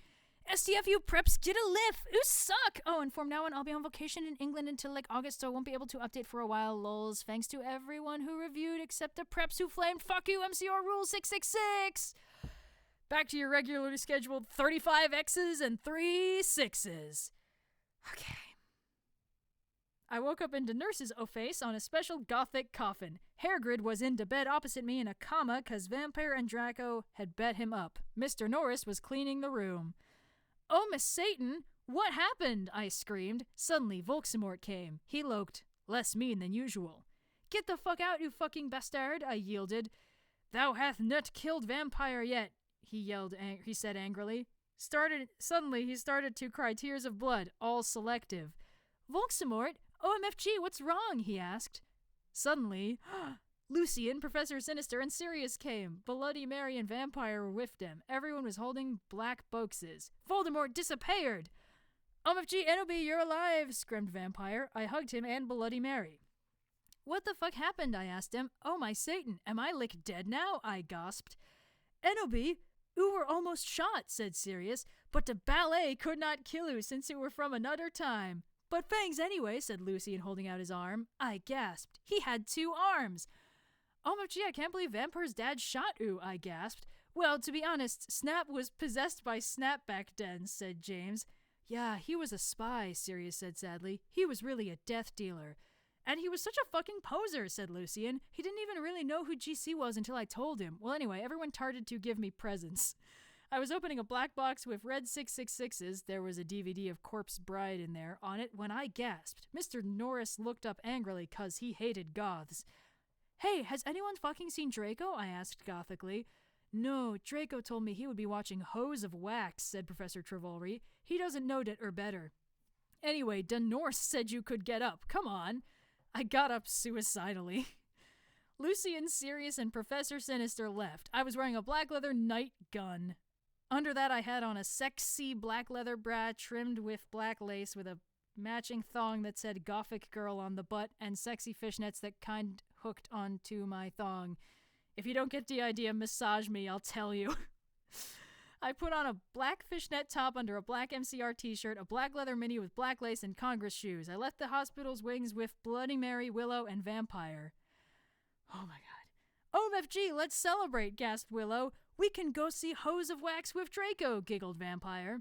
STFU preps get a lift. Ooh, suck. Oh, and from now on, I'll be on vacation in England until like August, so I won't be able to update for a while. Lols. Thanks to everyone who reviewed, except the preps who flamed. Fuck you, MCR Rule 666. Back to your regularly scheduled 35 X's and 3 6's. Okay. I woke up into Nurse's face on a special gothic coffin. Hairgrid was into bed opposite me in a coma cause Vampire and Draco had bet him up. Mr. Norris was cleaning the room. Oh, Miss Satan, what happened? I screamed. Suddenly, Volksamort came. He looked less mean than usual. Get the fuck out, you fucking bastard, I yielded. Thou hath not killed Vampire yet, he said angrily. Suddenly, he started to cry tears of blood, all selective. Volksamort, OMFG, what's wrong? He asked. Suddenly, Lucian, Professor Sinister, and Sirius came. Bloody Mary and Vampire were with them. Everyone was holding black boxes. Voldemort disappeared! OMFG, Enoby, you're alive! Screamed Vampire. I hugged him and Bloody Mary. What the fuck happened? I asked him. Oh my Satan, am I like dead now? I gasped. Enoby, you were almost shot, said Sirius, but the ballet could not kill you since you were from another time. But thanks anyway, said Lucian, holding out his arm. I gasped. He had 2 arms. OMG, I can't believe Vampire's dad shot you, I gasped. Well, to be honest, Snap was possessed by Snap back then, said James. Yeah, he was a spy, Sirius said sadly. He was really a death dealer. And he was such a fucking poser, said Lucian. He didn't even really know who GC was until I told him. Well, anyway, everyone started to give me presents. I was opening a black box with red 666s. There was a DVD of Corpse Bride in there on it when I gasped. Mr. Norris looked up angrily cause he hated goths. Hey, has anyone fucking seen Draco? I asked gothically. No, Draco told me he would be watching Hose of Wax, said Professor Trevolry. He doesn't know it or better. Anyway, Norse said you could get up. Come on. I got up suicidally. Lucian, Sirius, and Professor Sinister left. I was wearing a black leather night gun. Under that I had on a sexy black leather bra trimmed with black lace with a matching thong that said Gothic Girl on the butt and sexy fishnets that kind hooked onto my thong. If you don't get the idea, massage me, I'll tell you. I put on a black fishnet top under a black MCR t-shirt, a black leather mini with black lace, and Congress shoes. I left the hospital's wings with Bloody Mary, Willow, and Vampire. Oh my god. OMFG, let's celebrate, gasped Willow. We can go see Hose of Wax with Draco, giggled Vampire.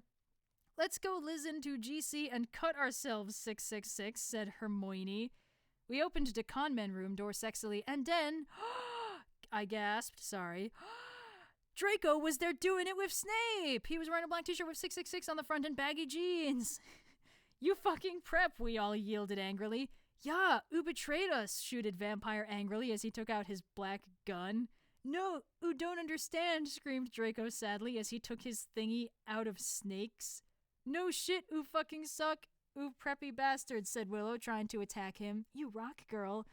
Let's go listen to GC and cut ourselves, 666, said Hermione. We opened the conmen room door sexily, and then... I gasped, sorry. Draco was there doing it with Snape! He was wearing a black t-shirt with 666 on the front and baggy jeans. You fucking prep, we all yielded angrily. Yeah, you betrayed us, shooted Vampire angrily as he took out his black gun. No, you don't understand, screamed Draco sadly as he took his thingy out of snakes. No shit, you fucking suck, you preppy bastard, said Willow, trying to attack him. You rock, girl.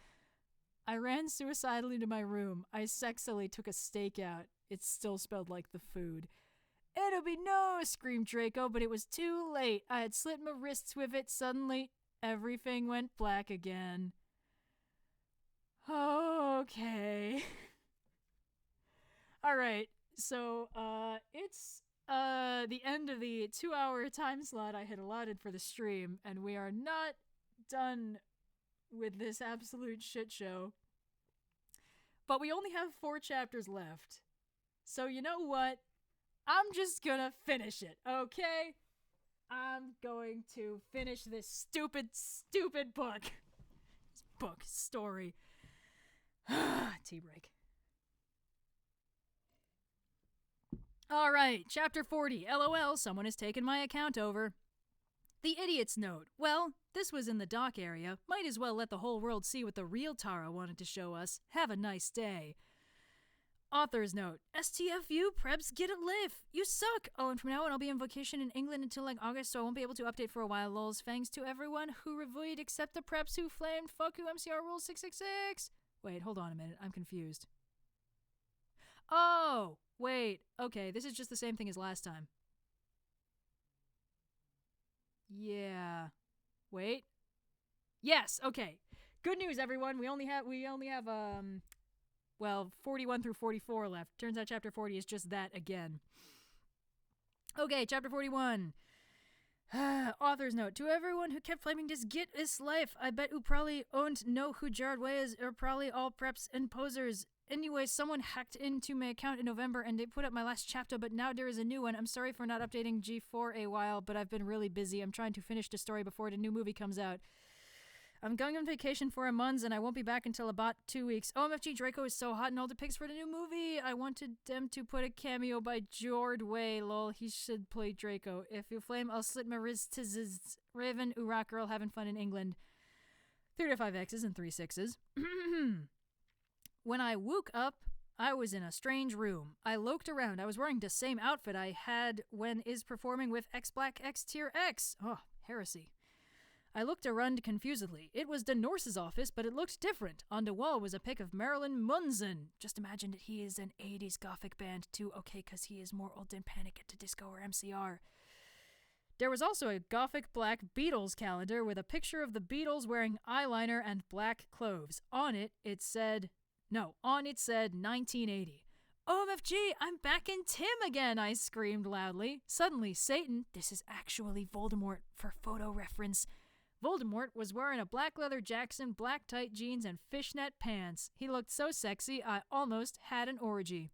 I ran suicidally to my room. I sexily took a steak out. It still smelled like the food. It'll be no, screamed Draco, but it was too late. I had slit my wrists with it. Suddenly, everything went black again. Okay. Alright, so, it's, the end of the 2-hour time slot I had allotted for the stream, and we are not done with this absolute shit show. But we only have 4 chapters left. So you know what? I'm just gonna finish it, okay? I'm going to finish this stupid book. This book, story. Tea break. All right, chapter 40. LOL, someone has taken my account over. The idiot's note. Well, this was in the dock area. Might as well let the whole world see what the real Tara wanted to show us. Have a nice day. Author's note. STFU, Prebz, get a lift. You suck. Oh, and from now on I'll be on vacation in England until like August, so I won't be able to update for a while. Lols. Thanks to everyone who reviewed except the Prebz who flamed. Fuck you, MCR Rule 666. Wait, hold on a minute. I'm confused. Oh, wait. Okay, this is just the same thing as last time. Yeah. Wait. Yes, okay. Good news, everyone. We only have 41 through 44 left. Turns out chapter 40 is just that again. Okay, chapter 41. Author's note. To everyone who kept flaming this get this life, I bet you probably don't know who Jared Way is, or probably all preps and posers. Anyway, someone hacked into my account in November and they put up my last chapter, but now there is a new one. I'm sorry for not updating G4 a while, but I've been really busy. I'm trying to finish the story before the new movie comes out. I'm going on vacation for a month and I won't be back until about 2 weeks. OMFG, Draco is so hot in all the pics for the new movie. I wanted them to put a cameo by Jord Way, lol. He should play Draco. If you flame, I'll slit my wrist to ziz. Raven, Urak girl having fun in England. 3 to 5 X's and 3 6's. When I woke up, I was in a strange room. I loked around. I was wearing the same outfit I had when is performing with X Black X Tier X. Oh, heresy. I looked around confusedly. It was the Norse's office, but it looked different. On the wall was a pic of Marilyn Munson. Just imagine that he is an 80s gothic band too. Okay, because he is more old than Panic at the Disco or MCR. There was also a gothic black Beatles calendar with a picture of the Beatles wearing eyeliner and black clothes. On it said 1980. OMFG, I'm back in Tim again, I screamed loudly. Suddenly, Satan, this is actually Voldemort for photo reference. Voldemort was wearing a black leather Jackson, black tight jeans, and fishnet pants. He looked so sexy, I almost had an orgy.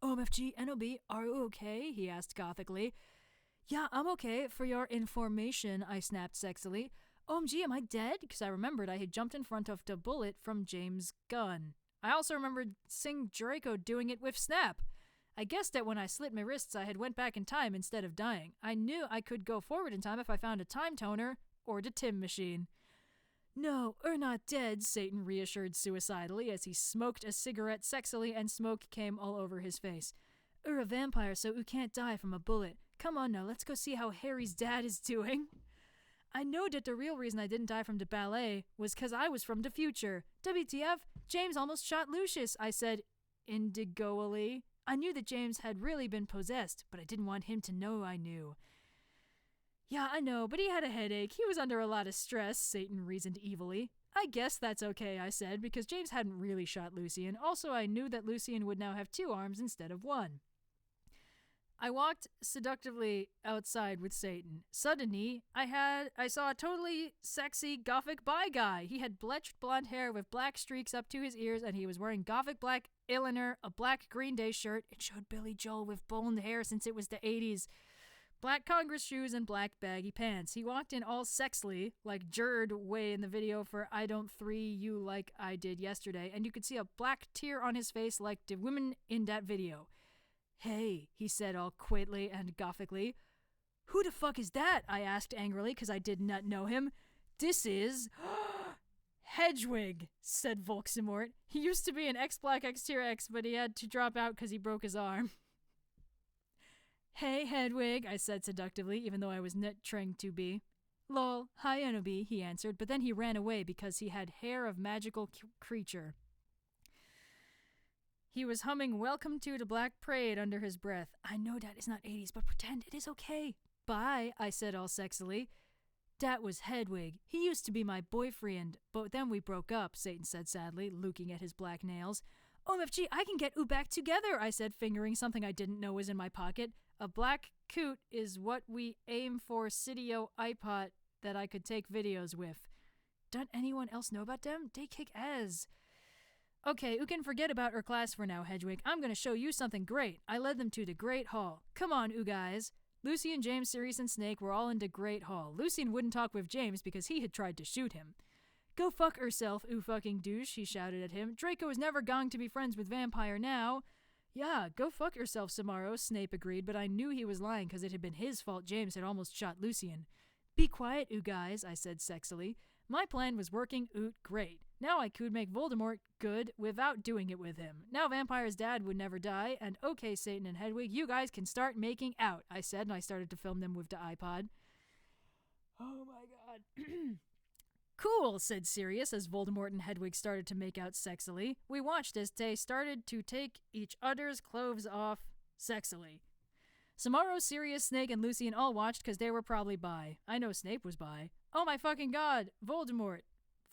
OMFG, NOB, are you okay? He asked gothically. Yeah, I'm okay, for your information, I snapped sexily. OMG, am I dead? Because I remembered I had jumped in front of the bullet from James' gun. I also remembered seeing Draco doing it with Snap. I guessed that when I slit my wrists I had went back in time instead of dying. I knew I could go forward in time if I found a time toner or the Tim machine. No, not dead, Satan reassured suicidally as he smoked a cigarette sexily and smoke came all over his face. A vampire, so you can't die from a bullet. Come on now, let's go see how Harry's dad is doing. I know that the real reason I didn't die from the ballet was because I was from the future. WTF, James almost shot Lucius, I said indigoally. I knew that James had really been possessed, but I didn't want him to know I knew. Yeah, I know, but he had a headache. He was under a lot of stress, Satan reasoned evilly. I guess that's okay, I said, because James hadn't really shot Lucian. Also, I knew that Lucian would now have 2 arms instead of 1. I walked seductively outside with Satan. Suddenly, I saw a totally sexy gothic bi guy. He had bleached blonde hair with black streaks up to his ears, and he was wearing gothic black eyeliner, a black Green Day shirt. It showed Billy Joel with blonde hair since it was the 80s. Black Congress shoes and black baggy pants. He walked in all sexily, like Jerd Way in the video for I Don't 3 You Like I Did Yesterday, and you could see a black tear on his face like the women in that video. Hey, he said all quaintly and gothically. Who the fuck is that? I asked angrily because I did not know him. This is... Hedwig, said Volksimort. He used to be an X-Black X-Tier X, but he had to drop out because he broke his arm. Hey, Hedwig, I said seductively, even though I was not trying to be. Lol, hi, Enobi, he answered, but then he ran away because he had hair of magical creature. He was humming Welcome to the Black Parade under his breath. I know that is not 80s, but pretend it is okay. Bye, I said all sexily. That was Hedwig. He used to be my boyfriend, but then we broke up, Satan said sadly, looking at his black nails. OMFG, I can get you back together, I said, fingering something I didn't know was in my pocket. A black coot is what we aim for Cydio iPod that I could take videos with. Don't anyone else know about them? They kick ass. Okay, you can forget about our class for now, Hedwig. I'm going to show you something great. I led them to the Great Hall. Come on, you guys. Lucian, James, Sirius, and Snake were all in the Great Hall. Lucian wouldn't talk with James because he had tried to shoot him. Go fuck herself, you fucking douche, he shouted at him. Draco is never going to be friends with Vampire now. Yeah, go fuck yourself, Samaro, Snape agreed, but I knew he was lying because it had been his fault James had almost shot Lucian. Be quiet, oo guys, I said sexily. My plan was working great. Now I could make Voldemort good without doing it with him. Now Vampire's dad would never die, and okay, Satan and Hedwig, you guys can start making out, I said, and I started to film them with the iPod. Oh my god. Cool, said Sirius as Voldemort and Hedwig started to make out sexily. We watched as they started to take each other's clothes off sexily. Samaro, Sirius, Snake, and Lucian all watched because they were probably bi. I know Snape was bi. Oh my fucking god, Voldemort.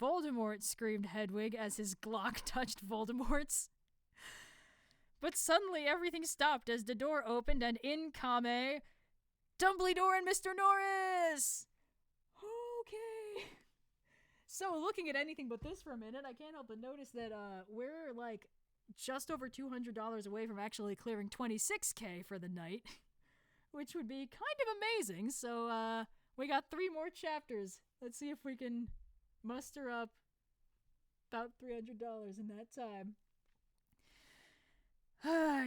Voldemort, screamed Hedwig as his Glock touched Voldemort's. But suddenly everything stopped as the door opened and in came Dumbledore and Mr. Norris! Okay. So looking at anything but this for a minute, I can't help but notice that we're like just over $200 away from actually clearing $26,000 for the night, which would be kind of amazing. So we got 3 more chapters. Let's see if we can muster up about $300 in that time.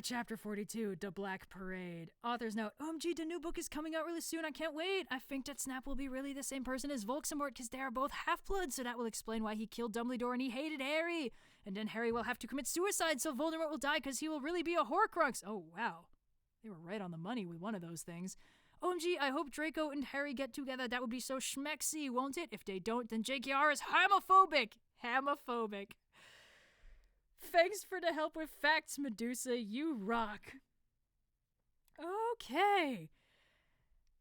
Chapter 42, The Black Parade. Author's note, OMG, the new book is coming out really soon. I can't wait. I think that Snap will be really the same person as Voldemort because they are both half-bloods, so that will explain why he killed Dumbledore and he hated Harry. And then Harry will have to commit suicide, so Voldemort will die because he will really be a Horcrux. Oh, wow. They were right on the money with one of those things. OMG, I hope Draco and Harry get together. That would be so schmexy, won't it? If they don't, then JKR is homophobic. Homophobic. Thanks for the help with facts, Medusa. You rock. Okay.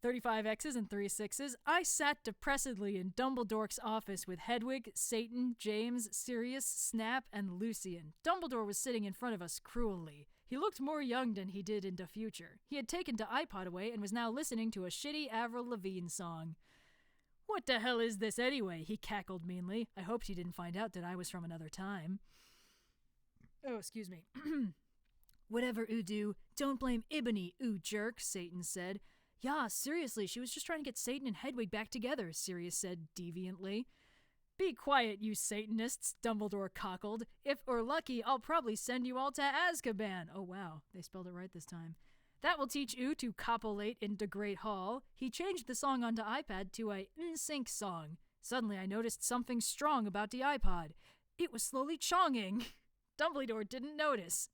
35 X's and 3 6's. I sat depressedly in Dumbledore's office with Hedwig, Satan, James, Sirius, Snap, and Lucian. Dumbledore was sitting in front of us cruelly. He looked more young than he did in the future. He had taken the iPod away and was now listening to a shitty Avril Lavigne song. What the hell is this anyway? He cackled meanly. I hoped he didn't find out that I was from another time. Oh, excuse me. Whatever, oo do, don't blame Ebony, oo jerk, Satan said. Yeah, seriously, she was just trying to get Satan and Hedwig back together, Sirius said deviantly. Be quiet, you Satanists, Dumbledore cockled. If we're lucky, I'll probably send you all to Azkaban. Oh wow, they spelled it right this time. That will teach you to copulate in the Great Hall. He changed the song onto iPad to a NSYNC song. Suddenly I noticed something strong about the iPod. It was slowly chonging. Dumbledore didn't notice.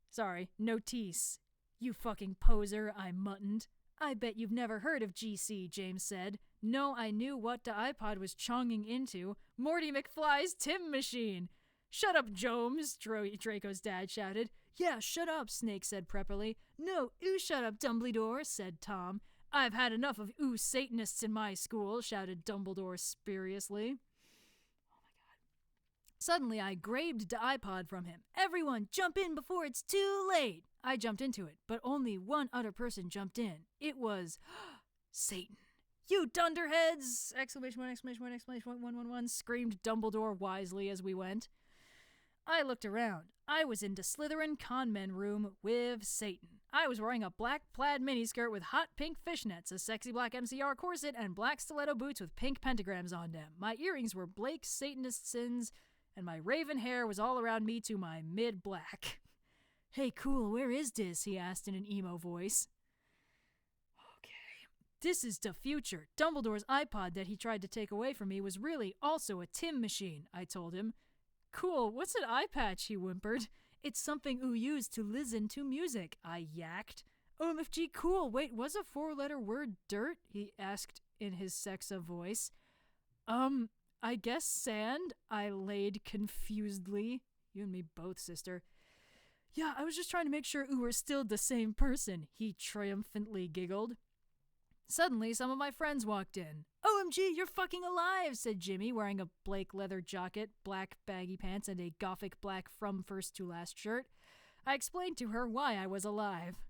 Sorry, notice. You fucking poser, I muttoned. I bet you've never heard of GC, James said. No, I knew what the iPod was chonging into. Morty McFly's Tim Machine. Shut up, Jones, Draco's dad shouted. Yeah, shut up, Snake said prepperly. No, ooh, shut up, Dumbledore, said Tom. I've had enough of ooh Satanists in my school, shouted Dumbledore spuriously. Suddenly, I grabbed the iPod from him. Everyone, jump in before it's too late! I jumped into it, but only one other person jumped in. It was Satan. You dunderheads! Exclamation point, exclamation point, exclamation point, 111, screamed Dumbledore wisely as we went. I looked around. I was in the Slytherin conmen room with Satan. I was wearing a black plaid miniskirt with hot pink fishnets, a sexy black MCR corset, and black stiletto boots with pink pentagrams on them. My earrings were Blake's Satanist sins, and my raven hair was all around me to my mid-black. Hey, cool, where is this? He asked in an emo voice. Okay. This is the future. Dumbledore's iPod that he tried to take away from me was really also a Tim machine, I told him. Cool, what's an eye patch? He whimpered. It's something oo use to listen to music, I yacked. OMFG, cool. Wait, was a 4-letter word dirt? He asked in his sexa voice. I guess sand, I laid confusedly. You and me both, sister. Yeah, I was just trying to make sure we were still the same person, he triumphantly giggled. Suddenly, some of my friends walked in. OMG, you're fucking alive, said Jimmy, wearing a Blake leather jacket, black baggy pants, and a gothic black from first to last shirt. I explained to her why I was alive.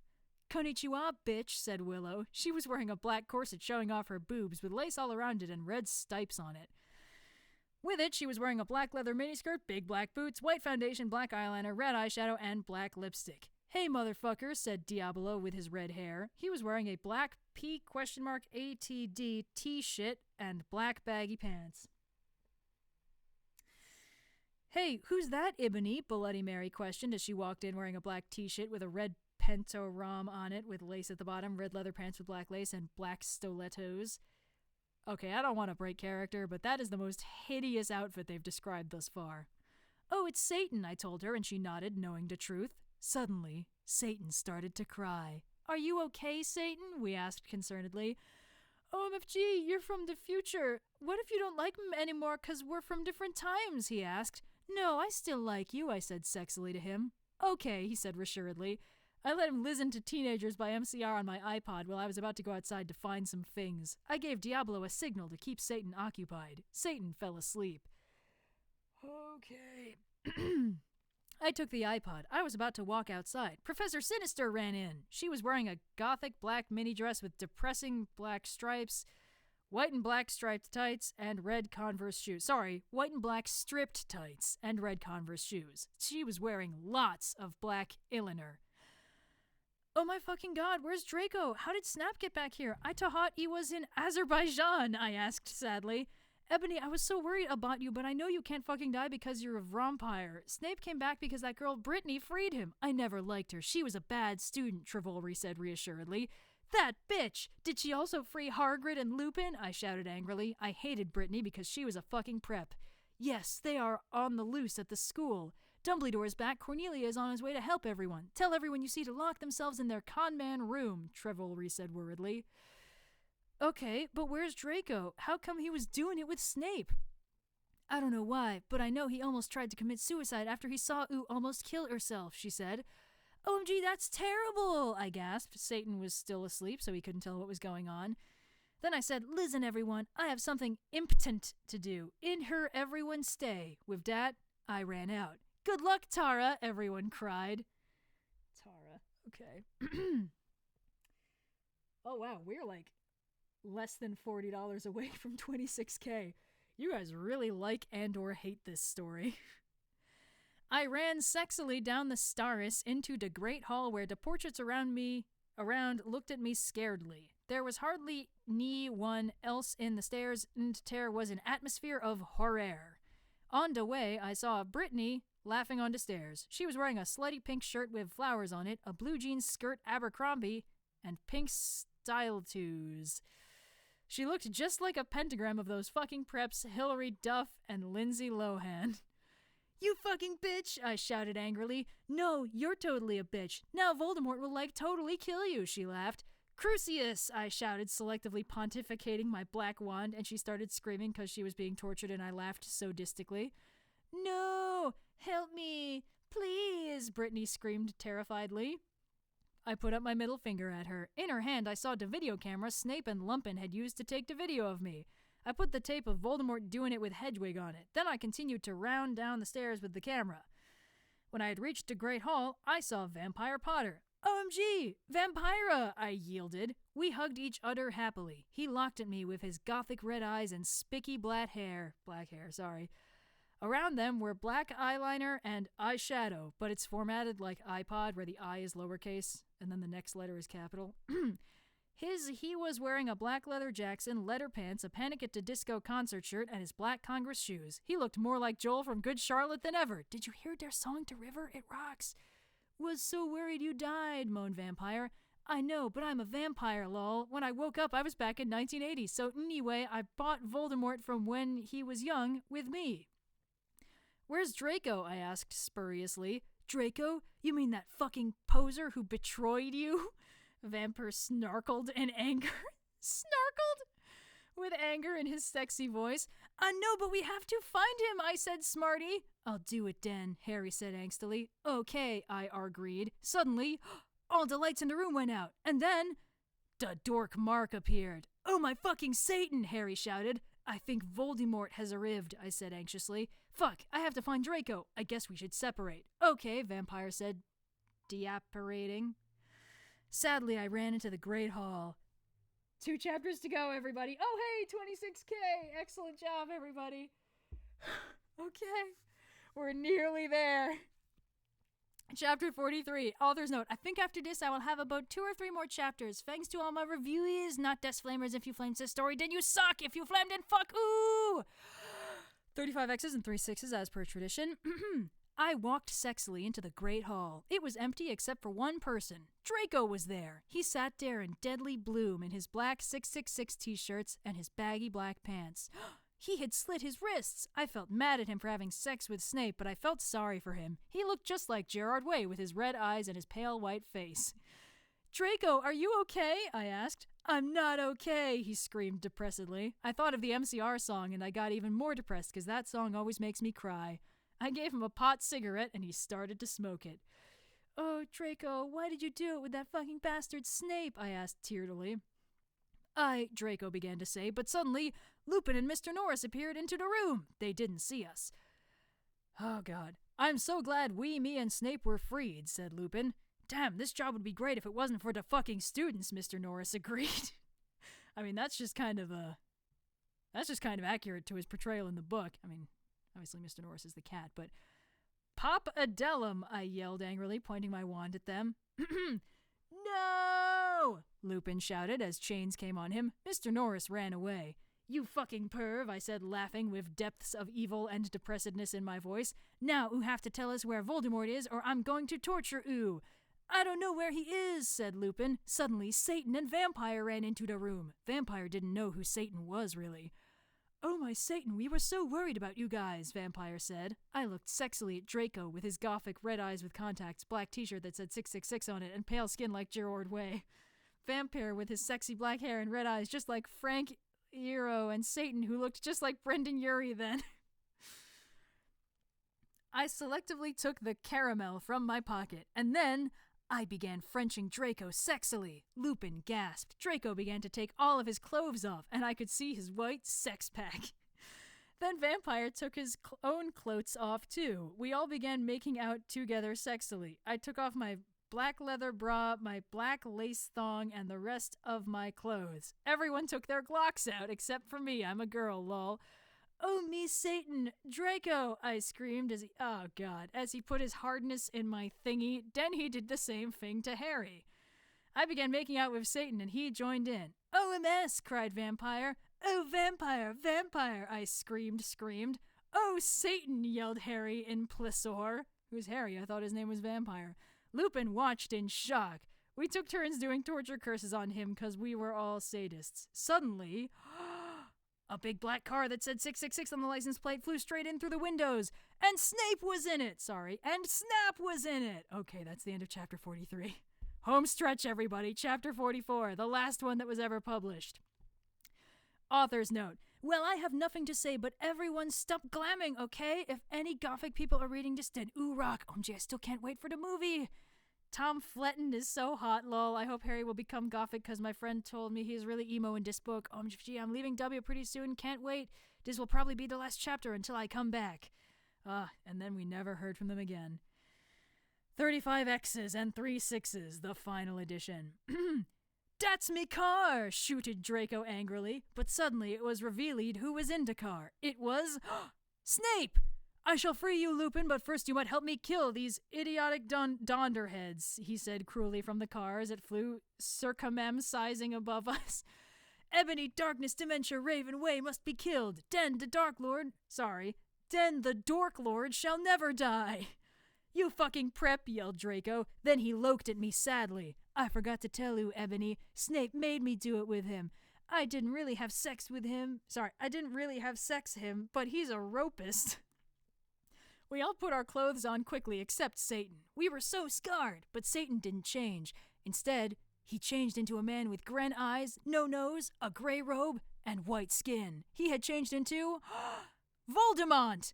Konnichiwa, bitch, said Willow. She was wearing a black corset showing off her boobs with lace all around it and red stripes on it. With it, she was wearing a black leather miniskirt, big black boots, white foundation, black eyeliner, red eyeshadow, and black lipstick. Hey, motherfucker, said Diablo with his red hair. He was wearing a black P?ATD t-shirt and black baggy pants. Hey, who's that, Ebony? Bloody Mary questioned as she walked in wearing a black t-shirt with a red pentoram on it with lace at the bottom, red leather pants with black lace, and black stilettos. Okay, I don't want to break character, but that is the most hideous outfit they've described thus far. Oh, it's Satan, I told her, and she nodded, knowing the truth. Suddenly, Satan started to cry. Are you okay, Satan? We asked concernedly. OMFG, you're from the future. What if you don't like me anymore because we're from different times, he asked. No, I still like you, I said sexily to him. Okay, he said reassuredly. I let him listen to Teenagers by MCR on my iPod while I was about to go outside to find some things. I gave Diablo a signal to keep Satan occupied. Satan fell asleep. Okay. I took the iPod. I was about to walk outside. Professor Sinister ran in. She was wearing a gothic black mini dress with depressing black stripes, white and black striped tights, and red Converse shoes. Sorry, white and black stripped tights and red Converse shoes. She was wearing lots of black eyeliner. Oh my fucking god, where's Draco? How did Snap get back here? I thought he was in Azerbaijan, I asked sadly. Ebony, I was so worried about you, but I know you can't fucking die because you're a vampire. Snape came back because that girl Brittany freed him. I never liked her. She was a bad student, Travolry said reassuredly. That bitch! Did she also free Hagrid and Lupin? I shouted angrily. I hated Brittany because she was a fucking prep. Yes, they are on the loose at the school. Dumbledore's back. Cornelia is on his way to help everyone. Tell everyone you see to lock themselves in their con man room, Travolry said worriedly. Okay, but where's Draco? How come he was doing it with Snape? I don't know why, but I know he almost tried to commit suicide after he saw Ooh almost kill herself, she said. OMG, that's terrible, I gasped. Satan was still asleep, so he couldn't tell what was going on. Then I said, listen, everyone, I have something impotent to do. In her, everyone stay. With that, I ran out. Good luck, Tara, everyone cried. Tara, okay. Oh, wow, we're like less than $40 away from 26K. You guys really like and or hate this story. I ran sexily down the Starris into the great hall where the portraits around looked at me scaredly. There was hardly one else in the stairs, and there was an atmosphere of horror. On the way, I saw Brittany laughing on the stairs. She was wearing a slutty pink shirt with flowers on it, a blue jeans skirt Abercrombie, and pink style-toes. She looked just like a pentagram of those fucking preps, Hilary Duff and Lindsay Lohan. You fucking bitch, I shouted angrily. No, you're totally a bitch. Now Voldemort will totally kill you, she laughed. Crucius, I shouted, selectively pontificating my black wand, and she started screaming because she was being tortured, and I laughed sadistically. No, help me, please, Brittany screamed terrifiedly. I put up my middle finger at her. In her hand, I saw the video camera Snape and Lumpin had used to take the video of me. I put the tape of Voldemort doing it with Hedwig on it. Then I continued to round down the stairs with the camera. When I had reached the Great Hall, I saw Vampire Potter. OMG! Vampira! I yielded. We hugged each other happily. He looked at me with his gothic red eyes and spiky black hair. Around them were black eyeliner and eyeshadow, but it's formatted like iPod, where the I is lowercase, and then the next letter is capital. He was wearing a black leather Jackson, leather pants, a Panic at the Disco concert shirt, and his black Congress shoes. He looked more like Joel from Good Charlotte than ever. Did you hear their song to River? It rocks. Was so worried you died, moaned Vampire. I know, but I'm a vampire, lol. When I woke up, I was back in 1980, so anyway, I bought Voldemort from when he was young with me. Where's Draco? I asked spuriously. Draco? You mean that fucking poser who betrayed you? Vampire snarkled in anger. Snarkled? With anger in his sexy voice. I know, but we have to find him, I said, smarty. I'll do it then, Harry said angstily. Okay, I agreed. Suddenly, all the lights in the room went out, and then the dork Mark appeared. Oh my fucking Satan, Harry shouted. I think Voldemort has arrived, I said anxiously. Fuck, I have to find Draco. I guess we should separate. Okay, Vampire said, deapparating. Sadly, I ran into the Great Hall. 2 chapters to go, everybody. Oh, hey, 26K. Excellent job, everybody. Okay, we're nearly there. Chapter 43, author's note. I think after this I will have about 2 or 3 more chapters. Thanks to all my reviewers, not Death Flamers. If you flamed this story, then you suck. If you flamed, then fuck. Ooh! 35 X's and 3 6s as per tradition. I walked sexily into the Great Hall. It was empty except for one person. Draco was there. He sat there in deadly bloom in his black 666 t-shirts and his baggy black pants. He had slit his wrists. I felt mad at him for having sex with Snape, but I felt sorry for him. He looked just like Gerard Way with his red eyes and his pale white face. Draco, are you okay? I asked. I'm not okay, he screamed depressedly. I thought of the MCR song and I got even more depressed because that song always makes me cry. I gave him a pot cigarette and he started to smoke it. Oh, Draco, why did you do it with that fucking bastard Snape? I asked tearfully. Draco began to say, but suddenly Lupin and Mr. Norris appeared into the room. They didn't see us. Oh, God. I'm so glad me, and Snape were freed, said Lupin. Damn, this job would be great if it wasn't for the fucking students, Mr. Norris agreed. I mean, that's just kind of accurate to his portrayal in the book. I mean, obviously Mr. Norris is the cat, but Pop Adelum, I yelled angrily, pointing my wand at them. No! Lupin shouted as chains came on him. Mr. Norris ran away. You fucking perv, I said, laughing with depths of evil and depressedness in my voice. Now you have to tell us where Voldemort is or I'm going to torture you. I don't know where he is, said Lupin. Suddenly, Satan and Vampire ran into the room. Vampire didn't know who Satan was, really. Oh my Satan, we were so worried about you guys, Vampire said. I looked sexily at Draco with his gothic red eyes with contacts, black t-shirt that said 666 on it, and pale skin like Gerard Way. Vampire with his sexy black hair and red eyes just like Frank Iero, and Satan who looked just like Brendan Urie then. I selectively took the caramel from my pocket, and then I began Frenching Draco sexily. Lupin gasped. Draco began to take all of his clothes off, and I could see his white sex pack. Then Vampire took his own clothes off, too. We all began making out together sexily. I took off my black leather bra, my black lace thong, and the rest of my clothes. Everyone took their Glocks out, except for me. I'm a girl, lol. Oh, me Satan, Draco, I screamed as he put his hardness in my thingy. Then he did the same thing to Harry. I began making out with Satan and he joined in. OMS, cried Vampire. Oh, Vampire, Vampire, I screamed. Oh, Satan, yelled Harry in Plessor. Who's Harry? I thought his name was Vampire. Lupin watched in shock. We took turns doing torture curses on him because we were all sadists. Suddenly, a big black car that said 666 on the license plate flew straight in through the windows. And Snape was in it. And Snap was in it. Okay, that's the end of chapter 43. Home stretch, everybody. Chapter 44, the last one that was ever published. Author's note. Well, I have nothing to say, but everyone stop glamming, okay? If any gothic people are reading this, then ooh rock. OMG, I still can't wait for the movie. Tom Fletton is so hot, lol. I hope Harry will become gothic because my friend told me he's really emo in this book. OMG, I'm leaving W pretty soon. Can't wait. This will probably be the last chapter until I come back. And then we never heard from them again. 35 X's and 3 6s, the final edition. That's me car, shooted Draco angrily, but suddenly it was revealed who was in the car. It was Snape! I shall free you, Lupin, but first you might help me kill these idiotic Donderheads, he said cruelly from the car as it flew circumem-sizing above us. Ebony, Darkness, Dementia, Raven, Way must be killed. Den the Dork Lord shall never die. You fucking prep, yelled Draco. Then he loked at me sadly. I forgot to tell you, Ebony, Snape made me do it with him. I didn't really have sex him, but he's a ropist. We all put our clothes on quickly except Satan. We were so scarred, but Satan didn't change. Instead, he changed into a man with gren eyes, no nose, a gray robe, and white skin. He had changed into Voldemort!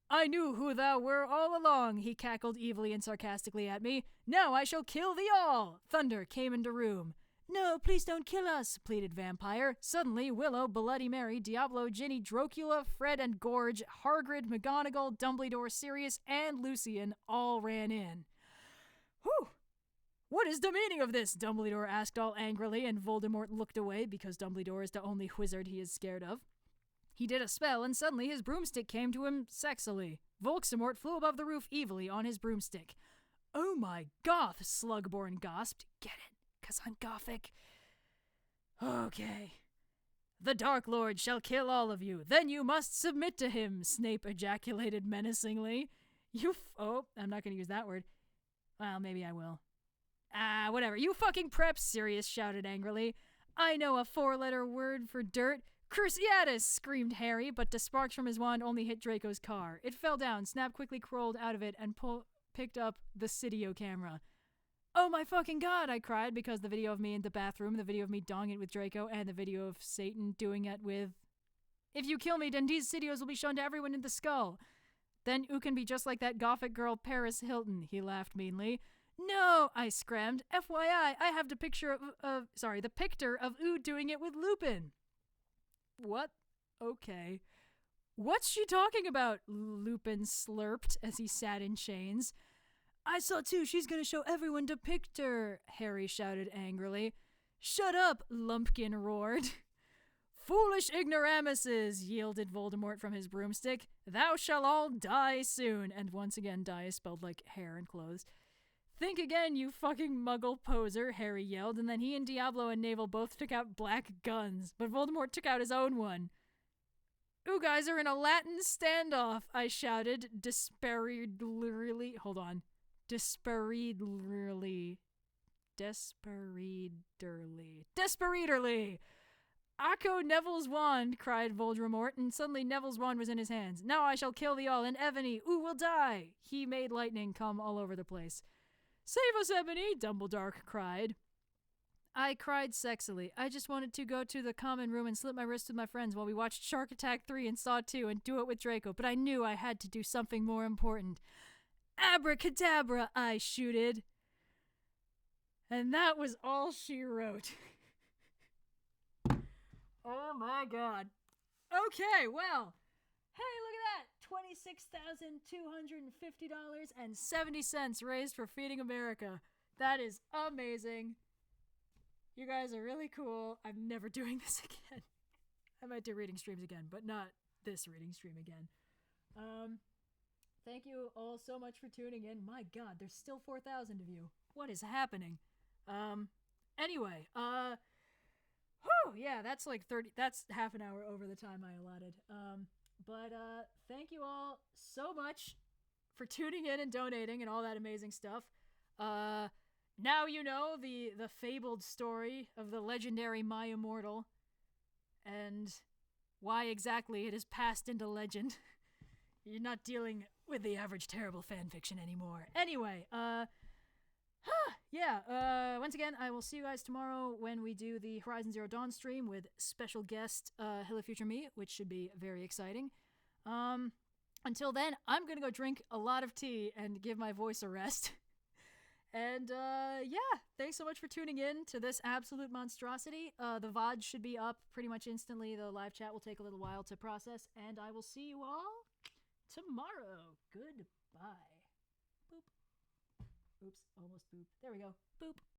I knew who thou were all along, he cackled evilly and sarcastically at me. Now I shall kill thee all! Thunder came into room. No, please don't kill us, pleaded Vampire. Suddenly, Willow, Bloody Mary, Diablo, Ginny, Dracula, Fred and Gorge, Hagrid, McGonagall, Dumbledore, Sirius, and Lucian all ran in. Whew! What is the meaning of this? Dumbledore asked all angrily, and Voldemort looked away because Dumbledore is the only wizard he is scared of. He did a spell, and suddenly his broomstick came to him sexily. Volksamort flew above the roof evilly on his broomstick. Oh my goth, Slugborn gasped. Get it? 'Cause I'm gothic. Okay. The Dark Lord shall kill all of you. Then you must submit to him, Snape ejaculated menacingly. Oh, I'm not going to use that word. Well, maybe I will. Whatever. You fucking preps, Sirius shouted angrily. I know a 4-letter word for dirt. Cruciatus, screamed Harry, but the sparks from his wand only hit Draco's car. It fell down. Snap quickly crawled out of it and picked up the Cydio camera. Oh my fucking god, I cried, because the video of me in the bathroom, the video of me donging it with Draco, and the video of Satan doing it with... If you kill me, then these Cydios will be shown to everyone in the skull. Then you can be just like that gothic girl Paris Hilton, he laughed meanly. No, I screamed. FYI, I have the picture the picture of Ooh doing it with Lupin. What? Okay. What's she talking about? Lupin slurped as he sat in chains. I saw too, she's gonna show everyone the picture, Harry shouted angrily. Shut up, Lumpkin roared. Foolish ignoramuses, yielded Voldemort from his broomstick. Thou shall all die soon. And once again, die is spelled like hair and clothes. Think again, you fucking muggle poser, Harry yelled, and then he and Diablo and Navel both took out black guns, but Voldemort took out his own one. You guys are in a Latin standoff, I shouted, despairingly. Hold on. Despairingly. Acco Neville's wand, cried Voldemort, and suddenly Neville's wand was in his hands. Now I shall kill thee all, and Evany, Ooh will die. He made lightning come all over the place. Save us, Ebony, Dumbledore cried. I cried sexily. I just wanted to go to the common room and slip my wrist with my friends while we watched Shark Attack 3 and Saw 2 and do it with Draco, but I knew I had to do something more important. Abracadabra, I shooted. And that was all she wrote. Oh my god. Okay, well. Hey, look at that. $26,250.70 raised for Feeding America. That is amazing. You guys are really cool. I'm never doing this again. I might do reading streams again, but not this reading stream again. Thank you all so much for tuning in. My god, there's still 4,000 of you. What is happening? Anyway, yeah, that's like that's half an hour over the time I allotted. But thank you all so much for tuning in and donating and all that amazing stuff. Now you know the fabled story of the legendary My Immortal and why exactly it has passed into legend. You're not dealing with the average terrible fanfiction anymore. Anyway, yeah, once again, I will see you guys tomorrow when we do the Horizon Zero Dawn stream with special guest Hello Future Me, which should be very exciting. Until then, I'm gonna go drink a lot of tea and give my voice a rest. And yeah, thanks so much for tuning in to this absolute monstrosity. The VOD should be up pretty much instantly. The live chat will take a little while to process, and I will see you all tomorrow. Goodbye. Boop. Oops, almost boop. There we go. Boop.